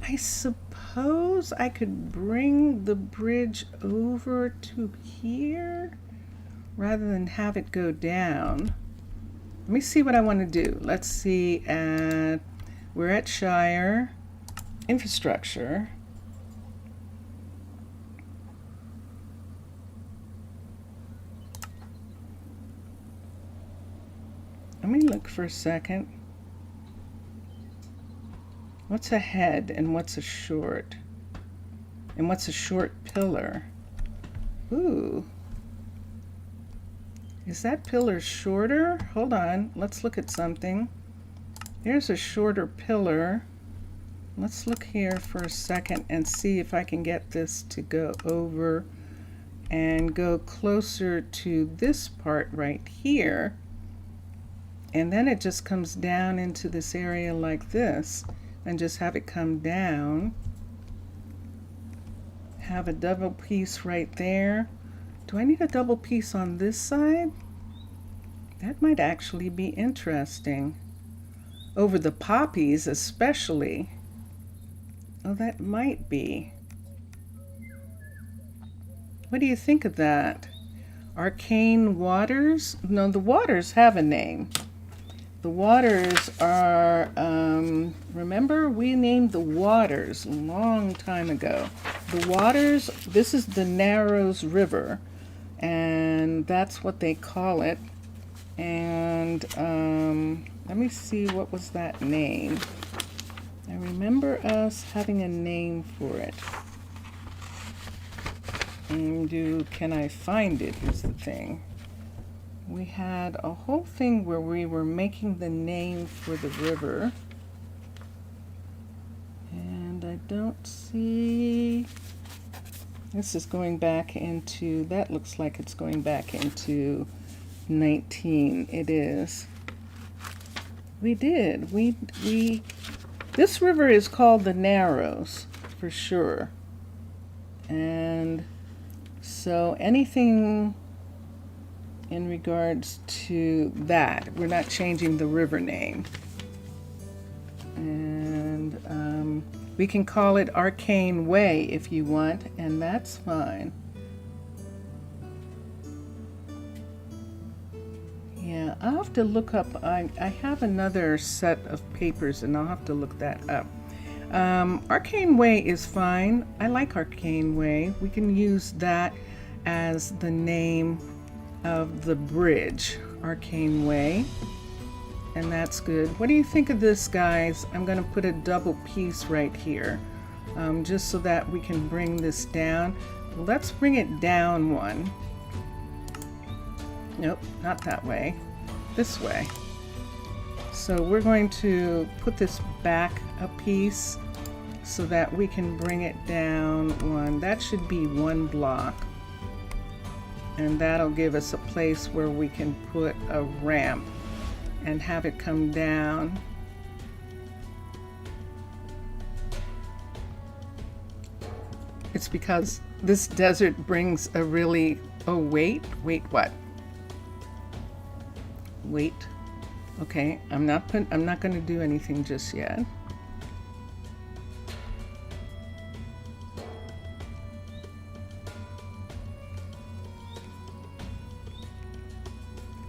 I suppose suppose I could bring the bridge over to here rather than have it go down. Let me see what I want to do. Let's see, we're at Shire, infrastructure. Let me look for a second. What's a head and what's a short? And what's a short pillar? Ooh. Is that pillar shorter? Hold on, let's look at something. There's a shorter pillar. Let's look here for a second and see if I can get this to go over and go closer to this part right here. And then it just comes down into this area like this, and just have it come down. Have a double piece right there. Do I need a double piece on this side? That might actually be interesting. Over the poppies especially. Oh, that might be. What do you think of that? Arcane waters? No, the waters have a name. The waters are, remember we named the waters a long time ago. The waters, this is the Narrows River, and that's what they call it. And let me see, what was that name? I remember us having a name for it. Can I find it is the thing. We had a whole thing where we were making the name for the river. And I don't see... This is going back into... That looks like it's going back into 19. It is. We did. This river is called the Narrows, for sure. And so anything in regards to that, we're not changing the river name. And we can call it Arcane Way if you want, and that's fine. Yeah, I'll have to look up, I have another set of papers and I'll have to look that up. Arcane Way is fine. I like Arcane Way. We can use that as the name of the bridge, Arcane Way, and that's good. What do you think of this, guys? I'm going to put a double piece right here, just so that we can bring this down. Let's bring it down one. Nope, not that way. This way. So we're going to put this back a piece so that we can bring it down one. That should be one block. And that'll give us a place where we can put a ramp and have it come down. It's because this desert brings a really... Oh, wait, what? Wait. Okay, I'm not going to do anything just yet.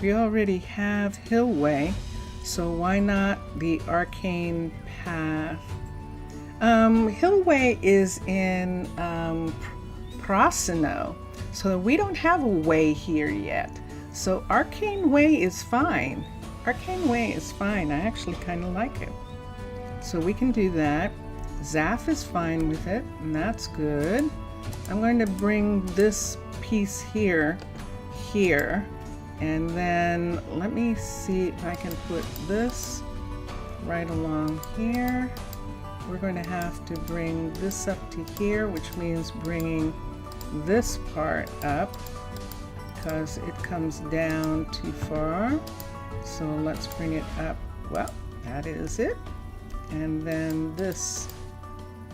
We already have Hillway, so why not the Arcane Path? Hillway is in Prasino, so we don't have a way here yet. So Arcane Way is fine. Arcane Way is fine. I actually kind of like it. So we can do that. Zaf is fine with it, and that's good. I'm going to bring this piece here, and then let me see if I can put this right along here. We're going to have to bring this up to here, which means bringing this part up because it comes down too far. So let's bring it up. Well, that is it. And then this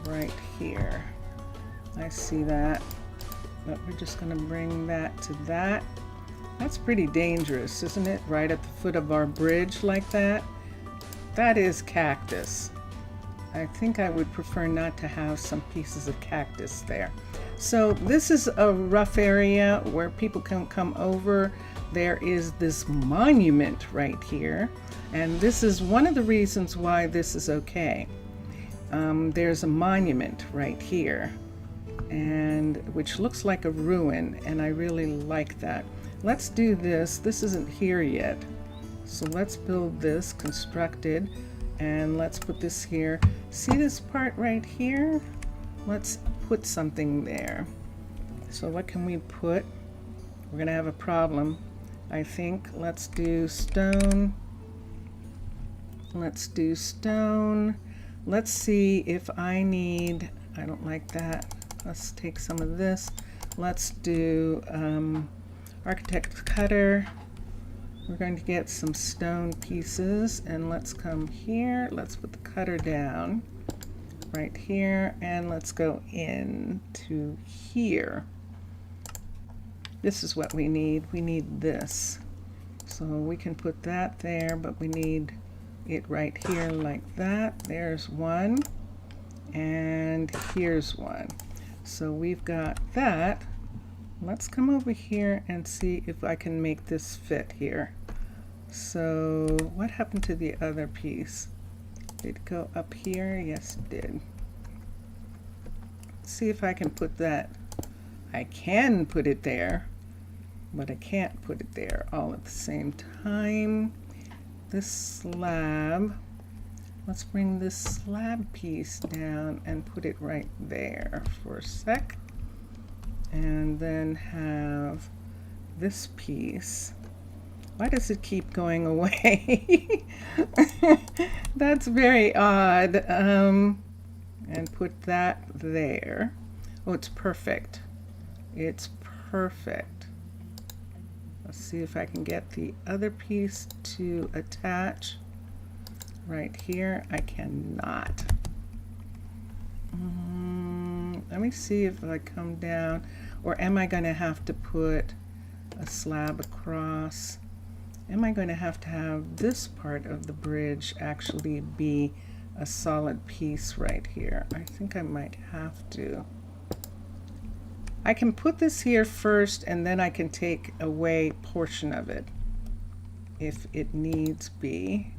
right here. I see that, but we're just going to bring that to that. That's pretty dangerous, isn't it? Right at the foot of our bridge like that. That is cactus. I think I would prefer not to have some pieces of cactus there. So this is a rough area where people can come over. There is this monument right here, and this is one of the reasons why this is okay. There's a monument right here, and which looks like a ruin, and I really like that. Let's do this. This isn't here yet, so let's build this, constructed, and let's put this here. See this part right here? Let's put something there. So what can we put? We're gonna have a problem, I think. Let's do stone. Let's do stone. Let's see if I need, I don't like that. Let's take some of this. Let's do architect cutter. We're going to get some stone pieces, and let's come here. Let's put the cutter down right here, and let's go into here. This is what we need. We need this. So we can put that there, but we need it right here like that. There's one, and here's one. So we've got that. Let's come over here and see if I can make this fit here. So what happened to the other piece? Did it go up here? Yes, it did. Let's see if I can put that. I can put it there, but I can't put it there all at the same time. This slab, let's bring this slab piece down and put it right there for a sec. And then have this piece. Why does it keep going away? That's very odd. And put that there. Oh, it's perfect. It's perfect. Let's see if I can get the other piece to attach right here. I cannot. Let me see if I come down, or am I going to have to put a slab across? Am I going to have this part of the bridge actually be a solid piece right here? I think I might have to. I can put this here first, and then I can take away a portion of it if it needs be.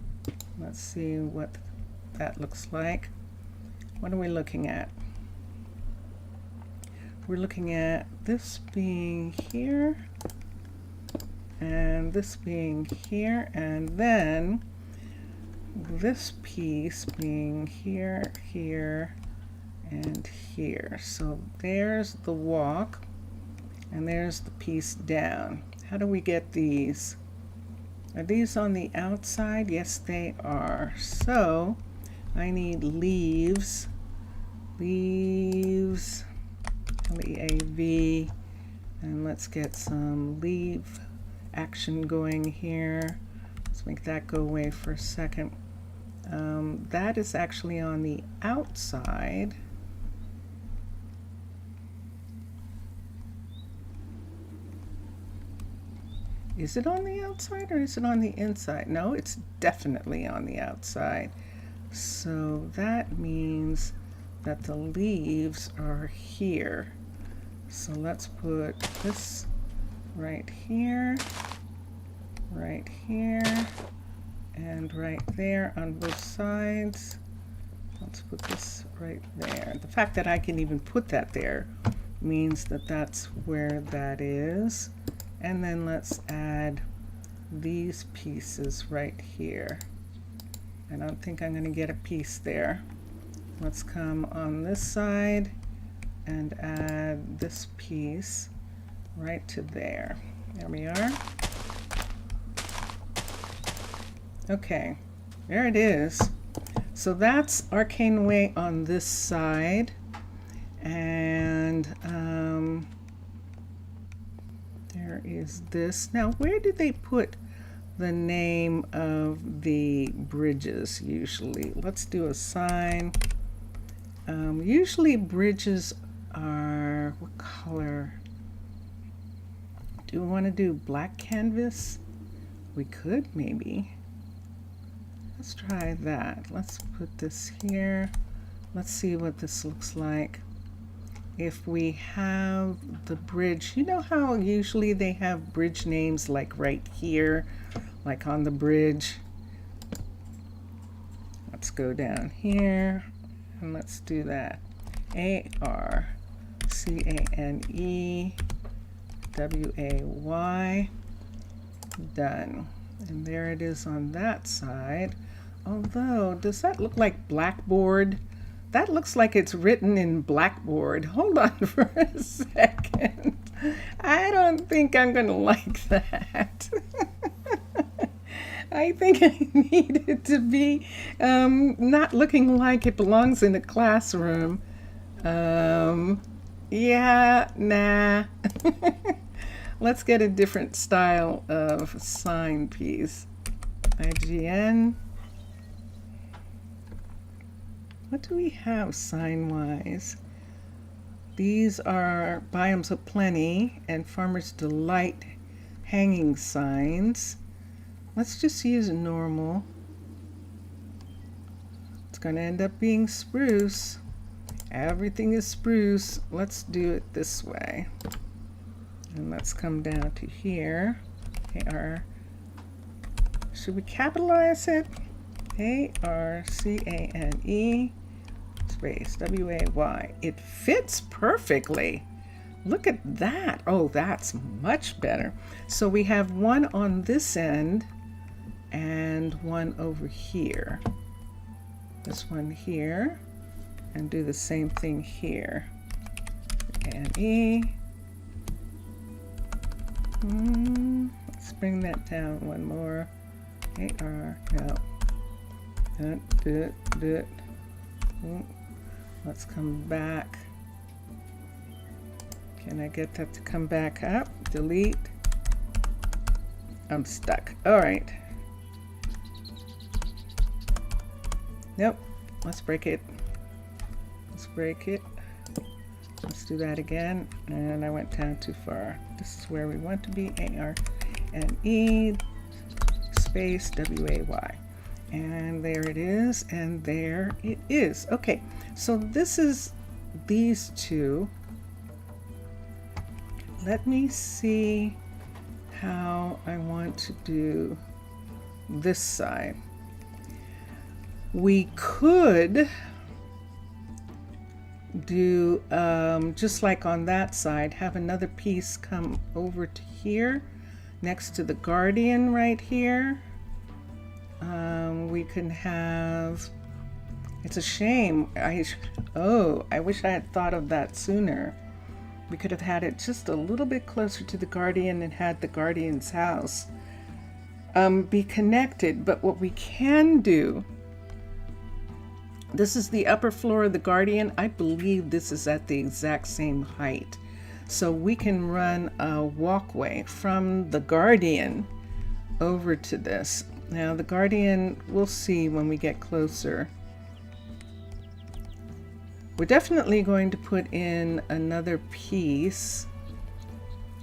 Let's see what that looks like. What are we looking at? We're looking at this being here, and this being here, and then this piece being here, here, and here. So there's the walk, and there's the piece down. How do we get these? Are these on the outside? Yes, they are. So I need leaves. Leaves. L-E-A-V. And let's get some leaf action going here. Let's make that go away for a second. That is actually on the outside. Is it on the outside or is it on the inside? No, it's definitely on the outside. So that means that the leaves are here. So let's put this right here, and right there on both sides. Let's put this right there. The fact that I can even put that there means that that's where that is. And then let's add these pieces right here. I don't think I'm going to get a piece there. Let's come on this side and add this piece right to there. There we are. Okay, there it is. So that's Arcane Way on this side. And there is this. Now, where do they put the name of the bridges usually? Let's do a sign. Usually bridges are, what color? Do we want to do black canvas? We could maybe. Let's try that. Let's put this here. Let's see what this looks like. If we have the bridge, you know how usually they have bridge names like right here, like on the bridge. Let's go down here and let's do that. ARCANEWAY. Done. And there it is on that side. Although, does that look like blackboard? That looks like it's written in blackboard. Hold on for a second. I don't think I'm going to like that. I think I need it to be not looking like it belongs in a classroom. Yeah, nah. Let's get a different style of sign piece. IGN. What do we have sign-wise? These are Biomes of Plenty and Farmer's Delight hanging signs. Let's just use normal. It's going to end up being spruce. Everything is spruce. Let's do it this way. And let's come down to here. Should we capitalize it? ARCANE space WAY. It fits perfectly. Look at that. Oh, that's much better. So we have one on this end and one over here. This one here, and do the same thing here. ANE. Let's bring that down one more. AR, no. Let's come back. Can I get that to come back up? Delete. I'm stuck. All right. Nope. Let's break it. Let's break it. Let's do that again. And I went down too far. This is where we want to be. ARNE space WAY. And there it is. And there it is. Okay. So this is these two. Let me see how I want to do this side. We could do just like on that side, have another piece come over to here next to the guardian right here. We can have, it's a shame, I wish I had thought of that sooner. We could have had it just a little bit closer to the guardian and had the guardian's house be connected. But what we can do, this is the upper floor of the guardian. I believe this is at the exact same height. So we can run a walkway from the guardian over to this. Now the guardian, we'll see when we get closer. We're definitely going to put in another piece.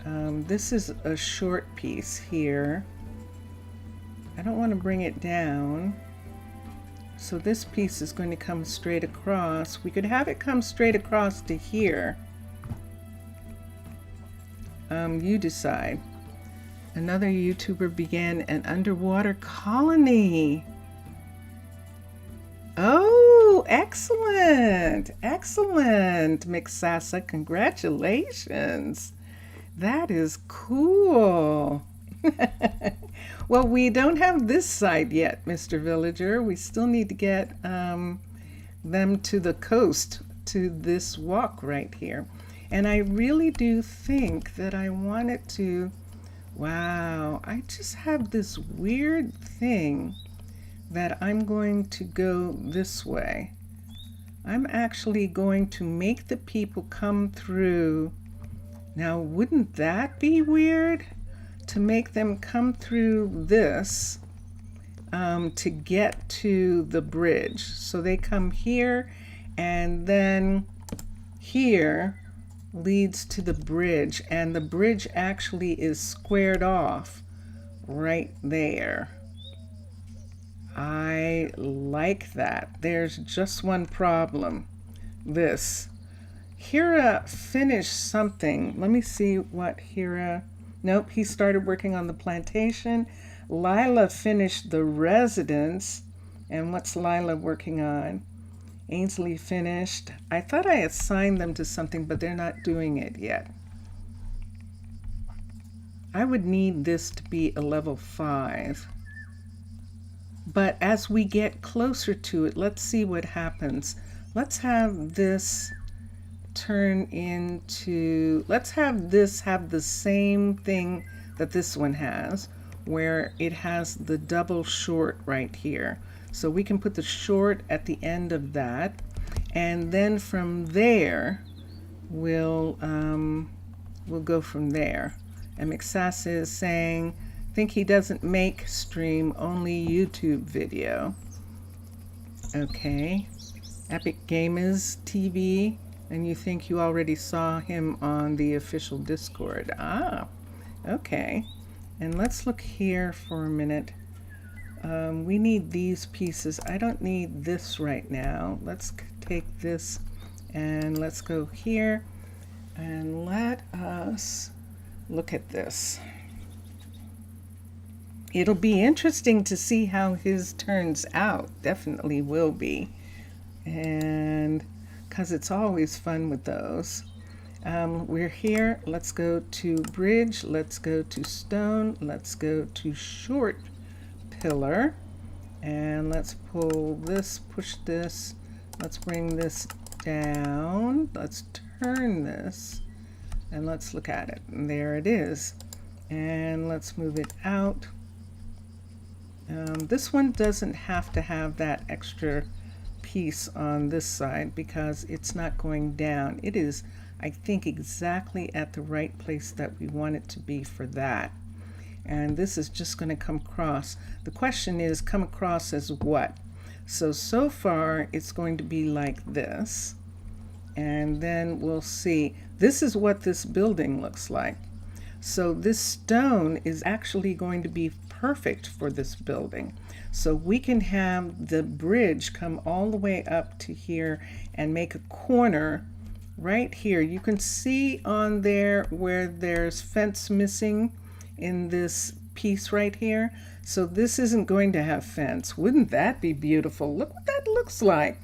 This is a short piece here. I don't want to bring it down. So this piece is going to come straight across. We could have it come straight across to here. You decide. Another YouTuber began an underwater colony. Oh, excellent. Excellent, McSassa. Congratulations. That is cool. Well, we don't have this side yet, Mr. Villager. We still need to get them to the coast, to this walk right here. And I really do think that I want it to, wow, I just have this weird thing that I'm going to go this way. I'm actually going to make the people come through. Now, wouldn't that be weird? To make them come through this to get to the bridge. So they come here, and then here leads to the bridge, and the bridge actually is squared off right there. I like that. There's just one problem. This. Hira finished something. Let me see what Hira... Nope, he started working on the plantation. Lila finished the residence. And what's Lila working on? Ainsley finished. I thought I assigned them to something, but they're not doing it yet. I would need this to be a level 5. But as we get closer to it, let's see what happens. Let's have this turn into, let's have this have the same thing that this one has, where it has the double short right here. So we can put the short at the end of that, and then from there we'll go from there. And McSass is saying, think he doesn't make stream, only YouTube video. Okay. Epic Gamers TV, and you think you already saw him on the official Discord. Ah, okay. And let's look here for a minute. We need these pieces. I don't need this right now. Let's take this and let's go here and let us look at this. It'll be interesting to see how his turns out. Definitely will be. And because it's always fun with those. We're here. Let's go to bridge. Let's go to stone. Let's go to short pillar. And let's pull this, push this. Let's bring this down. Let's turn this. And let's look at it. And there it is. And let's move it out. This one doesn't have to have that extra piece on this side because it's not going down. It is, I think, exactly at the right place that we want it to be for that. And this is just going to come across. The question is, come across as what? So far it's going to be like this. And then we'll see. This is what this building looks like. So this stone is actually going to be perfect for this building. So we can have the bridge come all the way up to here and make a corner right here. You can see on there where there's fence missing in this piece right here. So this isn't going to have fence. Wouldn't that be beautiful? Look what that looks like.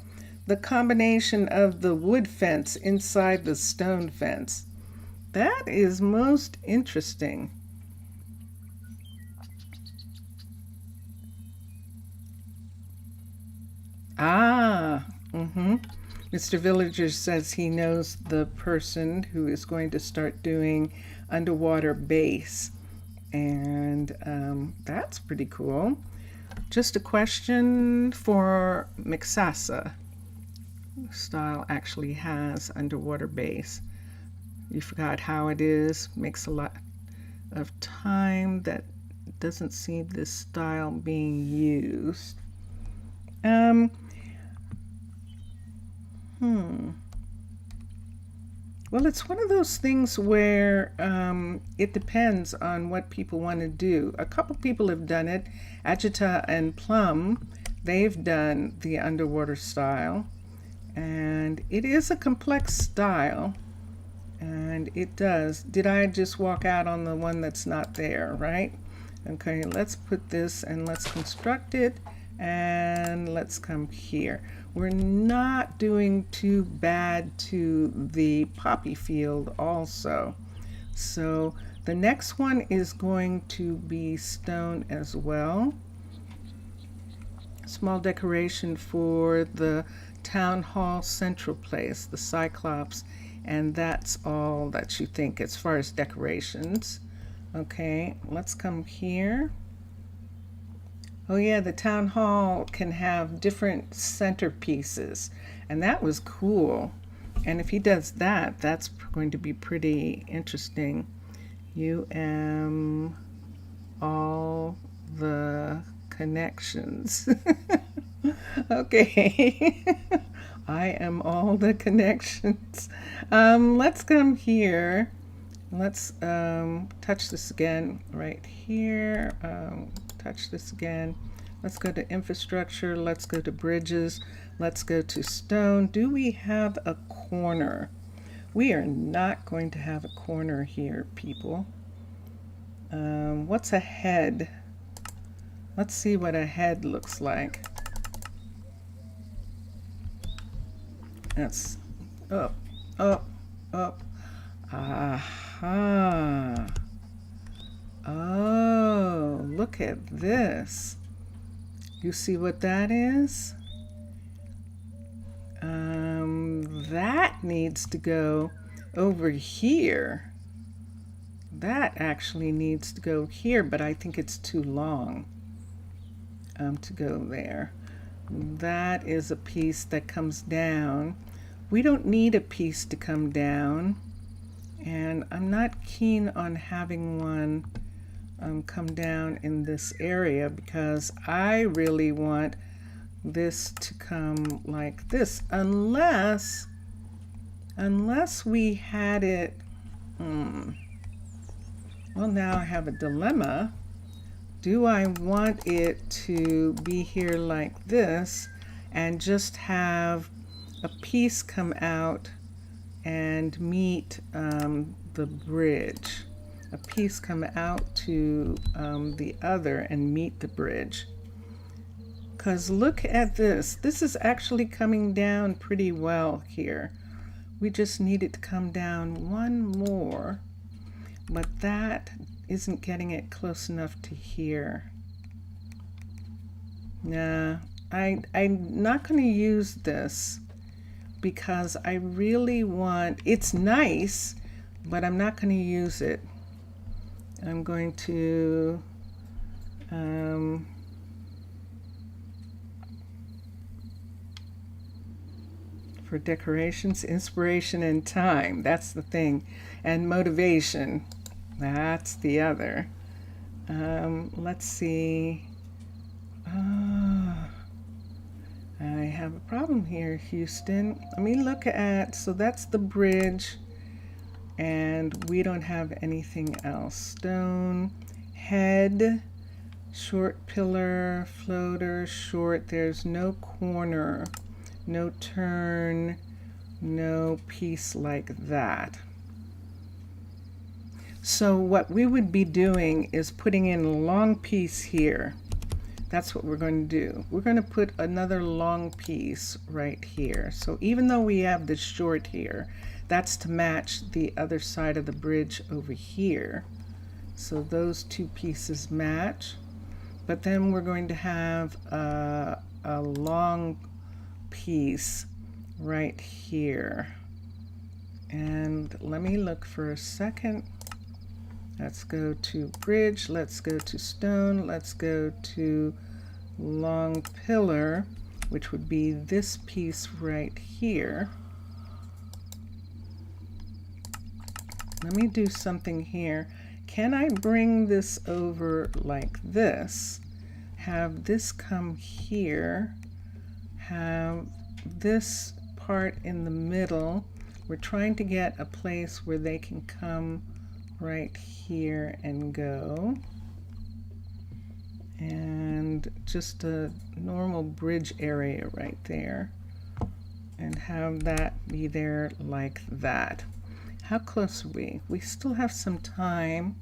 The combination of the wood fence inside the stone fence. That is most interesting. Ah, Mr. Villager says he knows the person who is going to start doing underwater base. And that's pretty cool. Just a question for Mixasa. Style actually has underwater base. You forgot how it is. Makes a lot of time that doesn't see this style being used. Well, it's one of those things where it depends on what people want to do. A couple people have done it. Agita and Plum, they've done the underwater style. And it is a complex style. And it does. Did I just walk out on the one that's not there, right? Okay, let's put this and let's construct it. And let's come here. We're not doing too bad to the poppy field also. So the next one is going to be stone as well. Small decoration for the town hall central place, the Cyclops, and that's all that you think as far as decorations. Okay, let's come here. Oh yeah, the town hall can have different centerpieces, and that was cool. And if he does that, that's going to be pretty interesting. All the connections. Okay. I am all the connections. Let's come here. Let's touch this again right here. Touch this again. Let's go to infrastructure. Let's go to bridges. Let's go to stone. Do we have a corner? We are not going to have a corner here, people. What's a head? Let's see what a head looks like. That's up, up, up. Aha. Oh, look at this. You see what that is? That needs to go over here. That actually needs to go here, but I think it's too long to go there. That is a piece that comes down. We don't need a piece to come down, and I'm not keen on having one come down in this area because I really want this to come like this, unless we had it. Well, now I have a dilemma. Do I want it to be here like this and just have a piece come out and meet the bridge? A piece come out to the other and meet the bridge. Because look at this. This is actually coming down pretty well here. We just need it to come down one more, but that isn't getting it close enough to here. Nah, I'm not going to use this because I really want, it's nice, but I'm not going to use it. I'm going to for decorations, inspiration, and time. That's the thing. And motivation. That's the other. Let's see. I have a problem here, Houston. Let me look at, so that's the bridge, and we don't have anything else. Stone, head, short pillar, floater, short. There's no corner, no turn, no piece like that. So what we would be doing is putting in a long piece here. That's what we're going to do. We're going to put another long piece right here. So even though we have this short here, that's to match the other side of the bridge over here. So those two pieces match. But then we're going to have a long piece right here. And let me look for a second. Let's go to bridge, let's go to stone, let's go to long pillar, which would be this piece right here. Let me do something here. Can I bring this over like this? Have this come here, have this part in the middle. We're trying to get a place where they can come right here and go, and just a normal bridge area right there, and have that be there like that. How close are we? We still have some time.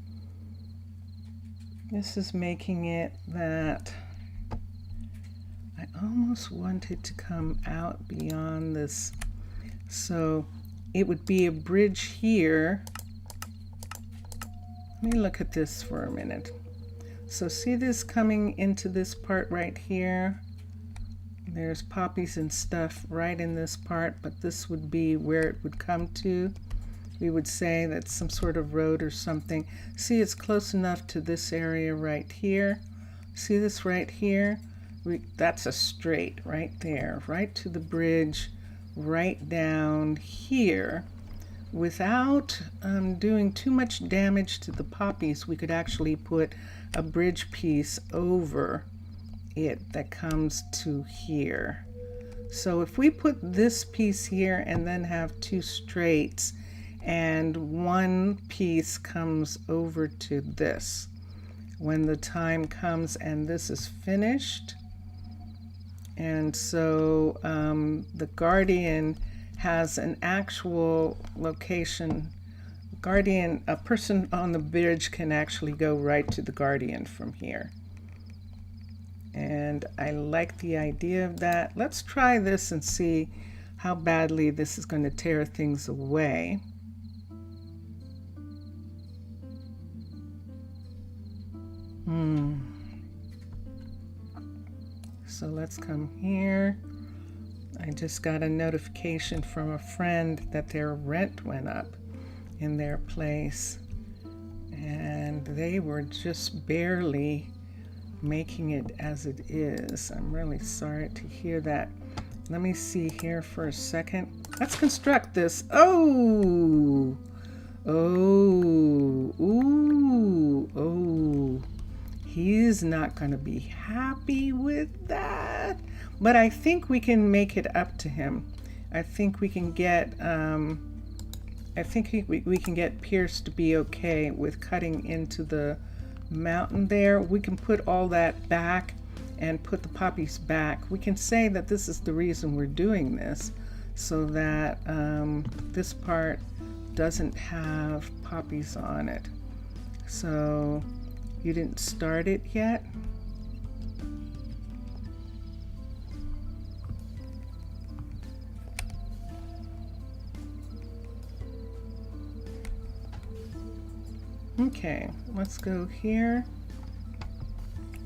This is making it that I almost want it to come out beyond this, so it would be a bridge here. Let me look at this for a minute. So see this coming into this part right here? There's poppies and stuff right in this part, but this would be where it would come to. We would say that's some sort of road or something. See, it's close enough to this area right here. See this right here? That's a straight right there, right to the bridge, right down here. Without doing too much damage to the poppies, we could actually put a bridge piece over it that comes to here. So if we put this piece here and then have two straights and one piece comes over to this, when the time comes and this is finished. And so the guardian has an actual location. Guardian, a person on the bridge can actually go right to the guardian from here. And I like the idea of that. Let's try this and see how badly this is going to tear things away. So let's come here. I just got a notification from a friend that their rent went up in their place, and they were just barely making it as it is. I'm really sorry to hear that. Let me see here for a second. Let's construct this. Oh, he's not going to be happy with that, but I think we can make it up to him. I think we can get we can get Pierce to be okay with cutting into the mountain there. We can put all that back and put the poppies back. We can say that this is the reason we're doing this, so that this part doesn't have poppies on it. So you didn't start it yet? Okay, let's go here.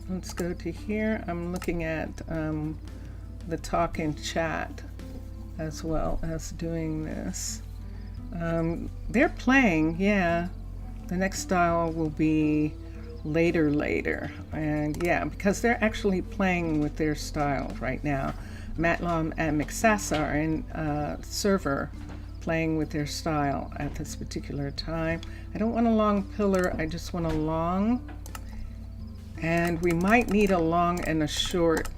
Let's go to here. I'm looking at the talk in chat as well as doing this. They're playing, yeah. The next style will be later. And yeah, because they're actually playing with their style right now. Matlom and Mixasa are in server playing with their style at this particular time. I don't want a long pillar, I just want a long. And we might need a long and a short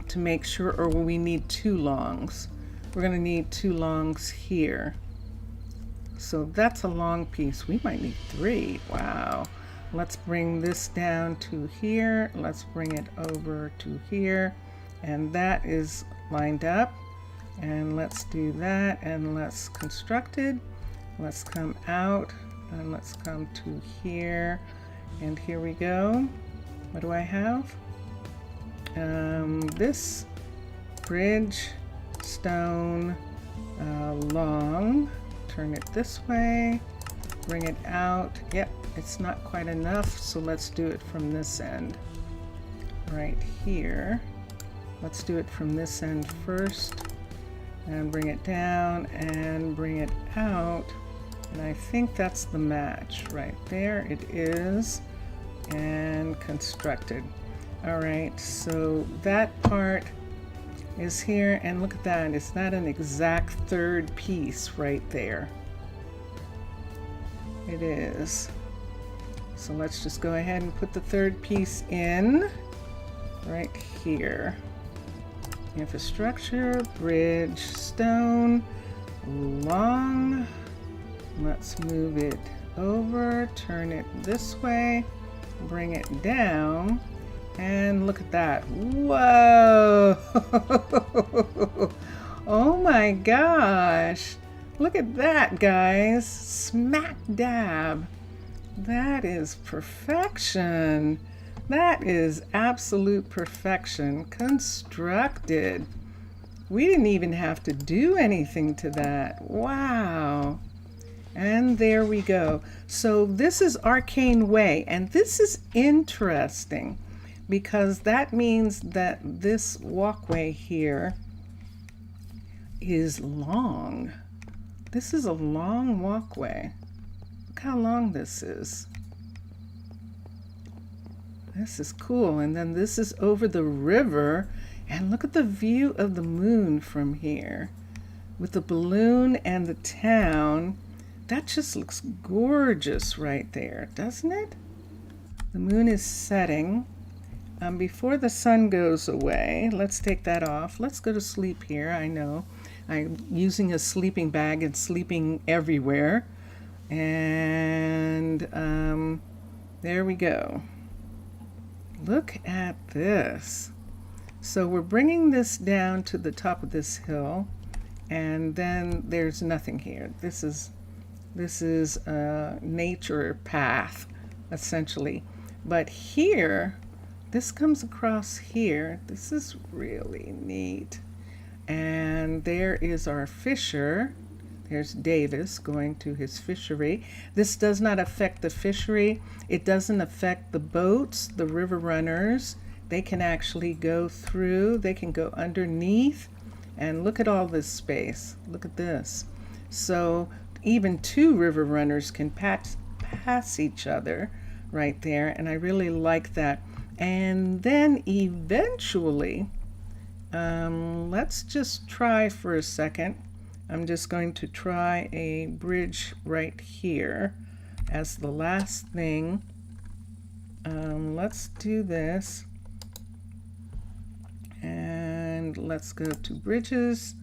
to make sure, or we need two longs. We're going to need two longs here. So that's a long piece. We might need three. Wow. Let's bring this down to here. Let's bring it over to here. And that is lined up. And let's do that. And let's construct it. Let's come out and let's come to here. And here we go. What do I have? This bridge, stone, long. Turn it this way, bring it out. Yep, it's not quite enough, so let's do it from this end right here. Let's do it from this end first and bring it down and bring it out. And I think that's the match right there. It is. And constructed. All right, so that part is here, and look at that. It's not an exact third piece right there. It is. So let's just go ahead and put the third piece in right here. Infrastructure, bridge, stone, long. Let's move it over, turn it this way, bring it down, and look at that. Whoa! Oh my gosh! Look at that, guys. Smack dab. That is perfection. That is absolute perfection. Constructed. We didn't even have to do anything to that. Wow. And there we go. So this is Arcane Way, and this is interesting because that means that this walkway here is long. This is a long walkway. Look how long this is. This is cool. And then this is over the river, and look at the view of the moon from here with the balloon and the town. That just looks gorgeous right there, doesn't it? The moon is setting. Before the sun goes away, let's take that off. Let's go to sleep here. I know I'm using a sleeping bag and sleeping everywhere. And There we go. Look at this. So we're bringing this down to the top of this hill, and then there's nothing here. This is a nature path, essentially. But here, this comes across here. This is really neat. And there is our fisher. There's Davis going to his fishery. This does not affect the fishery. It doesn't affect the boats, the river runners. They can actually go through, they can go underneath, and look at all this space. Look at this. So even two river runners can pass each other right there, and I really like that. And then eventually, let's just try for a second. I'm just going to try a bridge right here as the last thing. Let's do this. And let's go to bridges.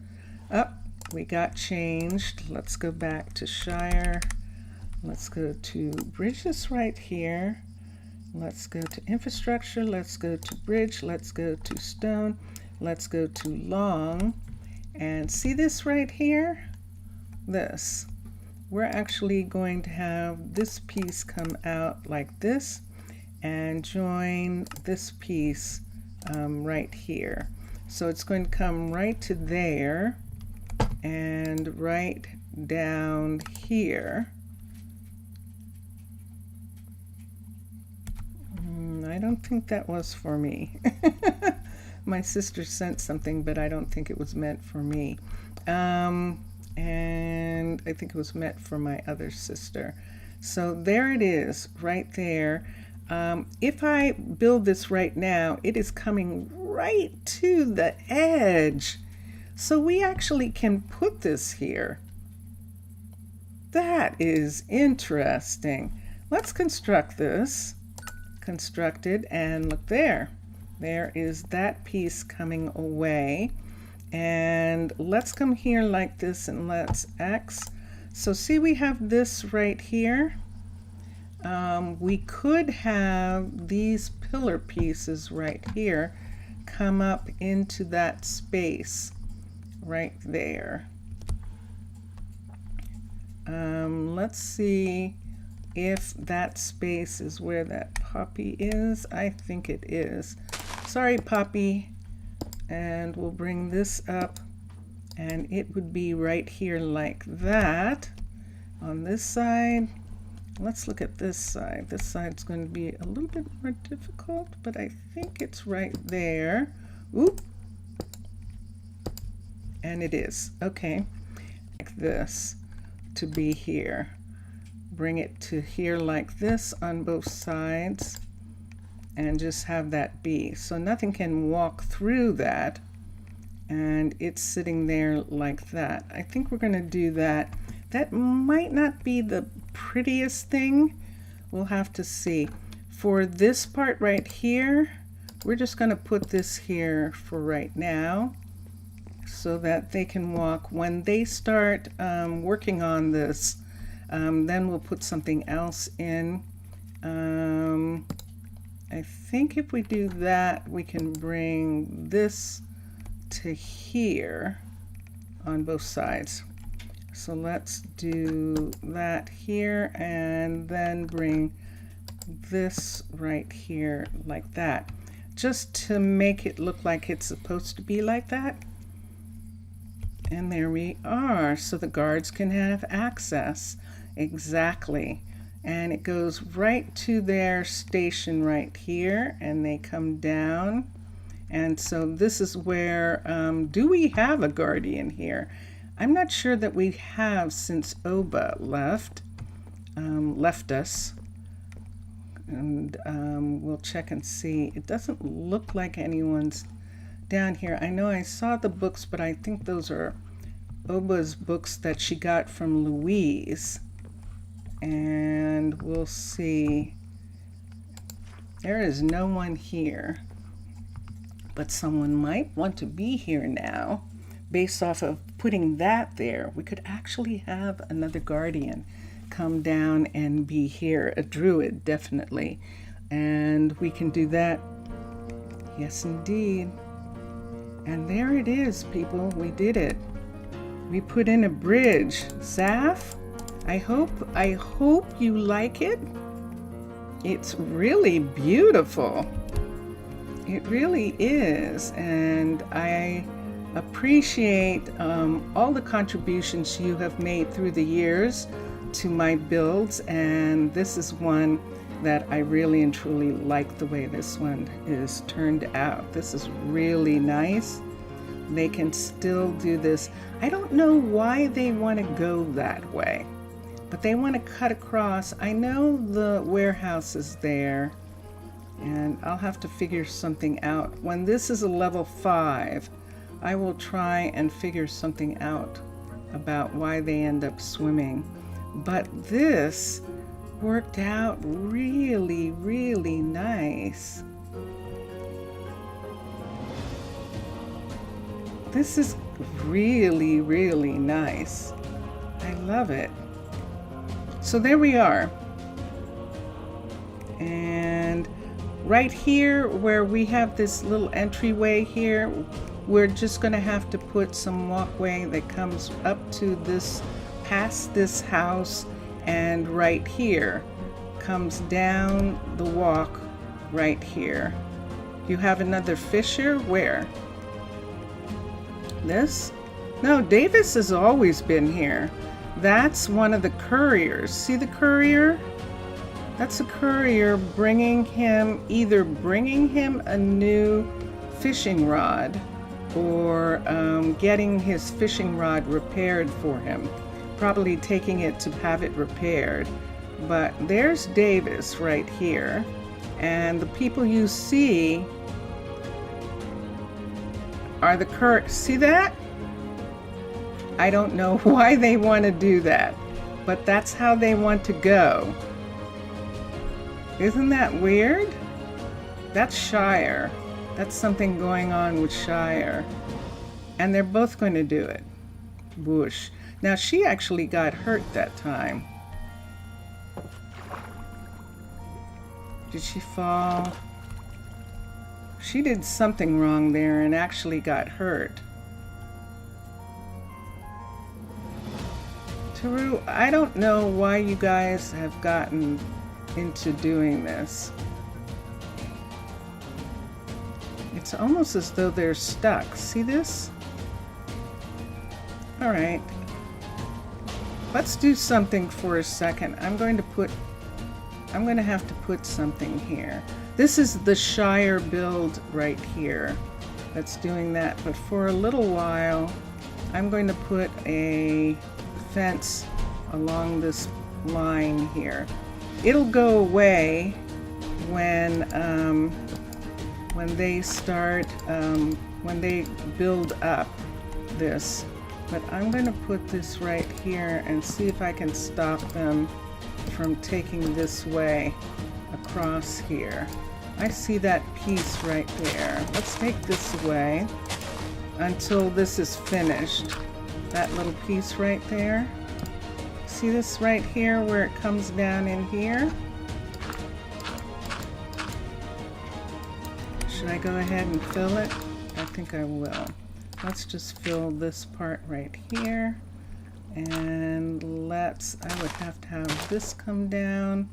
Up, we got changed. Let's go back to Shire. Let's go to bridges right here. Let's go to infrastructure. Let's go to bridge. Let's go to stone. Let's go to long. And see this right here? This. We're actually going to have this piece come out like this and join this piece right here. So it's going to come right to there and right down here. I don't think that was for me. My sister sent something, but I don't think it was meant for me. And I think it was meant for my other sister. So there it is, right there. If I build this right now, it is coming right to the edge. So we actually can put this here. That is interesting. Let's construct this. Constructed, and look there. There is that piece coming away. And let's come here like this and let's X. So see, we have this right here. We could have these pillar pieces right here come up into that space right there. Let's see if that space is where that poppy is. I think it is. Sorry, poppy. And we'll bring this up, and it would be right here like that. On this side, let's look at this side. This side's going to be a little bit more difficult, but I think it's right there. Oop. And it is. Okay. Like this to be here. Bring it to here like this on both sides, and just have that be. So nothing can walk through that, and it's sitting there like that. I think we're going to do that. That might not be the prettiest thing. We'll have to see. For this part right here, we're just going to put this here for right now so that they can walk. When they start working on this, then we'll put something else in. I think if we do that, we can bring this to here on both sides. So let's do that here, and then bring this right here like that, just to make it look like it's supposed to be like that. And there we are. So the guards can have access. Exactly. And it goes right to their station right here, and they come down. And so this is where, do we have a guardian here? I'm not sure that we have, since Oba left us. And we'll check and see. It doesn't look like anyone's down here. I know I saw the books, but I think those are Oba's books that she got from Louise. And we'll see. There is no one here, but someone might want to be here now. Based off of putting that there, we could actually have another guardian come down and be here, a druid, definitely. And we can do that. Yes, indeed. And there it is, people. We did it. We put in a bridge. Zaf, I hope you like it. It's really beautiful. It really is. And I appreciate all the contributions you have made through the years to my builds, and this is one that I really and truly like the way this one is turned out. This is really nice. They can still do this. I don't know why they want to go that way, but they want to cut across. I know the warehouse is there, and I'll have to figure something out. When this is a level 5, I will try and figure something out about why they end up swimming. But this worked out really, really nice. This is really, really nice. I love it. So there we are. And right here where we have this little entryway here, we're just going to have to put some walkway that comes up to this, past this house, and right here comes down the walk right here. You have another fissure? Where? This? No, Davis has always been here. That's one of the couriers. See the courier? That's a courier either bringing him a new fishing rod, or getting his fishing rod repaired for him, probably taking it to have it repaired. But there's Davis right here, and the people you see are the see that? I don't know why they want to do that, but that's how they want to go. Isn't that weird? That's Shire. That's something going on with Shire. And they're both going to do it. Whoosh. Now, she actually got hurt that time. Did she fall? She did something wrong there and actually got hurt. Taru, I don't know why you guys have gotten into doing this. It's almost as though they're stuck. See this? All right. Let's do something for a second. I'm going to have to put something here. This is the Shire build right here that's doing that. But for a little while, I'm going to put a fence along this line here. It'll go away when they start, when they build up this. But I'm going to put this right here and see if I can stop them from taking this way across here. I see that piece right there. Let's take this away until this is finished. That little piece right there. See this right here where it comes down in here? Should I go ahead and fill it? I think I will. Let's just fill this part right here. And I would have to have this come down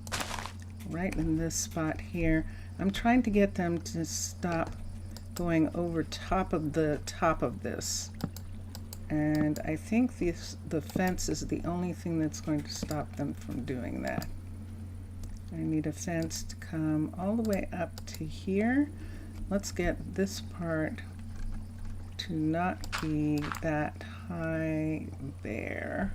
right in this spot here. I'm trying to get them to stop going over top of this. And I think the fence is the only thing that's going to stop them from doing that. I need a fence to come all the way up to here. Let's get this part to not be that high there.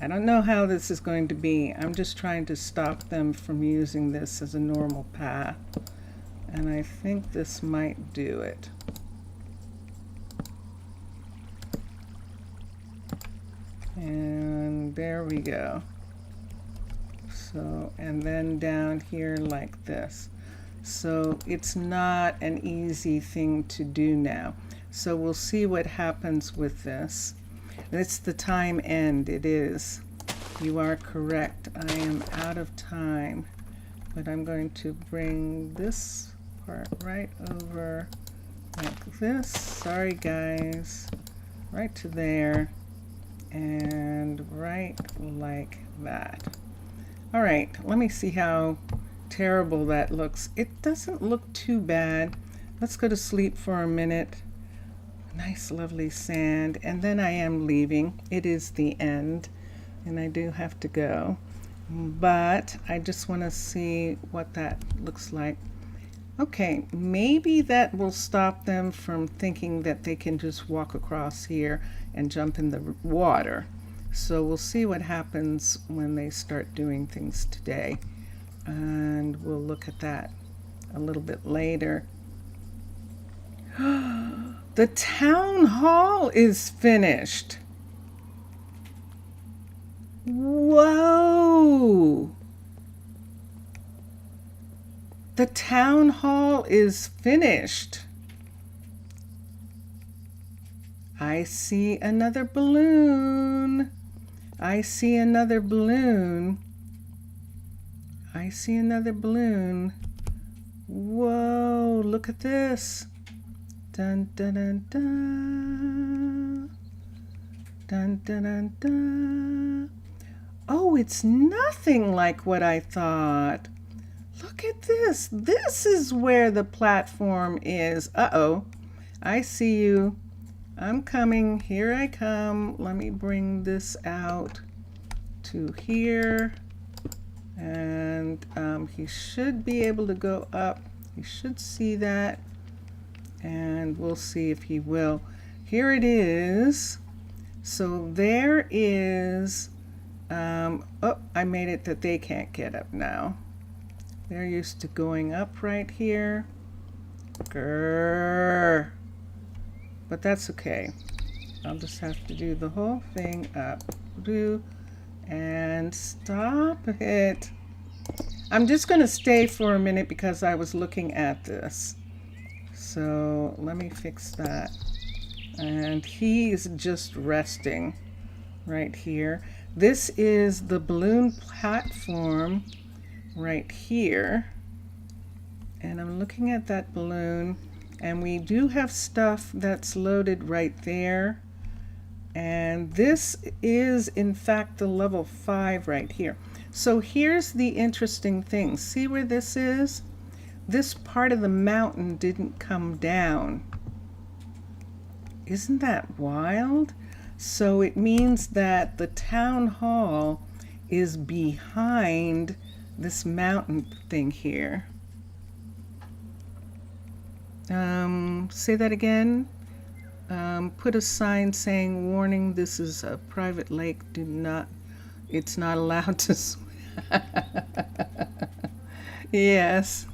I don't know how this is going to be. I'm just trying to stop them from using this as a normal path. And I think this might do it. And there we go. So, and then down here like this. So it's not an easy thing to do now. So we'll see what happens with this. It's the time end, it is. You are correct. I am out of time, but I'm going to bring this part right over like this. Sorry guys. Right to there and right like that. All right, let me see how terrible that looks. It doesn't look too bad. Let's go to sleep for a minute. Nice lovely sand, and then I am leaving. It is the end and I do have to go, but I just want to see what that looks like. Okay, maybe that will stop them from thinking that they can just walk across here and jump in the water. So we'll see what happens when they start doing things today, and we'll look at that a little bit later. The town hall is finished. Whoa! The town hall is finished. I see another balloon. I see another balloon. I see another balloon. Whoa, look at this. Dun dun dun dun. Dun dun dun dun. Oh, it's nothing like what I thought. Look at this. This is where the platform is. Uh-oh. I see you. I'm coming. Here I come. Let me bring this out to here. And he should be able to go up. He should see that. And we'll see if he will. Here it is. So there is, oh, I made it that they can't get up now. They're used to going up right here. Grrr. But that's okay. I'll just have to do the whole thing up. Do and stop it. I'm just going to stay for a minute because I was looking at this. So let me fix that. And he's just resting right here. This is the balloon platform right here. And I'm looking at that balloon, and we do have stuff that's loaded right there. And this is in fact the level 5 right here. So here's the interesting thing. See where this is? This part of the mountain didn't come down. Isn't that wild? So it means that the town hall is behind this mountain thing here. Say that again. Put a sign saying, warning, this is a private lake. Do not, it's not allowed to swim. Yes.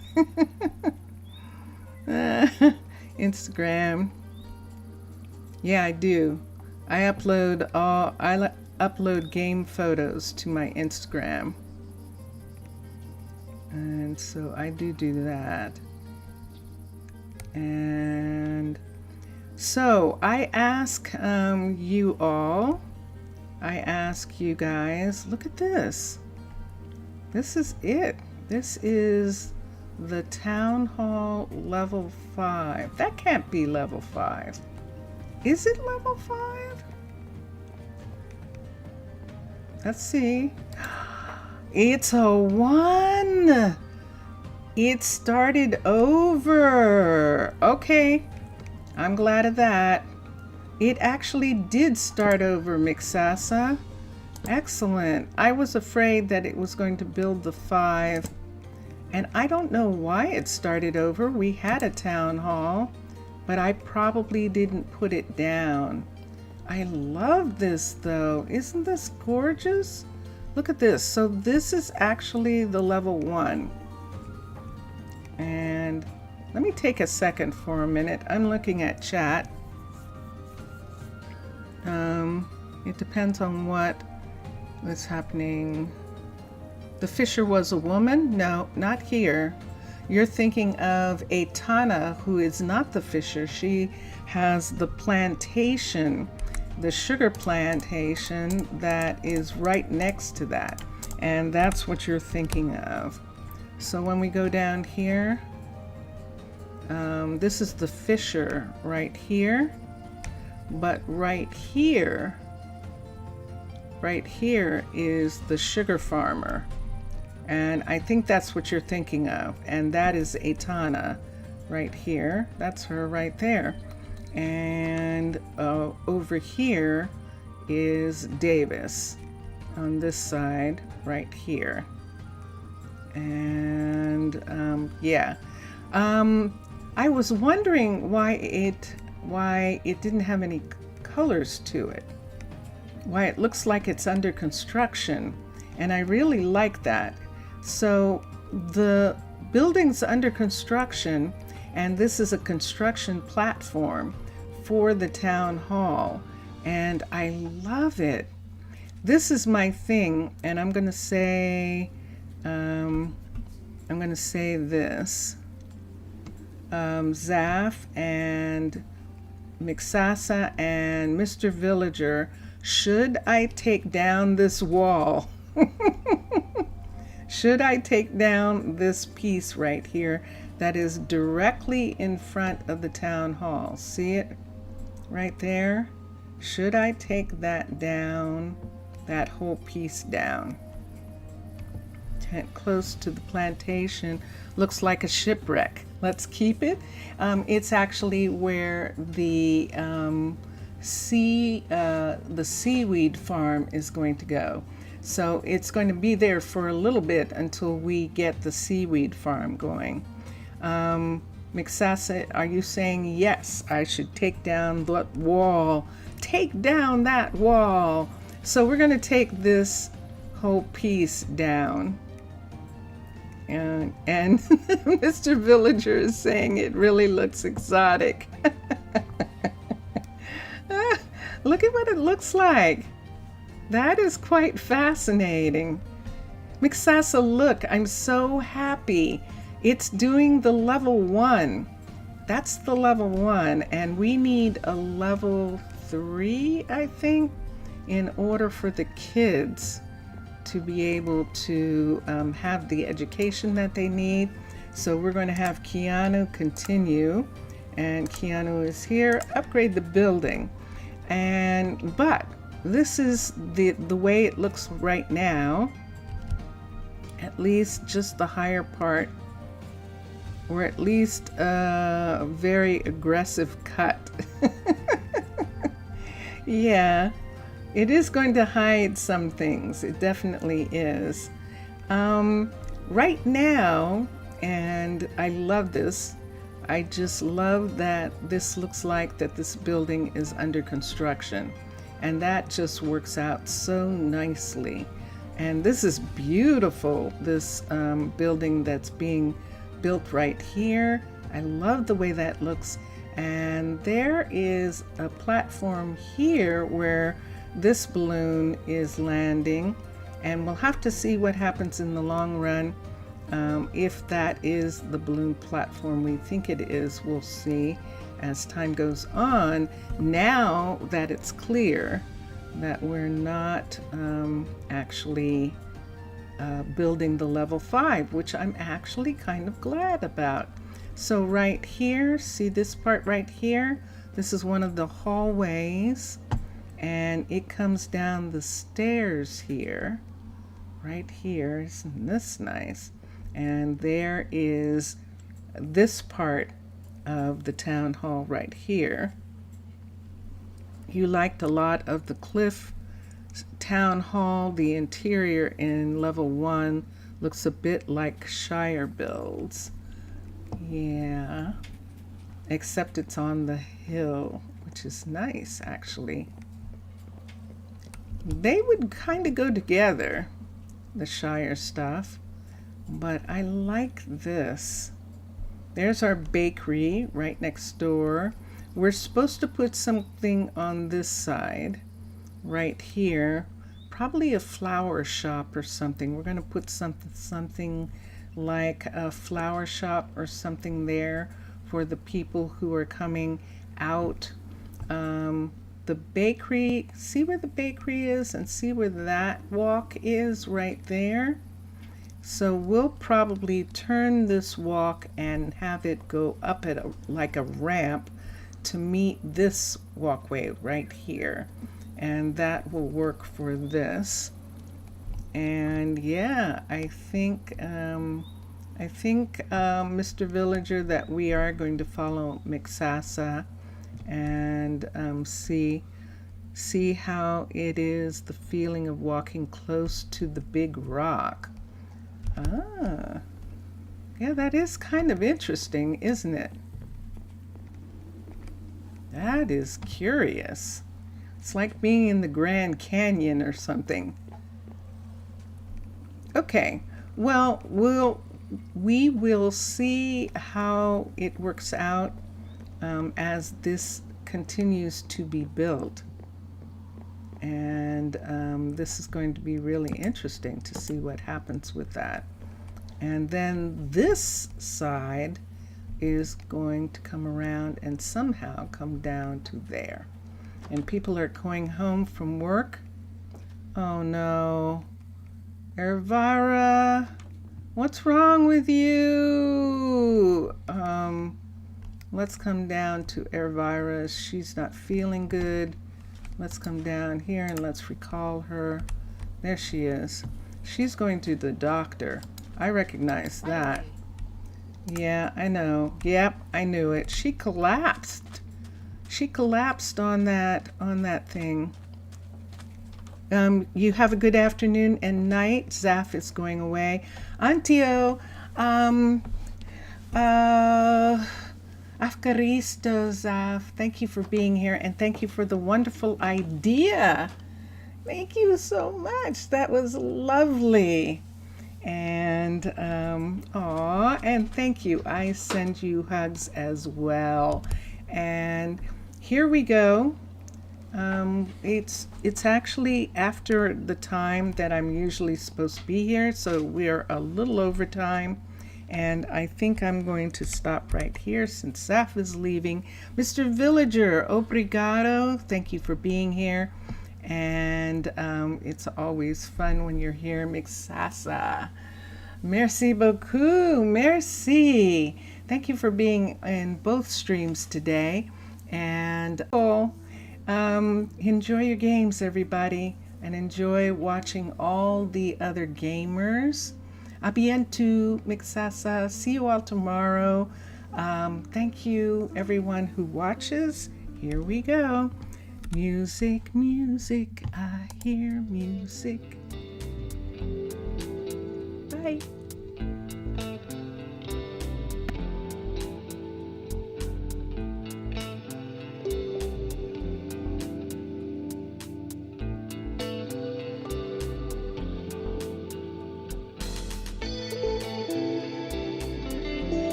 Instagram. Yeah, I do. I upload game photos to my Instagram. And so I do that. And so I ask you all, I ask you guys, look at this. This is it. This is the town hall level 5. That can't be level 5. Is it level 5? Let's see. It's a 1. It started over. Okay, I'm glad of that. It actually did start over, Mixasa. Excellent. I was afraid that it was going to build the 5, and I don't know why it started over. We had a town hall, but I probably didn't put it down. I love this though. Isn't this gorgeous? Look at this. So this is actually the level 1. And let me take a second for a minute. I'm looking at chat. It depends on what is happening. The fisher was a woman? No, not here. You're thinking of Aitana, who is not the fisher. She has the plantation. the sugar plantation that is right next to that. And that's what you're thinking of. So when we go down here, this is the Fisher right here, but right here is the sugar farmer. And I think that's what you're thinking of. And that is Etana right here. That's her right there. And over here is Davis on this side right here. And yeah. I was wondering why it didn't have any colors to it. Why it looks like it's under construction. And I really like that. So the building's under construction, and this is a construction platform for the town hall. And I love it. This is my thing, and I'm gonna say this. Zaf and Mixasa and Mr. Villager, should I take down this wall? Should I take down this piece right here that is directly in front of the town hall? See it right there? Should I take that down, that whole piece down? Close to the plantation, looks like a shipwreck. Let's keep it. It's actually where the seaweed farm is going to go. So it's going to be there for a little bit until we get the seaweed farm going. Mixasa, are you saying yes, I should take down that wall? Take down that wall. So we're going to take this whole piece down. And Mr. Villager is saying it really looks exotic. Look at what it looks like. That is quite fascinating. Mixasa, look, I'm so happy. It's doing the level 1. That's the level 1, and we need a level 3, I think, in order for the kids to be able to have the education that they need. So we're going to have Keanu continue, and Keanu is here. Upgrade the building, but this is the way it looks right now. At least just the higher part, or at least a very aggressive cut. Yeah. It is going to hide some things. It definitely is. Right now, and I love this, I just love that this looks like that this building is under construction. And that just works out so nicely. And this is beautiful, this building that's being built right here. I love the way that looks. And there is a platform here where this balloon is landing, and we'll have to see what happens in the long run. If that is the balloon platform we think it is, we'll see as time goes on. Now that it's clear that we're not actually building the level 5, which I'm actually kind of glad about. So right here, see this part right here? This is one of the hallways. And it comes down the stairs here, right here. Isn't this nice? And there is this part of the town hall right here. You liked a lot of the Cliff Town Hall. The interior in level 1 looks a bit like Shire builds. Yeah, except it's on the hill, which is nice actually. They would kind of go together, the Shire stuff, but I like this. There's our bakery right next door. We're supposed to put something on this side, right here, probably a flower shop or something. We're going to put something like a flower shop or something there for the people who are coming out the bakery. See where the bakery is and see where that walk is right there. So we'll probably turn this walk and have it go up at like a ramp to meet this walkway right here. And that will work for this. And yeah, I think Mr. Villager, that we are going to follow Miksasa and see how it is, the feeling of walking close to the big rock. Ah, yeah, that is kind of interesting, isn't it? That is curious. It's like being in the Grand Canyon or something. Okay, well, we will see how it works out as this continues to be built. And this is going to be really interesting to see what happens with that. And then this side is going to come around and somehow come down to there. And people are going home from work. Oh no. Elvira, what's wrong with you? Let's come down to Elvira. She's not feeling good. Let's come down here and let's recall her. There she is. She's going to the doctor. I recognize that. Yeah, I know. Yep, I knew it. She collapsed. She collapsed on that thing. You have a good afternoon and night. Zaf is going away. Antio, Afkaristo, Zaf, thank you for being here and thank you for the wonderful idea. Thank you so much. That was lovely. And, and thank you. I send you hugs as well. And here we go. It's actually after the time that I'm usually supposed to be here, so we're a little over time, and I think I'm going to stop right here since Zaf is leaving. Mr. Villager, obrigado, thank you for being here, and it's always fun when you're here. Miksasa, merci beaucoup, merci. Thank you for being in both streams today, and enjoy your games, everybody, and enjoy watching all the other gamers. A bientôt, Miksasa. See you all tomorrow. Thank you, everyone who watches. Here we go. Music, music, I hear music. Bye.